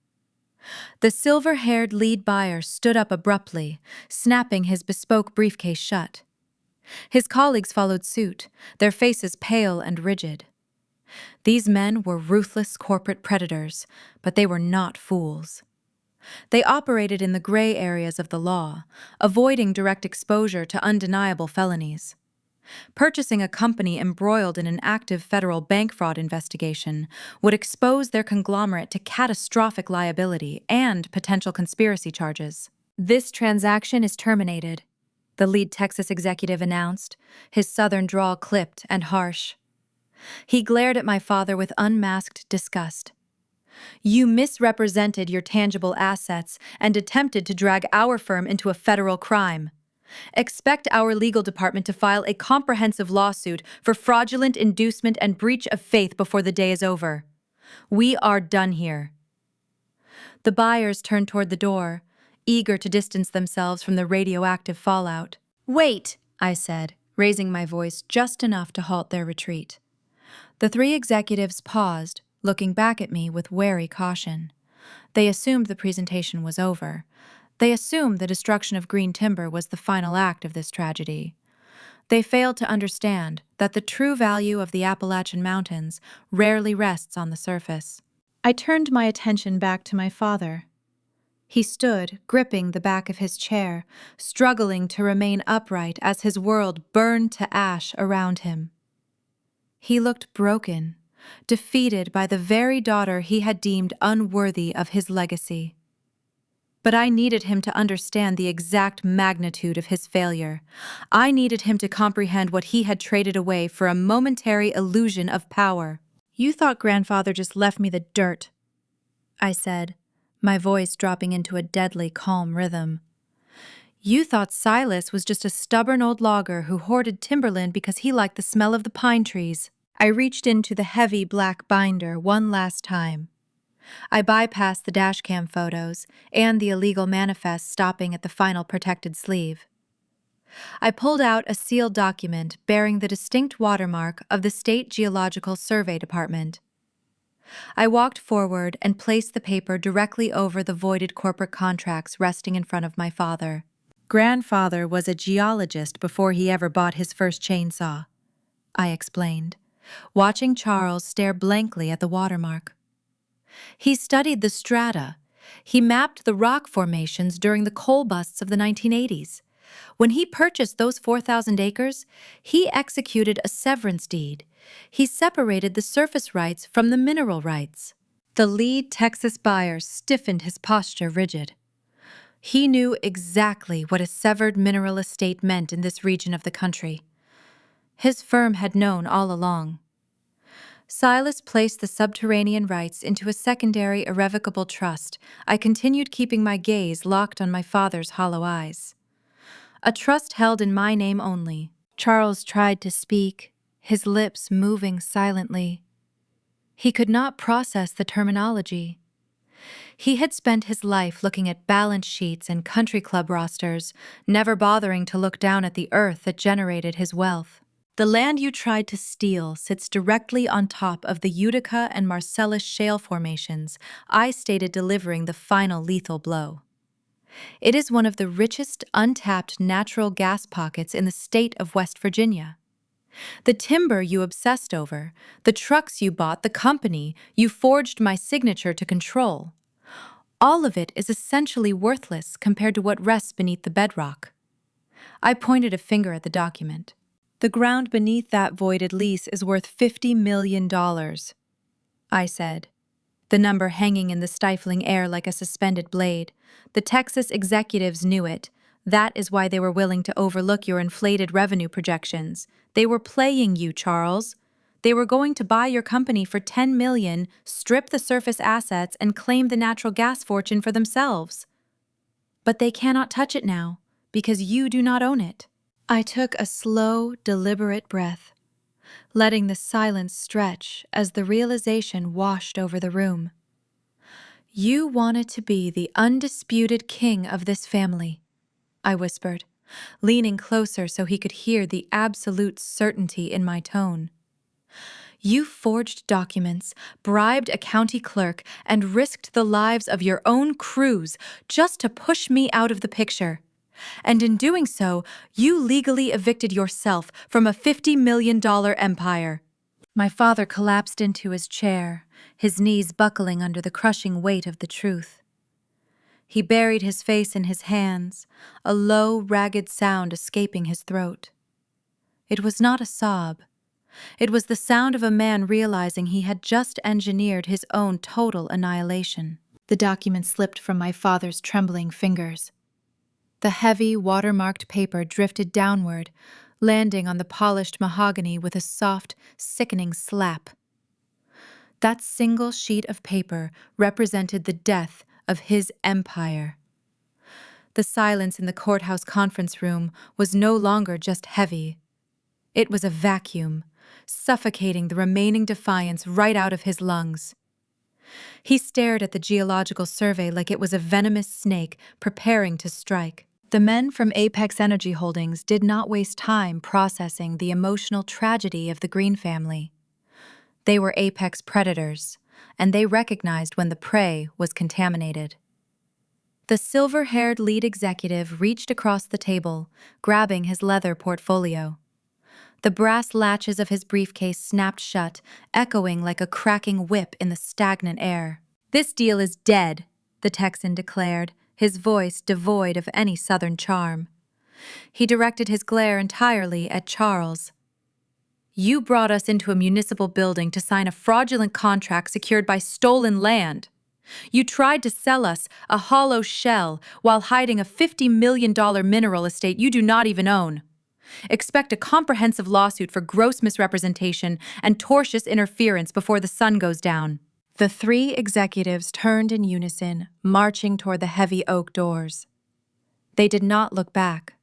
The silver-haired lead buyer stood up abruptly, snapping his bespoke briefcase shut. His colleagues followed suit, their faces pale and rigid. These men were ruthless corporate predators, but they were not fools. They operated in the gray areas of the law, avoiding direct exposure to undeniable felonies. Purchasing a company embroiled in an active federal bank fraud investigation would expose their conglomerate to catastrophic liability and potential conspiracy charges. "This transaction is terminated," the lead Texas executive announced, his southern drawl clipped and harsh. He glared at my father with unmasked disgust. "You misrepresented your tangible assets and attempted to drag our firm into a federal crime. Expect our legal department to file a comprehensive lawsuit for fraudulent inducement and breach of faith before the day is over. We are done here." The buyers turned toward the door, eager to distance themselves from the radioactive fallout. "Wait," I said, raising my voice just enough to halt their retreat. The three executives paused, looking back at me with wary caution. They assumed the presentation was over. They assumed the destruction of green timber was the final act of this tragedy. They failed to understand that the true value of the Appalachian Mountains rarely rests on the surface. I turned my attention back to my father. He stood, gripping the back of his chair, struggling to remain upright as his world burned to ash around him. He looked broken, defeated by the very daughter he had deemed unworthy of his legacy. But I needed him to understand the exact magnitude of his failure. I needed him to comprehend what he had traded away for a momentary illusion of power. "You thought grandfather just left me the dirt," I said, my voice dropping into a deadly calm rhythm. "You thought Silas was just a stubborn old logger who hoarded timberland because he liked the smell of the pine trees." I reached into the heavy black binder one last time. I bypassed the dashcam photos and the illegal manifest stopping at the final protected sleeve. I pulled out a sealed document bearing the distinct watermark of the State Geological Survey Department. I walked forward and placed the paper directly over the voided corporate contracts resting in front of my father. "Grandfather was a geologist before he ever bought his first chainsaw," I explained, watching Charles stare blankly at the watermark. "He studied the strata. He mapped the rock formations during the coal busts of the 1980s. When he purchased those 4,000 acres, he executed a severance deed. He separated the surface rights from the mineral rights." The lead Texas buyer stiffened his posture rigid. He knew exactly what a severed mineral estate meant in this region of the country. His firm had known all along. Silas placed the subterranean rights into a secondary irrevocable trust. I continued keeping my gaze locked on my father's hollow eyes. "A trust held in my name only." Charles tried to speak, his lips moving silently. He could not process the terminology. He had spent his life looking at balance sheets and country club rosters, never bothering to look down at the earth that generated his wealth. "The land you tried to steal sits directly on top of the Utica and Marcellus shale formations," I stated, delivering the final lethal blow. "It is one of the richest untapped natural gas pockets in the state of West Virginia. The timber you obsessed over, the trucks you bought, the company you forged my signature to control, all of it is essentially worthless compared to what rests beneath the bedrock." I pointed a finger at the document. "The ground beneath that voided lease is worth $50 million, I said. the number hanging in the stifling air like a suspended blade. The Texas executives knew it. That is why they were willing to overlook your inflated revenue projections. They were playing you, Charles. They were going to buy your company for $10 million, strip the surface assets, and claim the natural gas fortune for themselves. But they cannot touch it now, because you do not own it. I took a slow, deliberate breath, letting the silence stretch as the realization washed over the room. You wanted to be the undisputed king of this family, I whispered, leaning closer so he could hear the absolute certainty in my tone. You forged documents, bribed a county clerk, and risked the lives of your own crews just to push me out of the picture. And in doing so, you legally evicted yourself from a $50 million empire. My father collapsed into his chair, his knees buckling under the crushing weight of the truth. He buried his face in his hands, a low, ragged sound escaping his throat. It was not a sob. It was the sound of a man realizing he had just engineered his own total annihilation. The document slipped from my father's trembling fingers. The heavy, watermarked paper drifted downward, landing on the polished mahogany with a soft, sickening slap. That single sheet of paper represented the death of his empire. The silence in the courthouse conference room was no longer just heavy. It was a vacuum, suffocating the remaining defiance right out of his lungs. He stared at the geological survey like it was a venomous snake preparing to strike. The men from Apex Energy Holdings did not waste time processing the emotional tragedy of the Green family. They were apex predators, and they recognized when the prey was contaminated. The silver-haired lead executive reached across the table, grabbing his leather portfolio. The brass latches of his briefcase snapped shut, echoing like a cracking whip in the stagnant air. "This deal is dead," the Texan declared, his voice devoid of any southern charm. He directed his glare entirely at Charles. "You brought us into a municipal building to sign a fraudulent contract secured by stolen land. You tried to sell us a hollow shell while hiding a $50 million mineral estate you do not even own. Expect a comprehensive lawsuit for gross misrepresentation and tortious interference before the sun goes down." The three executives turned in unison, marching toward the heavy oak doors. They did not look back.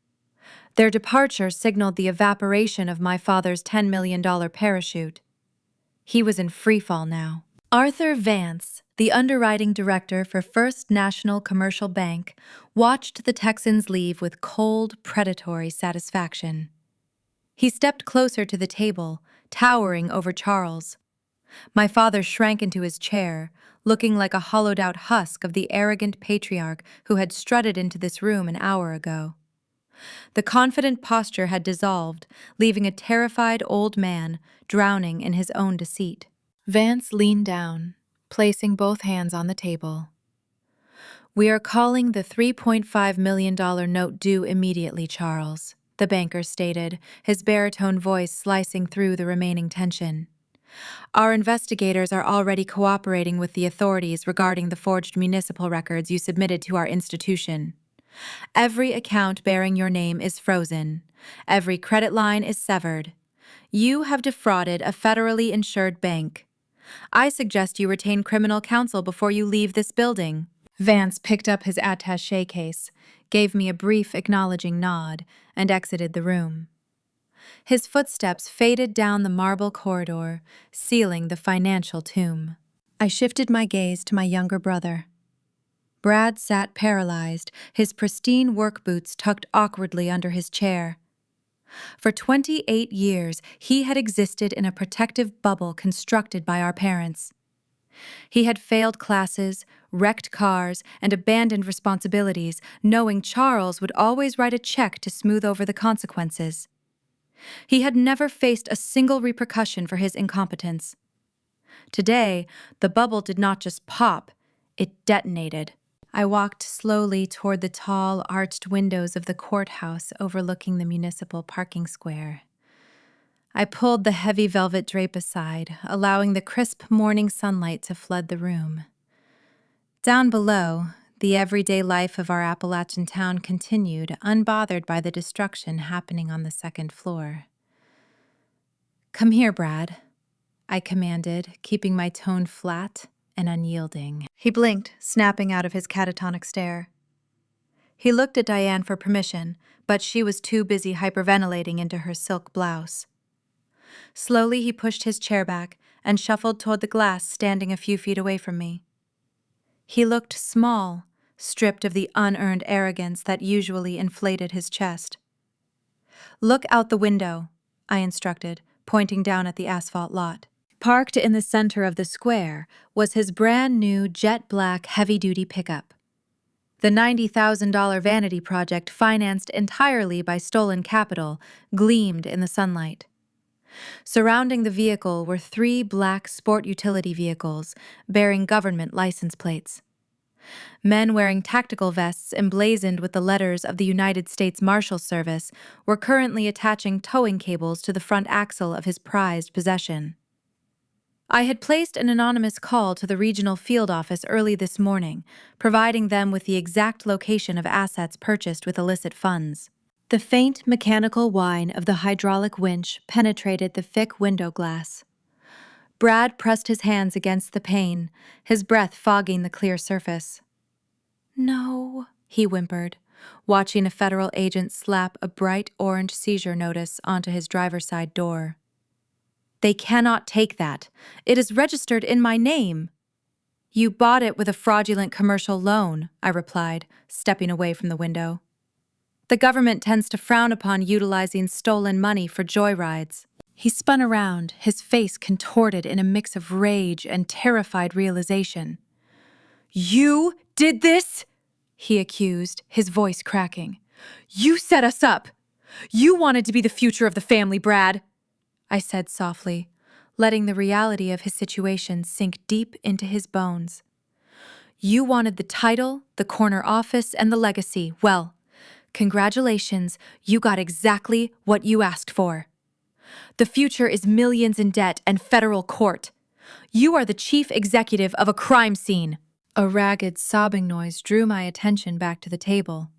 Their departure signaled the evaporation of my father's $10 million parachute. He was in freefall now. Arthur Vance, the underwriting director for First National Commercial Bank, watched the Texans leave with cold, predatory satisfaction. He stepped closer to the table, towering over Charles. My father shrank into his chair, looking like a hollowed-out husk of the arrogant patriarch who had strutted into this room an hour ago. The confident posture had dissolved, leaving a terrified old man drowning in his own deceit. Vance leaned down, placing both hands on the table. "We are calling the $3.5 million note due immediately, Charles," the banker stated, his baritone voice slicing through the remaining tension. "Our investigators are already cooperating with the authorities regarding the forged municipal records you submitted to our institution. Every account bearing your name is frozen. Every credit line is severed. You have defrauded a federally insured bank. I suggest you retain criminal counsel before you leave this building." Vance picked up his attaché case, gave me a brief acknowledging nod, and exited the room. His footsteps faded down the marble corridor, sealing the financial tomb. I shifted my gaze to my younger brother. Brad sat paralyzed, his pristine work boots tucked awkwardly under his chair. For 28 years, he had existed in a protective bubble constructed by our parents. He had failed classes, wrecked cars, and abandoned responsibilities, knowing Charles would always write a check to smooth over the consequences. He had never faced a single repercussion for his incompetence. Today, the bubble did not just pop, it detonated. I walked slowly toward the tall, arched windows of the courthouse overlooking the municipal parking square. I pulled the heavy velvet drape aside, allowing the crisp morning sunlight to flood the room. Down below, the everyday life of our Appalachian town continued, unbothered by the destruction happening on the second floor. "Come here, Brad," I commanded, keeping my tone flat and unyielding. He blinked, snapping out of his catatonic stare. He looked at Diane for permission, but she was too busy hyperventilating into her silk blouse. Slowly, he pushed his chair back and shuffled toward the glass standing a few feet away from me. He looked small, stripped of the unearned arrogance that usually inflated his chest. "Look out the window," I instructed, pointing down at the asphalt lot. Parked in the center of the square was his brand-new jet-black heavy-duty pickup. The $90,000 vanity project, financed entirely by stolen capital, gleamed in the sunlight. Surrounding the vehicle were 3 black sport utility vehicles bearing government license plates. Men wearing tactical vests emblazoned with the letters of the United States Marshal Service were currently attaching towing cables to the front axle of his prized possession. I had placed an anonymous call to the regional field office early this morning, providing them with the exact location of assets purchased with illicit funds. The faint mechanical whine of the hydraulic winch penetrated the thick window glass. Brad pressed his hands against the pane, his breath fogging the clear surface. "No," he whimpered, watching a federal agent slap a bright orange seizure notice onto his driver's side door. "They cannot take that. It is registered in my name." "You bought it with a fraudulent commercial loan," I replied, stepping away from the window. "The government tends to frown upon utilizing stolen money for joyrides." He spun around, his face contorted in a mix of rage and terrified realization. "You did this?" he accused, his voice cracking. "You set us up! You wanted to be the future of the family, Brad!" I said softly, letting the reality of his situation sink deep into his bones. "You wanted the title, the corner office, and the legacy. Well, congratulations, you got exactly what you asked for. The future is millions in debt and federal court. You are the chief executive of a crime scene." A ragged sobbing noise drew my attention back to the table.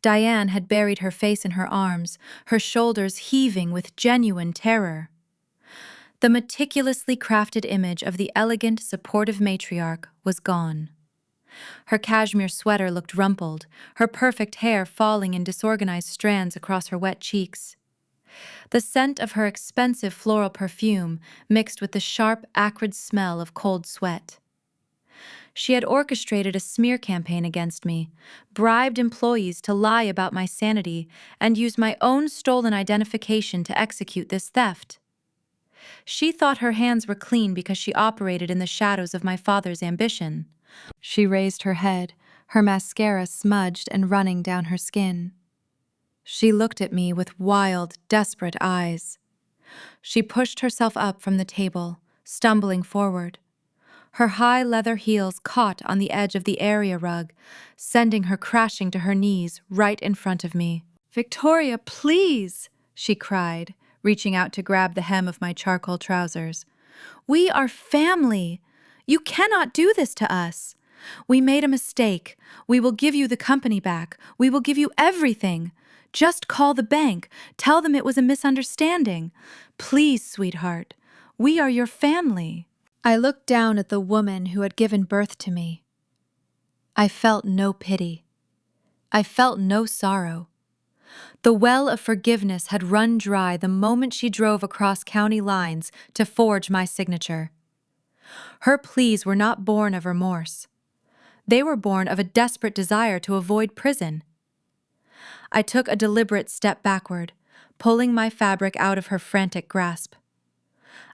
Diane had buried her face in her arms, her shoulders heaving with genuine terror. The meticulously crafted image of the elegant, supportive matriarch was gone. Her cashmere sweater looked rumpled, her perfect hair falling in disorganized strands across her wet cheeks. The scent of her expensive floral perfume mixed with the sharp, acrid smell of cold sweat. She had orchestrated a smear campaign against me, bribed employees to lie about my sanity, and used my own stolen identification to execute this theft. She thought her hands were clean because she operated in the shadows of my father's ambition. She raised her head, her mascara smudged and running down her skin. She looked at me with wild, desperate eyes. She pushed herself up from the table, stumbling forward. Her high leather heels caught on the edge of the area rug, sending her crashing to her knees right in front of me. "Victoria, please!" she cried, reaching out to grab the hem of my charcoal trousers. "We are family. You cannot do this to us. We made a mistake. We will give you the company back. We will give you everything. Just call the bank. Tell them it was a misunderstanding. Please, sweetheart. We are your family." I looked down at the woman who had given birth to me. I felt no pity. I felt no sorrow. The well of forgiveness had run dry the moment she drove across county lines to forge my signature. Her pleas were not born of remorse. They were born of a desperate desire to avoid prison. I took a deliberate step backward, pulling my fabric out of her frantic grasp.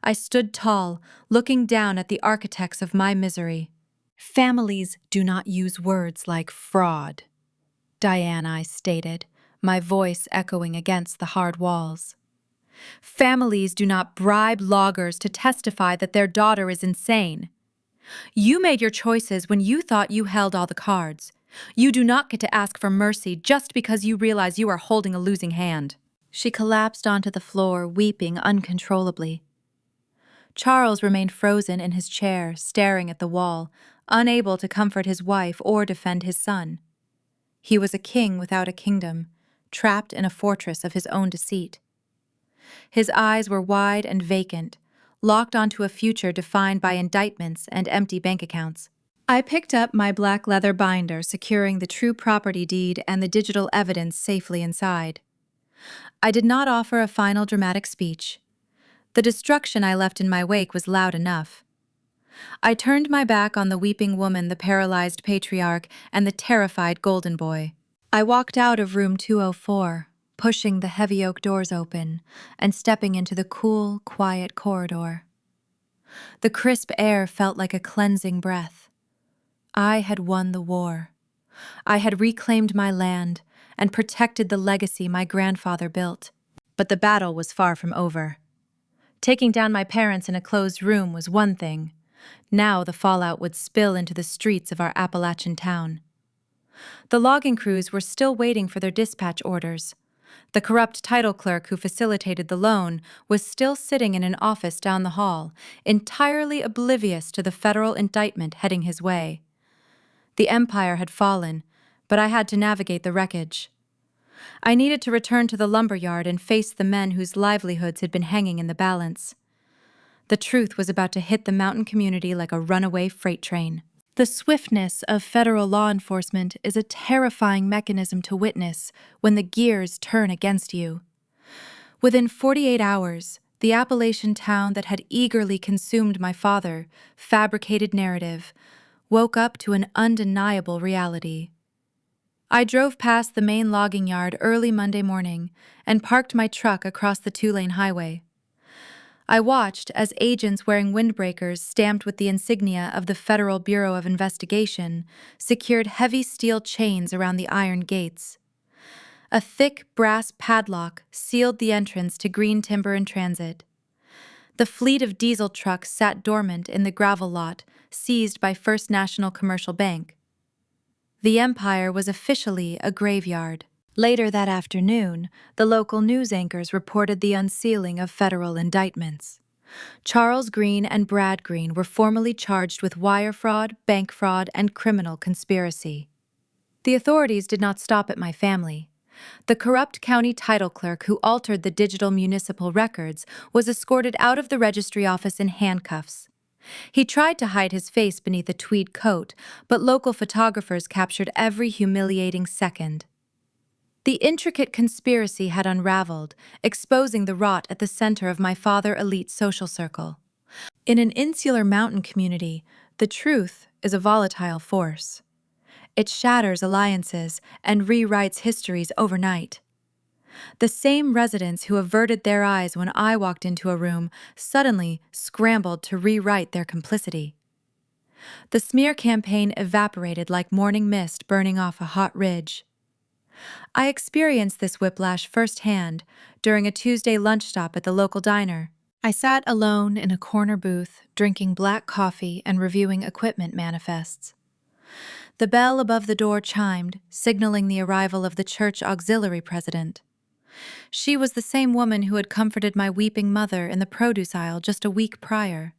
I stood tall, looking down at the architects of my misery. "Families do not use words like fraud," Diane I stated, my voice echoing against the hard walls. "Families do not bribe loggers to testify that their daughter is insane. You made your choices when you thought you held all the cards. You do not get to ask for mercy just because you realize you are holding a losing hand." She collapsed onto the floor, weeping uncontrollably. Charles remained frozen in his chair, staring at the wall, unable to comfort his wife or defend his son. He was a king without a kingdom, trapped in a fortress of his own deceit. His eyes were wide and vacant, locked onto a future defined by indictments and empty bank accounts. I picked up my black leather binder securing the true property deed and the digital evidence safely inside. I did not offer a final dramatic speech. The destruction I left in my wake was loud enough. I turned my back on the weeping woman, the paralyzed patriarch, and the terrified golden boy. I walked out of room 204, pushing the heavy oak doors open and stepping into the cool, quiet corridor. The crisp air felt like a cleansing breath. I had won the war. I had reclaimed my land and protected the legacy my grandfather built. But the battle was far from over. Taking down my parents in a closed room was one thing. Now the fallout would spill into the streets of our Appalachian town. The logging crews were still waiting for their dispatch orders. The corrupt title clerk who facilitated the loan was still sitting in an office down the hall, entirely oblivious to the federal indictment heading his way. The empire had fallen, but I had to navigate the wreckage. I needed to return to the lumberyard and face the men whose livelihoods had been hanging in the balance. The truth was about to hit the mountain community like a runaway freight train. The swiftness of federal law enforcement is a terrifying mechanism to witness when the gears turn against you. Within 48 hours, the Appalachian town that had eagerly consumed my father, fabricated narrative, woke up to an undeniable reality. I drove past the main logging yard early Monday morning and parked my truck across the two-lane highway. I watched as agents wearing windbreakers stamped with the insignia of the Federal Bureau of Investigation secured heavy steel chains around the iron gates. A thick brass padlock sealed the entrance to green timber in transit. The fleet of diesel trucks sat dormant in the gravel lot seized by First National Commercial Bank. The empire was officially a graveyard. Later that afternoon, the local news anchors reported the unsealing of federal indictments. Charles Green and Brad Green were formally charged with wire fraud, bank fraud, and criminal conspiracy. The authorities did not stop at my family. The corrupt county title clerk who altered the digital municipal records was escorted out of the registry office in handcuffs. He tried to hide his face beneath a tweed coat, but local photographers captured every humiliating second. The intricate conspiracy had unraveled, exposing the rot at the center of my father's elite social circle. In an insular mountain community, the truth is a volatile force. It shatters alliances and rewrites histories overnight. The same residents who averted their eyes when I walked into a room suddenly scrambled to rewrite their complicity. The smear campaign evaporated like morning mist burning off a hot ridge. I experienced this whiplash firsthand during a Tuesday lunch stop at the local diner. I sat alone in a corner booth, drinking black coffee and reviewing equipment manifests. The bell above the door chimed, signaling the arrival of the church auxiliary president. She was the same woman who had comforted my weeping mother in the produce aisle just a week prior.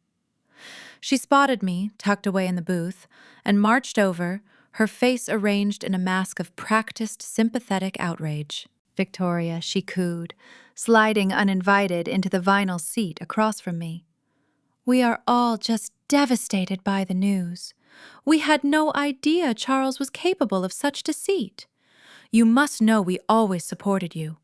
She spotted me, tucked away in the booth, and marched over, her face arranged in a mask of practiced, sympathetic outrage. "Victoria," she cooed, sliding uninvited into the vinyl seat across from me. "We are all just devastated by the news. We had no idea Charles was capable of such deceit. You must know we always supported you.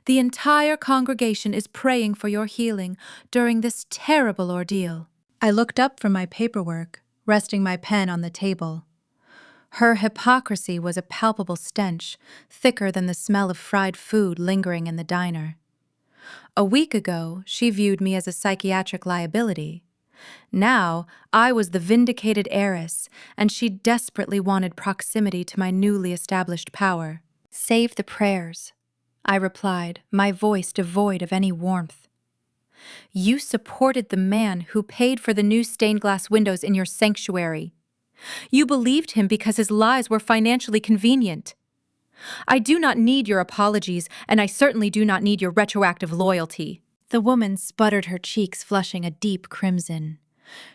The entire congregation is praying for your healing during this terrible ordeal." I looked up from my paperwork, resting my pen on the table. Her hypocrisy was a palpable stench, thicker than the smell of fried food lingering in the diner. A week ago, she viewed me as a psychiatric liability. Now, I was the vindicated heiress, and she desperately wanted proximity to my newly established power. "Save the prayers," I replied, my voice devoid of any warmth. "You supported the man who paid for the new stained glass windows in your sanctuary. You believed him because his lies were financially convenient. I do not need your apologies, and I certainly do not need your retroactive loyalty. The woman sputtered, her cheeks flushing a deep crimson.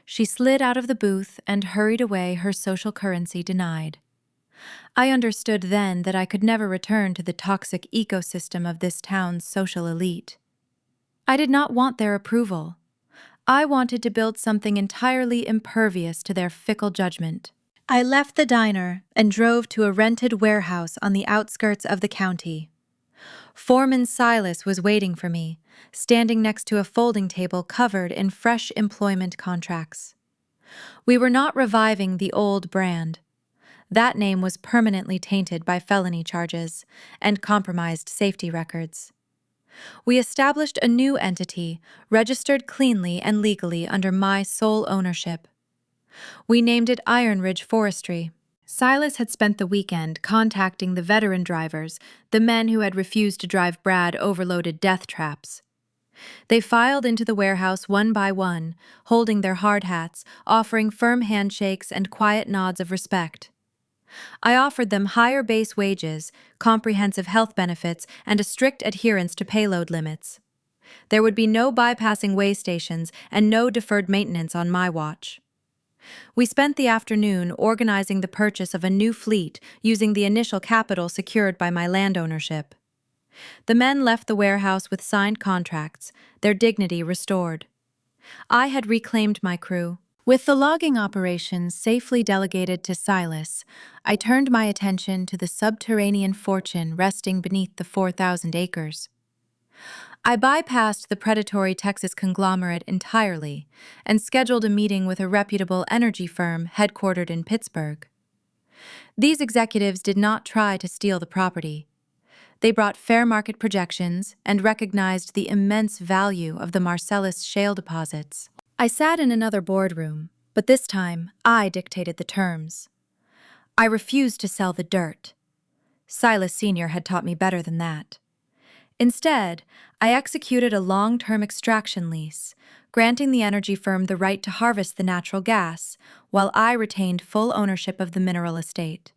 She slid out of the booth and hurried away, her social currency denied. I understood then that I could never return to the toxic ecosystem of this town's social elite. I did not want their approval. I wanted to build something entirely impervious to their fickle judgment. I left the diner and drove to a rented warehouse on the outskirts of the county. Foreman Silas was waiting for me, standing next to a folding table covered in fresh employment contracts. We were not reviving the old brand. That name was permanently tainted by felony charges and compromised safety records. We established a new entity, registered cleanly and legally under my sole ownership. We named it Iron Ridge Forestry. Silas had spent the weekend contacting the veteran drivers, the men who had refused to drive Brad overloaded death traps. They filed into the warehouse one by one, holding their hard hats, offering firm handshakes and quiet nods of respect. I offered them higher base wages, comprehensive health benefits, and a strict adherence to payload limits. There would be no bypassing way stations and no deferred maintenance on my watch. We spent the afternoon organizing the purchase of a new fleet using the initial capital secured by my land ownership. The men left the warehouse with signed contracts, their dignity restored. I had reclaimed my crew. With the logging operations safely delegated to Silas, I turned my attention to the subterranean fortune resting beneath the 4,000 acres. I bypassed the predatory Texas conglomerate entirely and scheduled a meeting with a reputable energy firm headquartered in Pittsburgh. These executives did not try to steal the property. They brought fair market projections and recognized the immense value of the Marcellus shale deposits. I sat in another boardroom, but this time I dictated the terms. I refused to sell the dirt. Silas Sr. had taught me better than that. Instead, I executed a long-term extraction lease, granting the energy firm the right to harvest the natural gas, while I retained full ownership of the mineral estate.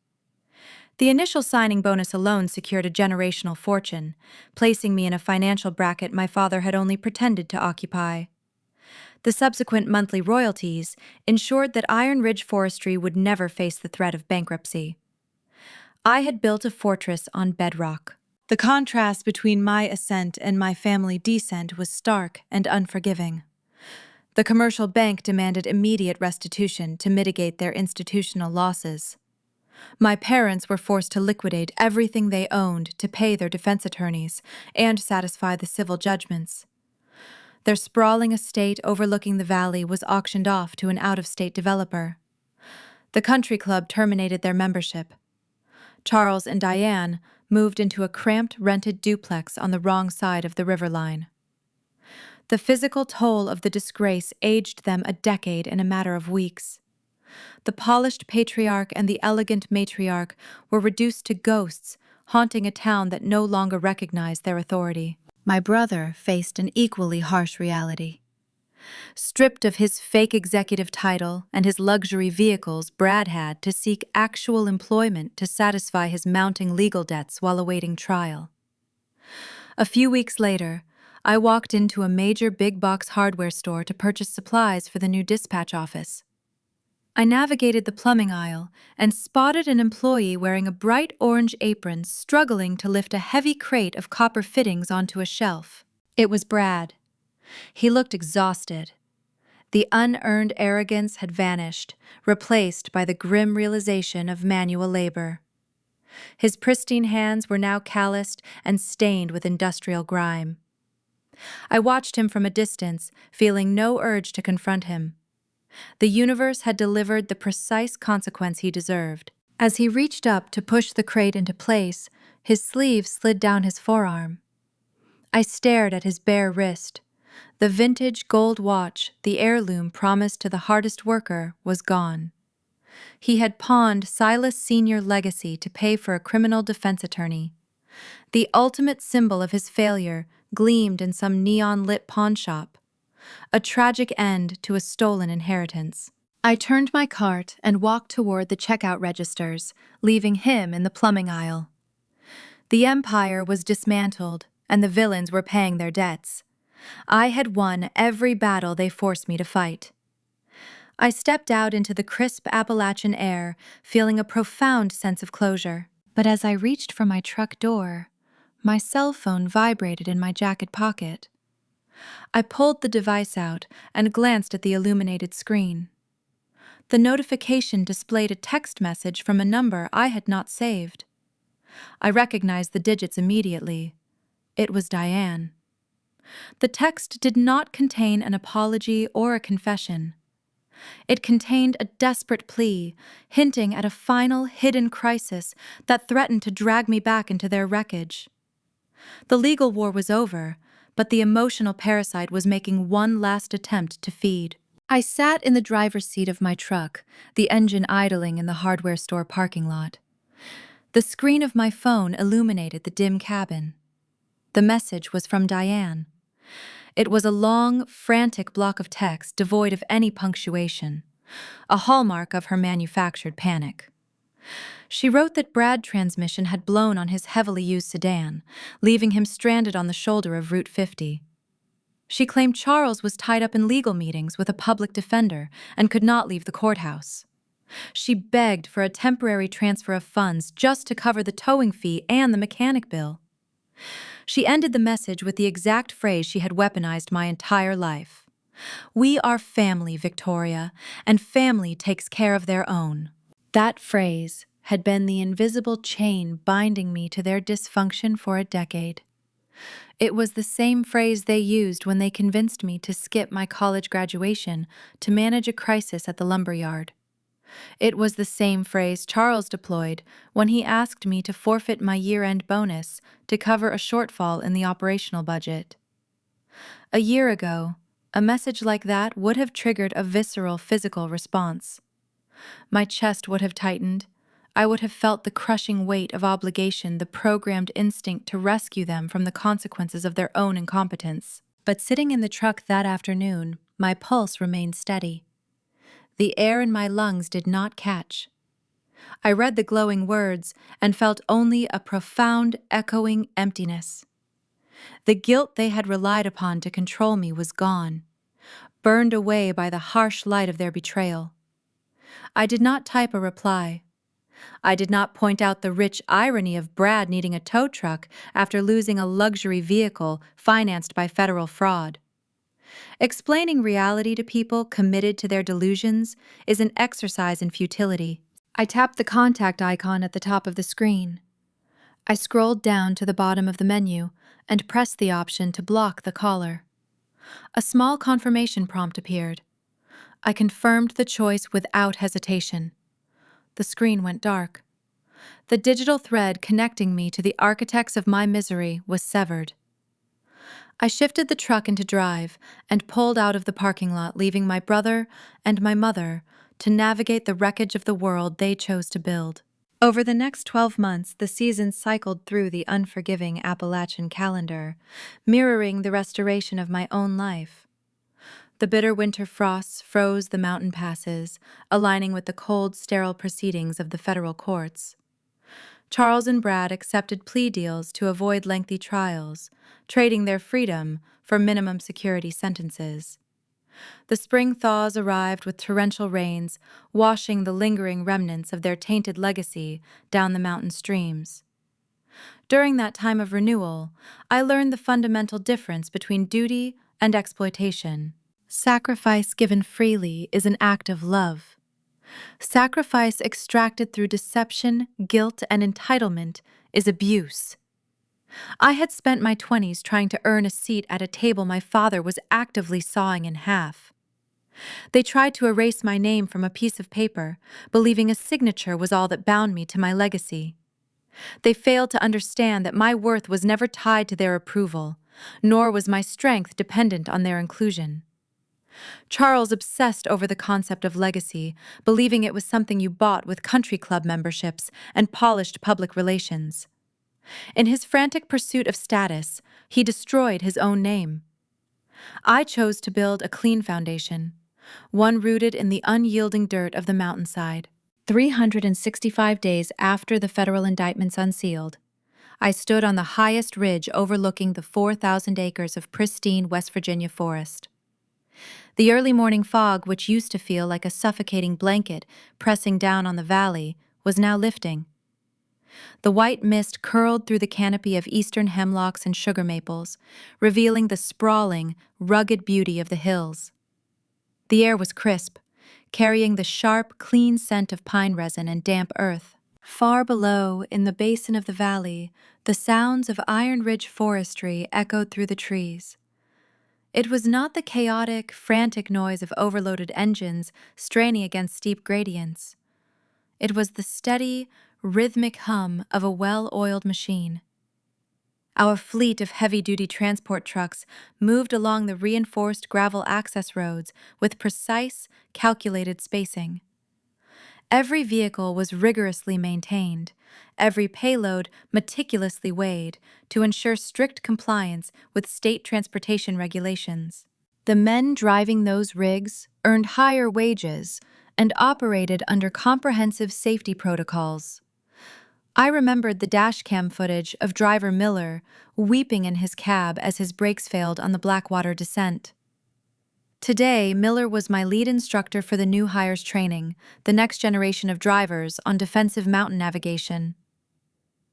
The initial signing bonus alone secured a generational fortune, placing me in a financial bracket my father had only pretended to occupy. The subsequent monthly royalties ensured that Iron Ridge Forestry would never face the threat of bankruptcy. I had built a fortress on bedrock. The contrast between my ascent and my family descent was stark and unforgiving. The commercial bank demanded immediate restitution to mitigate their institutional losses. My parents were forced to liquidate everything they owned to pay their defense attorneys and satisfy the civil judgments. Their sprawling estate overlooking the valley was auctioned off to an out-of-state developer. The country club terminated their membership. Charles and Diane moved into a cramped rented duplex on the wrong side of the river line. The physical toll of the disgrace aged them a decade in a matter of weeks. The polished patriarch and the elegant matriarch were reduced to ghosts, haunting a town that no longer recognized their authority. My brother faced an equally harsh reality. Stripped of his fake executive title and his luxury vehicles, Brad had to seek actual employment to satisfy his mounting legal debts while awaiting trial. A few weeks later, I walked into a major big-box hardware store to purchase supplies for the new dispatch office. I navigated the plumbing aisle and spotted an employee wearing a bright orange apron struggling to lift a heavy crate of copper fittings onto a shelf. It was Brad. He looked exhausted. The unearned arrogance had vanished, replaced by the grim realization of manual labor. His pristine hands were now calloused and stained with industrial grime. I watched him from a distance, feeling no urge to confront him. The universe had delivered the precise consequence he deserved. As he reached up to push the crate into place, his sleeve slid down his forearm. I stared at his bare wrist. The vintage gold watch, the heirloom promised to the hardest worker, was gone. He had pawned Silas Sr.'s legacy to pay for a criminal defense attorney. The ultimate symbol of his failure gleamed in some neon-lit pawn shop. A tragic end to a stolen inheritance. I turned my cart and walked toward the checkout registers, leaving him in the plumbing aisle. The empire was dismantled, and the villains were paying their debts. I had won every battle they forced me to fight. I stepped out into the crisp Appalachian air, feeling a profound sense of closure. But as I reached for my truck door, my cell phone vibrated in my jacket pocket. I pulled the device out and glanced at the illuminated screen. The notification displayed a text message from a number I had not saved. I recognized the digits immediately. It was Diane. The text did not contain an apology or a confession. It contained a desperate plea, hinting at a final hidden crisis that threatened to drag me back into their wreckage. The legal war was over, but the emotional parasite was making one last attempt to feed. I sat in the driver's seat of my truck, the engine idling in the hardware store parking lot. The screen of my phone illuminated the dim cabin. The message was from Diane. It was a long, frantic block of text devoid of any punctuation, a hallmark of her manufactured panic. She wrote that Brad's transmission had blown on his heavily used sedan, leaving him stranded on the shoulder of Route 50. She claimed Charles was tied up in legal meetings with a public defender and could not leave the courthouse. She begged for a temporary transfer of funds just to cover the towing fee and the mechanic bill. She ended the message with the exact phrase she had weaponized my entire life. "We are family, Victoria, and family takes care of their own." That phrase had been the invisible chain binding me to their dysfunction for a decade. It was the same phrase they used when they convinced me to skip my college graduation to manage a crisis at the lumberyard. It was the same phrase Charles deployed when he asked me to forfeit my year-end bonus to cover a shortfall in the operational budget. A year ago, a message like that would have triggered a visceral physical response. My chest would have tightened. I would have felt the crushing weight of obligation, the programmed instinct to rescue them from the consequences of their own incompetence. But sitting in the truck that afternoon, my pulse remained steady. The air in my lungs did not catch. I read the glowing words and felt only a profound, echoing emptiness. The guilt they had relied upon to control me was gone, burned away by the harsh light of their betrayal. I did not type a reply. I did not point out the rich irony of Brad needing a tow truck after losing a luxury vehicle financed by federal fraud. Explaining reality to people committed to their delusions is an exercise in futility. I tapped the contact icon at the top of the screen. I scrolled down to the bottom of the menu and pressed the option to block the caller. A small confirmation prompt appeared. I confirmed the choice without hesitation. The screen went dark. The digital thread connecting me to the architects of my misery was severed. I shifted the truck into drive and pulled out of the parking lot, leaving my brother and my mother to navigate the wreckage of the world they chose to build. Over the next 12 months, the seasons cycled through the unforgiving Appalachian calendar, mirroring the restoration of my own life. The bitter winter frosts froze the mountain passes, aligning with the cold, sterile proceedings of the federal courts. Charles and Brad accepted plea deals to avoid lengthy trials, trading their freedom for minimum security sentences. The spring thaws arrived with torrential rains, washing the lingering remnants of their tainted legacy down the mountain streams. During that time of renewal, I learned the fundamental difference between duty and exploitation. Sacrifice given freely is an act of love. Sacrifice extracted through deception, guilt, and entitlement is abuse. I had spent my 20s trying to earn a seat at a table my father was actively sawing in half. They tried to erase my name from a piece of paper, believing a signature was all that bound me to my legacy. They failed to understand that my worth was never tied to their approval, nor was my strength dependent on their inclusion. Charles obsessed over the concept of legacy, believing it was something you bought with country club memberships and polished public relations. In his frantic pursuit of status, he destroyed his own name. I chose to build a clean foundation, one rooted in the unyielding dirt of the mountainside. 365 days after the federal indictments unsealed, I stood on the highest ridge overlooking the 4,000 acres of pristine West Virginia forest. The early morning fog, which used to feel like a suffocating blanket pressing down on the valley, was now lifting. The white mist curled through the canopy of eastern hemlocks and sugar maples, revealing the sprawling, rugged beauty of the hills. The air was crisp, carrying the sharp, clean scent of pine resin and damp earth. Far below, in the basin of the valley, the sounds of Iron Ridge forestry echoed through the trees. It was not the chaotic, frantic noise of overloaded engines straining against steep gradients. It was the steady, rhythmic hum of a well-oiled machine. Our fleet of heavy-duty transport trucks moved along the reinforced gravel access roads with precise, calculated spacing. Every vehicle was rigorously maintained, every payload meticulously weighed to ensure strict compliance with state transportation regulations. The men driving those rigs earned higher wages and operated under comprehensive safety protocols. I remembered the dashcam footage of driver Miller weeping in his cab as his brakes failed on the Blackwater descent. Today, Miller was my lead instructor for the new hires training, the next generation of drivers on defensive mountain navigation.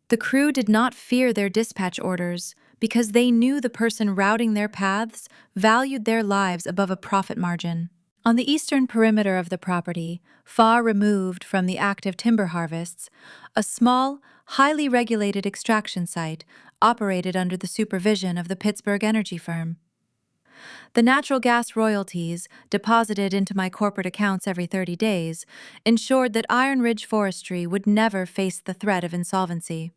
The crew did not fear their dispatch orders because they knew the person routing their paths valued their lives above a profit margin. On the eastern perimeter of the property, far removed from the active timber harvests, a small, highly regulated extraction site operated under the supervision of the Pittsburgh energy firm. The natural gas royalties, deposited into my corporate accounts every 30 days, ensured that Iron Ridge Forestry would never face the threat of insolvency.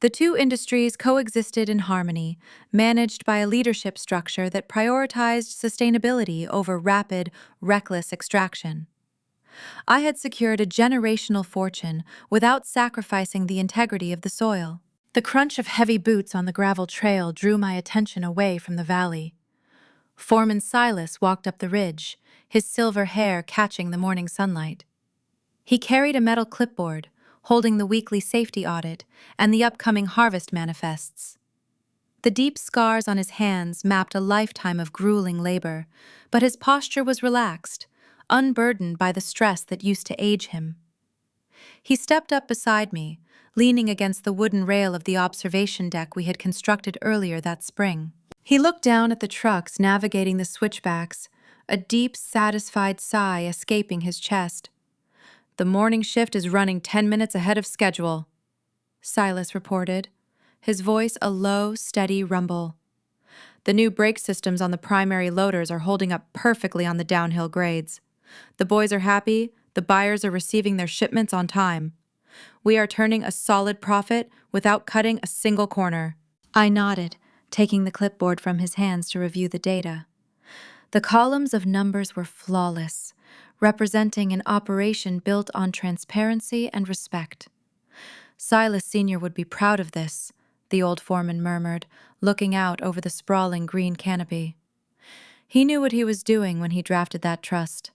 The two industries coexisted in harmony, managed by a leadership structure that prioritized sustainability over rapid, reckless extraction. I had secured a generational fortune without sacrificing the integrity of the soil. The crunch of heavy boots on the gravel trail drew my attention away from the valley. Foreman Silas walked up the ridge, his silver hair catching the morning sunlight. He carried a metal clipboard, holding the weekly safety audit and the upcoming harvest manifests. The deep scars on his hands mapped a lifetime of grueling labor, but his posture was relaxed, unburdened by the stress that used to age him. He stepped up beside me, leaning against the wooden rail of the observation deck we had constructed earlier that spring. He looked down at the trucks navigating the switchbacks, a deep, satisfied sigh escaping his chest. "The morning shift is running 10 minutes ahead of schedule," Silas reported, his voice a low, steady rumble. "The new brake systems on the primary loaders are holding up perfectly on the downhill grades. The boys are happy, the buyers are receiving their shipments on time. We are turning a solid profit without cutting a single corner." I nodded, taking the clipboard from his hands to review the data. The columns of numbers were flawless, representing an operation built on transparency and respect. "Silas Sr. would be proud of this," the old foreman murmured, looking out over the sprawling green canopy. "He knew what he was doing when he drafted that trust.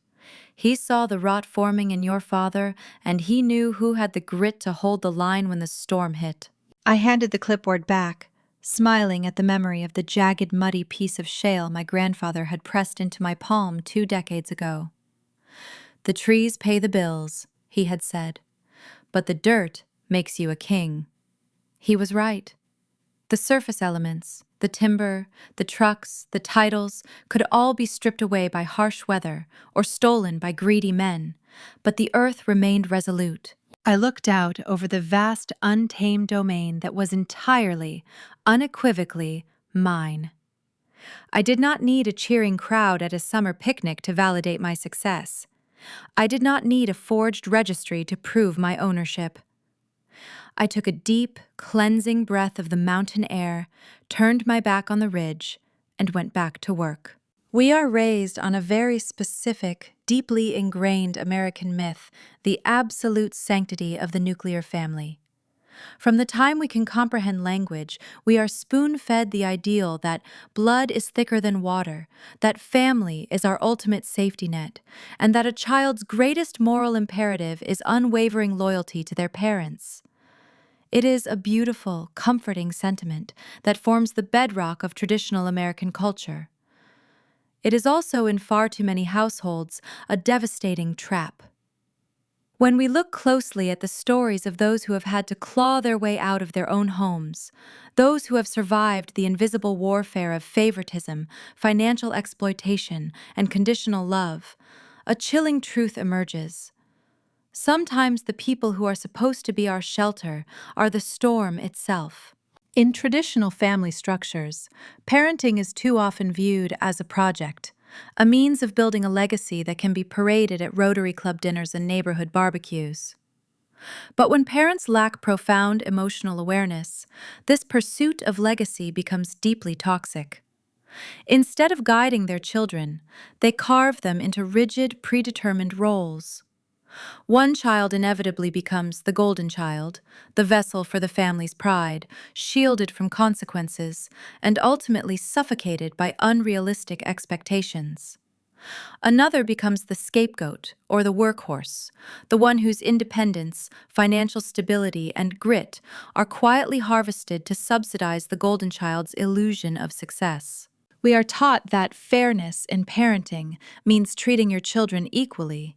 He saw the rot forming in your father, and he knew who had the grit to hold the line when the storm hit." I handed the clipboard back, smiling at the memory of the jagged, muddy piece of shale my grandfather had pressed into my palm 2 decades ago. "The trees pay the bills," he had said, "but the dirt makes you a king." He was right. The surface elements, the timber, the trucks, the titles, could all be stripped away by harsh weather or stolen by greedy men, but the earth remained resolute. I looked out over the vast, untamed domain that was entirely, unequivocally mine. I did not need a cheering crowd at a summer picnic to validate my success. I did not need a forged registry to prove my ownership. I took a deep, cleansing breath of the mountain air, turned my back on the ridge, and went back to work. We are raised on a very specific, deeply ingrained American myth, the absolute sanctity of the nuclear family. From the time we can comprehend language, we are spoon-fed the ideal that blood is thicker than water, that family is our ultimate safety net, and that a child's greatest moral imperative is unwavering loyalty to their parents. It is a beautiful, comforting sentiment that forms the bedrock of traditional American culture. It is also, in far too many households, a devastating trap. When we look closely at the stories of those who have had to claw their way out of their own homes, those who have survived the invisible warfare of favoritism, financial exploitation, and conditional love, a chilling truth emerges. Sometimes the people who are supposed to be our shelter are the storm itself. In traditional family structures, parenting is too often viewed as a project, a means of building a legacy that can be paraded at Rotary Club dinners and neighborhood barbecues. But when parents lack profound emotional awareness, this pursuit of legacy becomes deeply toxic. Instead of guiding their children, they carve them into rigid, predetermined roles. One child inevitably becomes the golden child, the vessel for the family's pride, shielded from consequences, and ultimately suffocated by unrealistic expectations. Another becomes the scapegoat, or the workhorse, the one whose independence, financial stability, and grit are quietly harvested to subsidize the golden child's illusion of success. We are taught that fairness in parenting means treating your children equally,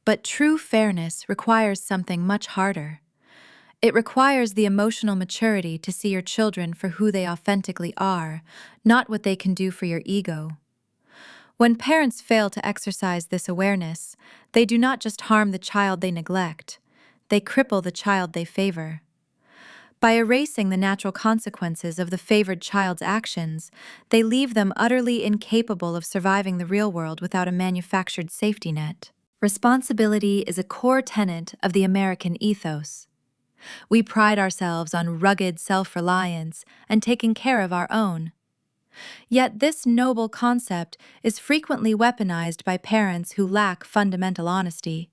but true fairness requires something much harder. It requires the emotional maturity to see your children for who they authentically are, not what they can do for your ego. When parents fail to exercise this awareness, they do not just harm the child they neglect, they cripple the child they favor. By erasing the natural consequences of the favored child's actions, they leave them utterly incapable of surviving the real world without a manufactured safety net. Responsibility is a core tenet of the American ethos. We pride ourselves on rugged self-reliance and taking care of our own. Yet this noble concept is frequently weaponized by parents who lack fundamental honesty.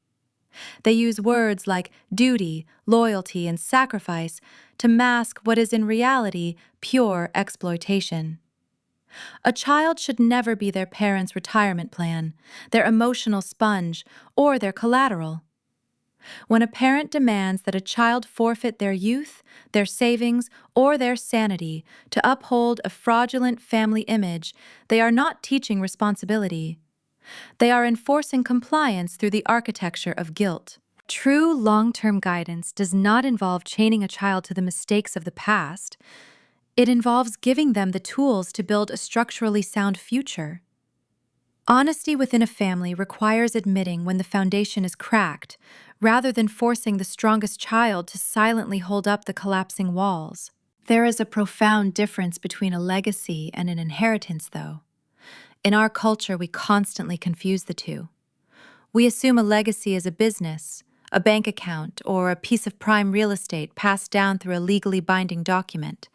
They use words like duty, loyalty, and sacrifice to mask what is in reality pure exploitation. A child should never be their parents' retirement plan, their emotional sponge, or their collateral. When a parent demands that a child forfeit their youth, their savings, or their sanity to uphold a fraudulent family image, they are not teaching responsibility. They are enforcing compliance through the architecture of guilt. True long-term guidance does not involve chaining a child to the mistakes of the past. It involves giving them the tools to build a structurally sound future. Honesty within a family requires admitting when the foundation is cracked, rather than forcing the strongest child to silently hold up the collapsing walls. There is a profound difference between a legacy and an inheritance, though. In our culture, we constantly confuse the two. We assume a legacy is a business, a bank account, or a piece of prime real estate passed down through a legally binding document.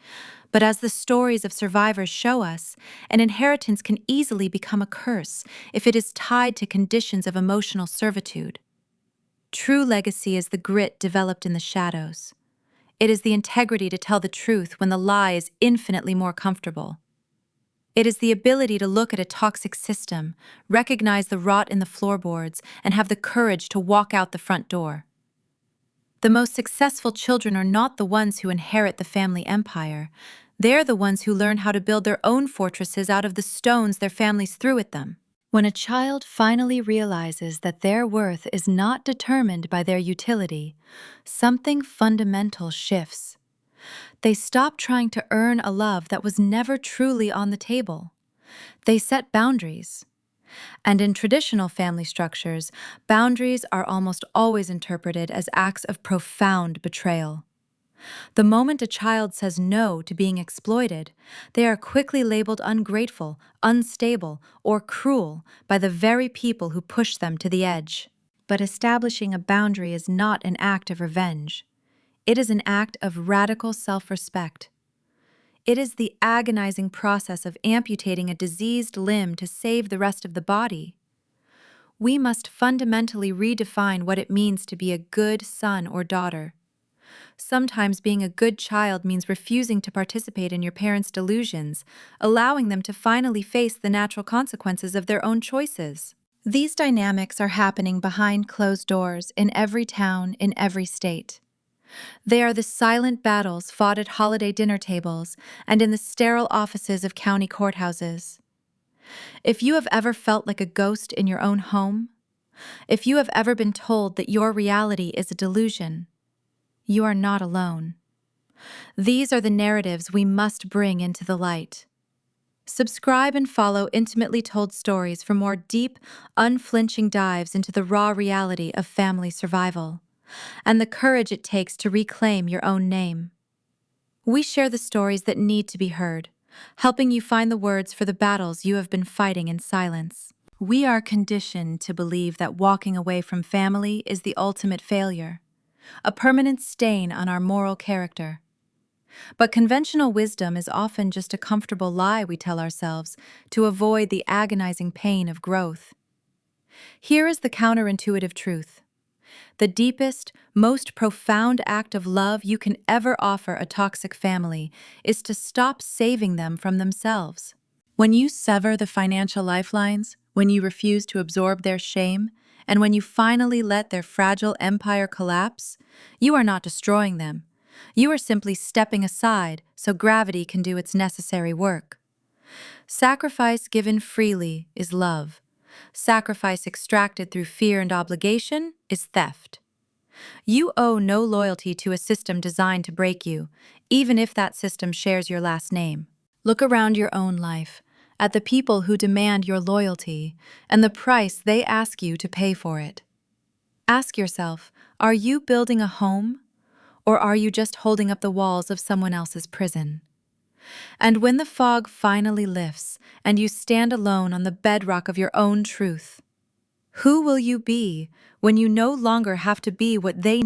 But as the stories of survivors show us, an inheritance can easily become a curse if it is tied to conditions of emotional servitude. True legacy is the grit developed in the shadows. It is the integrity to tell the truth when the lie is infinitely more comfortable. It is the ability to look at a toxic system, recognize the rot in the floorboards, and have the courage to walk out the front door. The most successful children are not the ones who inherit the family empire. They're the ones who learn how to build their own fortresses out of the stones their families threw at them. When a child finally realizes that their worth is not determined by their utility, something fundamental shifts. They stop trying to earn a love that was never truly on the table. They set boundaries. And in traditional family structures, boundaries are almost always interpreted as acts of profound betrayal. The moment a child says no to being exploited, they are quickly labeled ungrateful, unstable, or cruel by the very people who push them to the edge. But establishing a boundary is not an act of revenge. It is an act of radical self-respect. It is the agonizing process of amputating a diseased limb to save the rest of the body. We must fundamentally redefine what it means to be a good son or daughter. Sometimes being a good child means refusing to participate in your parents' delusions, allowing them to finally face the natural consequences of their own choices. These dynamics are happening behind closed doors in every town, in every state. They are the silent battles fought at holiday dinner tables and in the sterile offices of county courthouses. If you have ever felt like a ghost in your own home, if you have ever been told that your reality is a delusion, you are not alone. These are the narratives we must bring into the light. Subscribe and follow Intimately Told Stories for more deep, unflinching dives into the raw reality of family survival and the courage it takes to reclaim your own name. We share the stories that need to be heard, helping you find the words for the battles you have been fighting in silence. We are conditioned to believe that walking away from family is the ultimate failure, a permanent stain on our moral character. But conventional wisdom is often just a comfortable lie we tell ourselves to avoid the agonizing pain of growth. Here is the counterintuitive truth. The deepest, most profound act of love you can ever offer a toxic family is to stop saving them from themselves. When you sever the financial lifelines, when you refuse to absorb their shame, and when you finally let their fragile empire collapse, you are not destroying them. You are simply stepping aside so gravity can do its necessary work. Sacrifice given freely is love. Sacrifice extracted through fear and obligation is theft. You owe no loyalty to a system designed to break you, even if that system shares your last name. Look around your own life, at the people who demand your loyalty, and the price they ask you to pay for it. Ask yourself, are you building a home, or are you just holding up the walls of someone else's prison? And when the fog finally lifts and you stand alone on the bedrock of your own truth, who will you be when you no longer have to be what they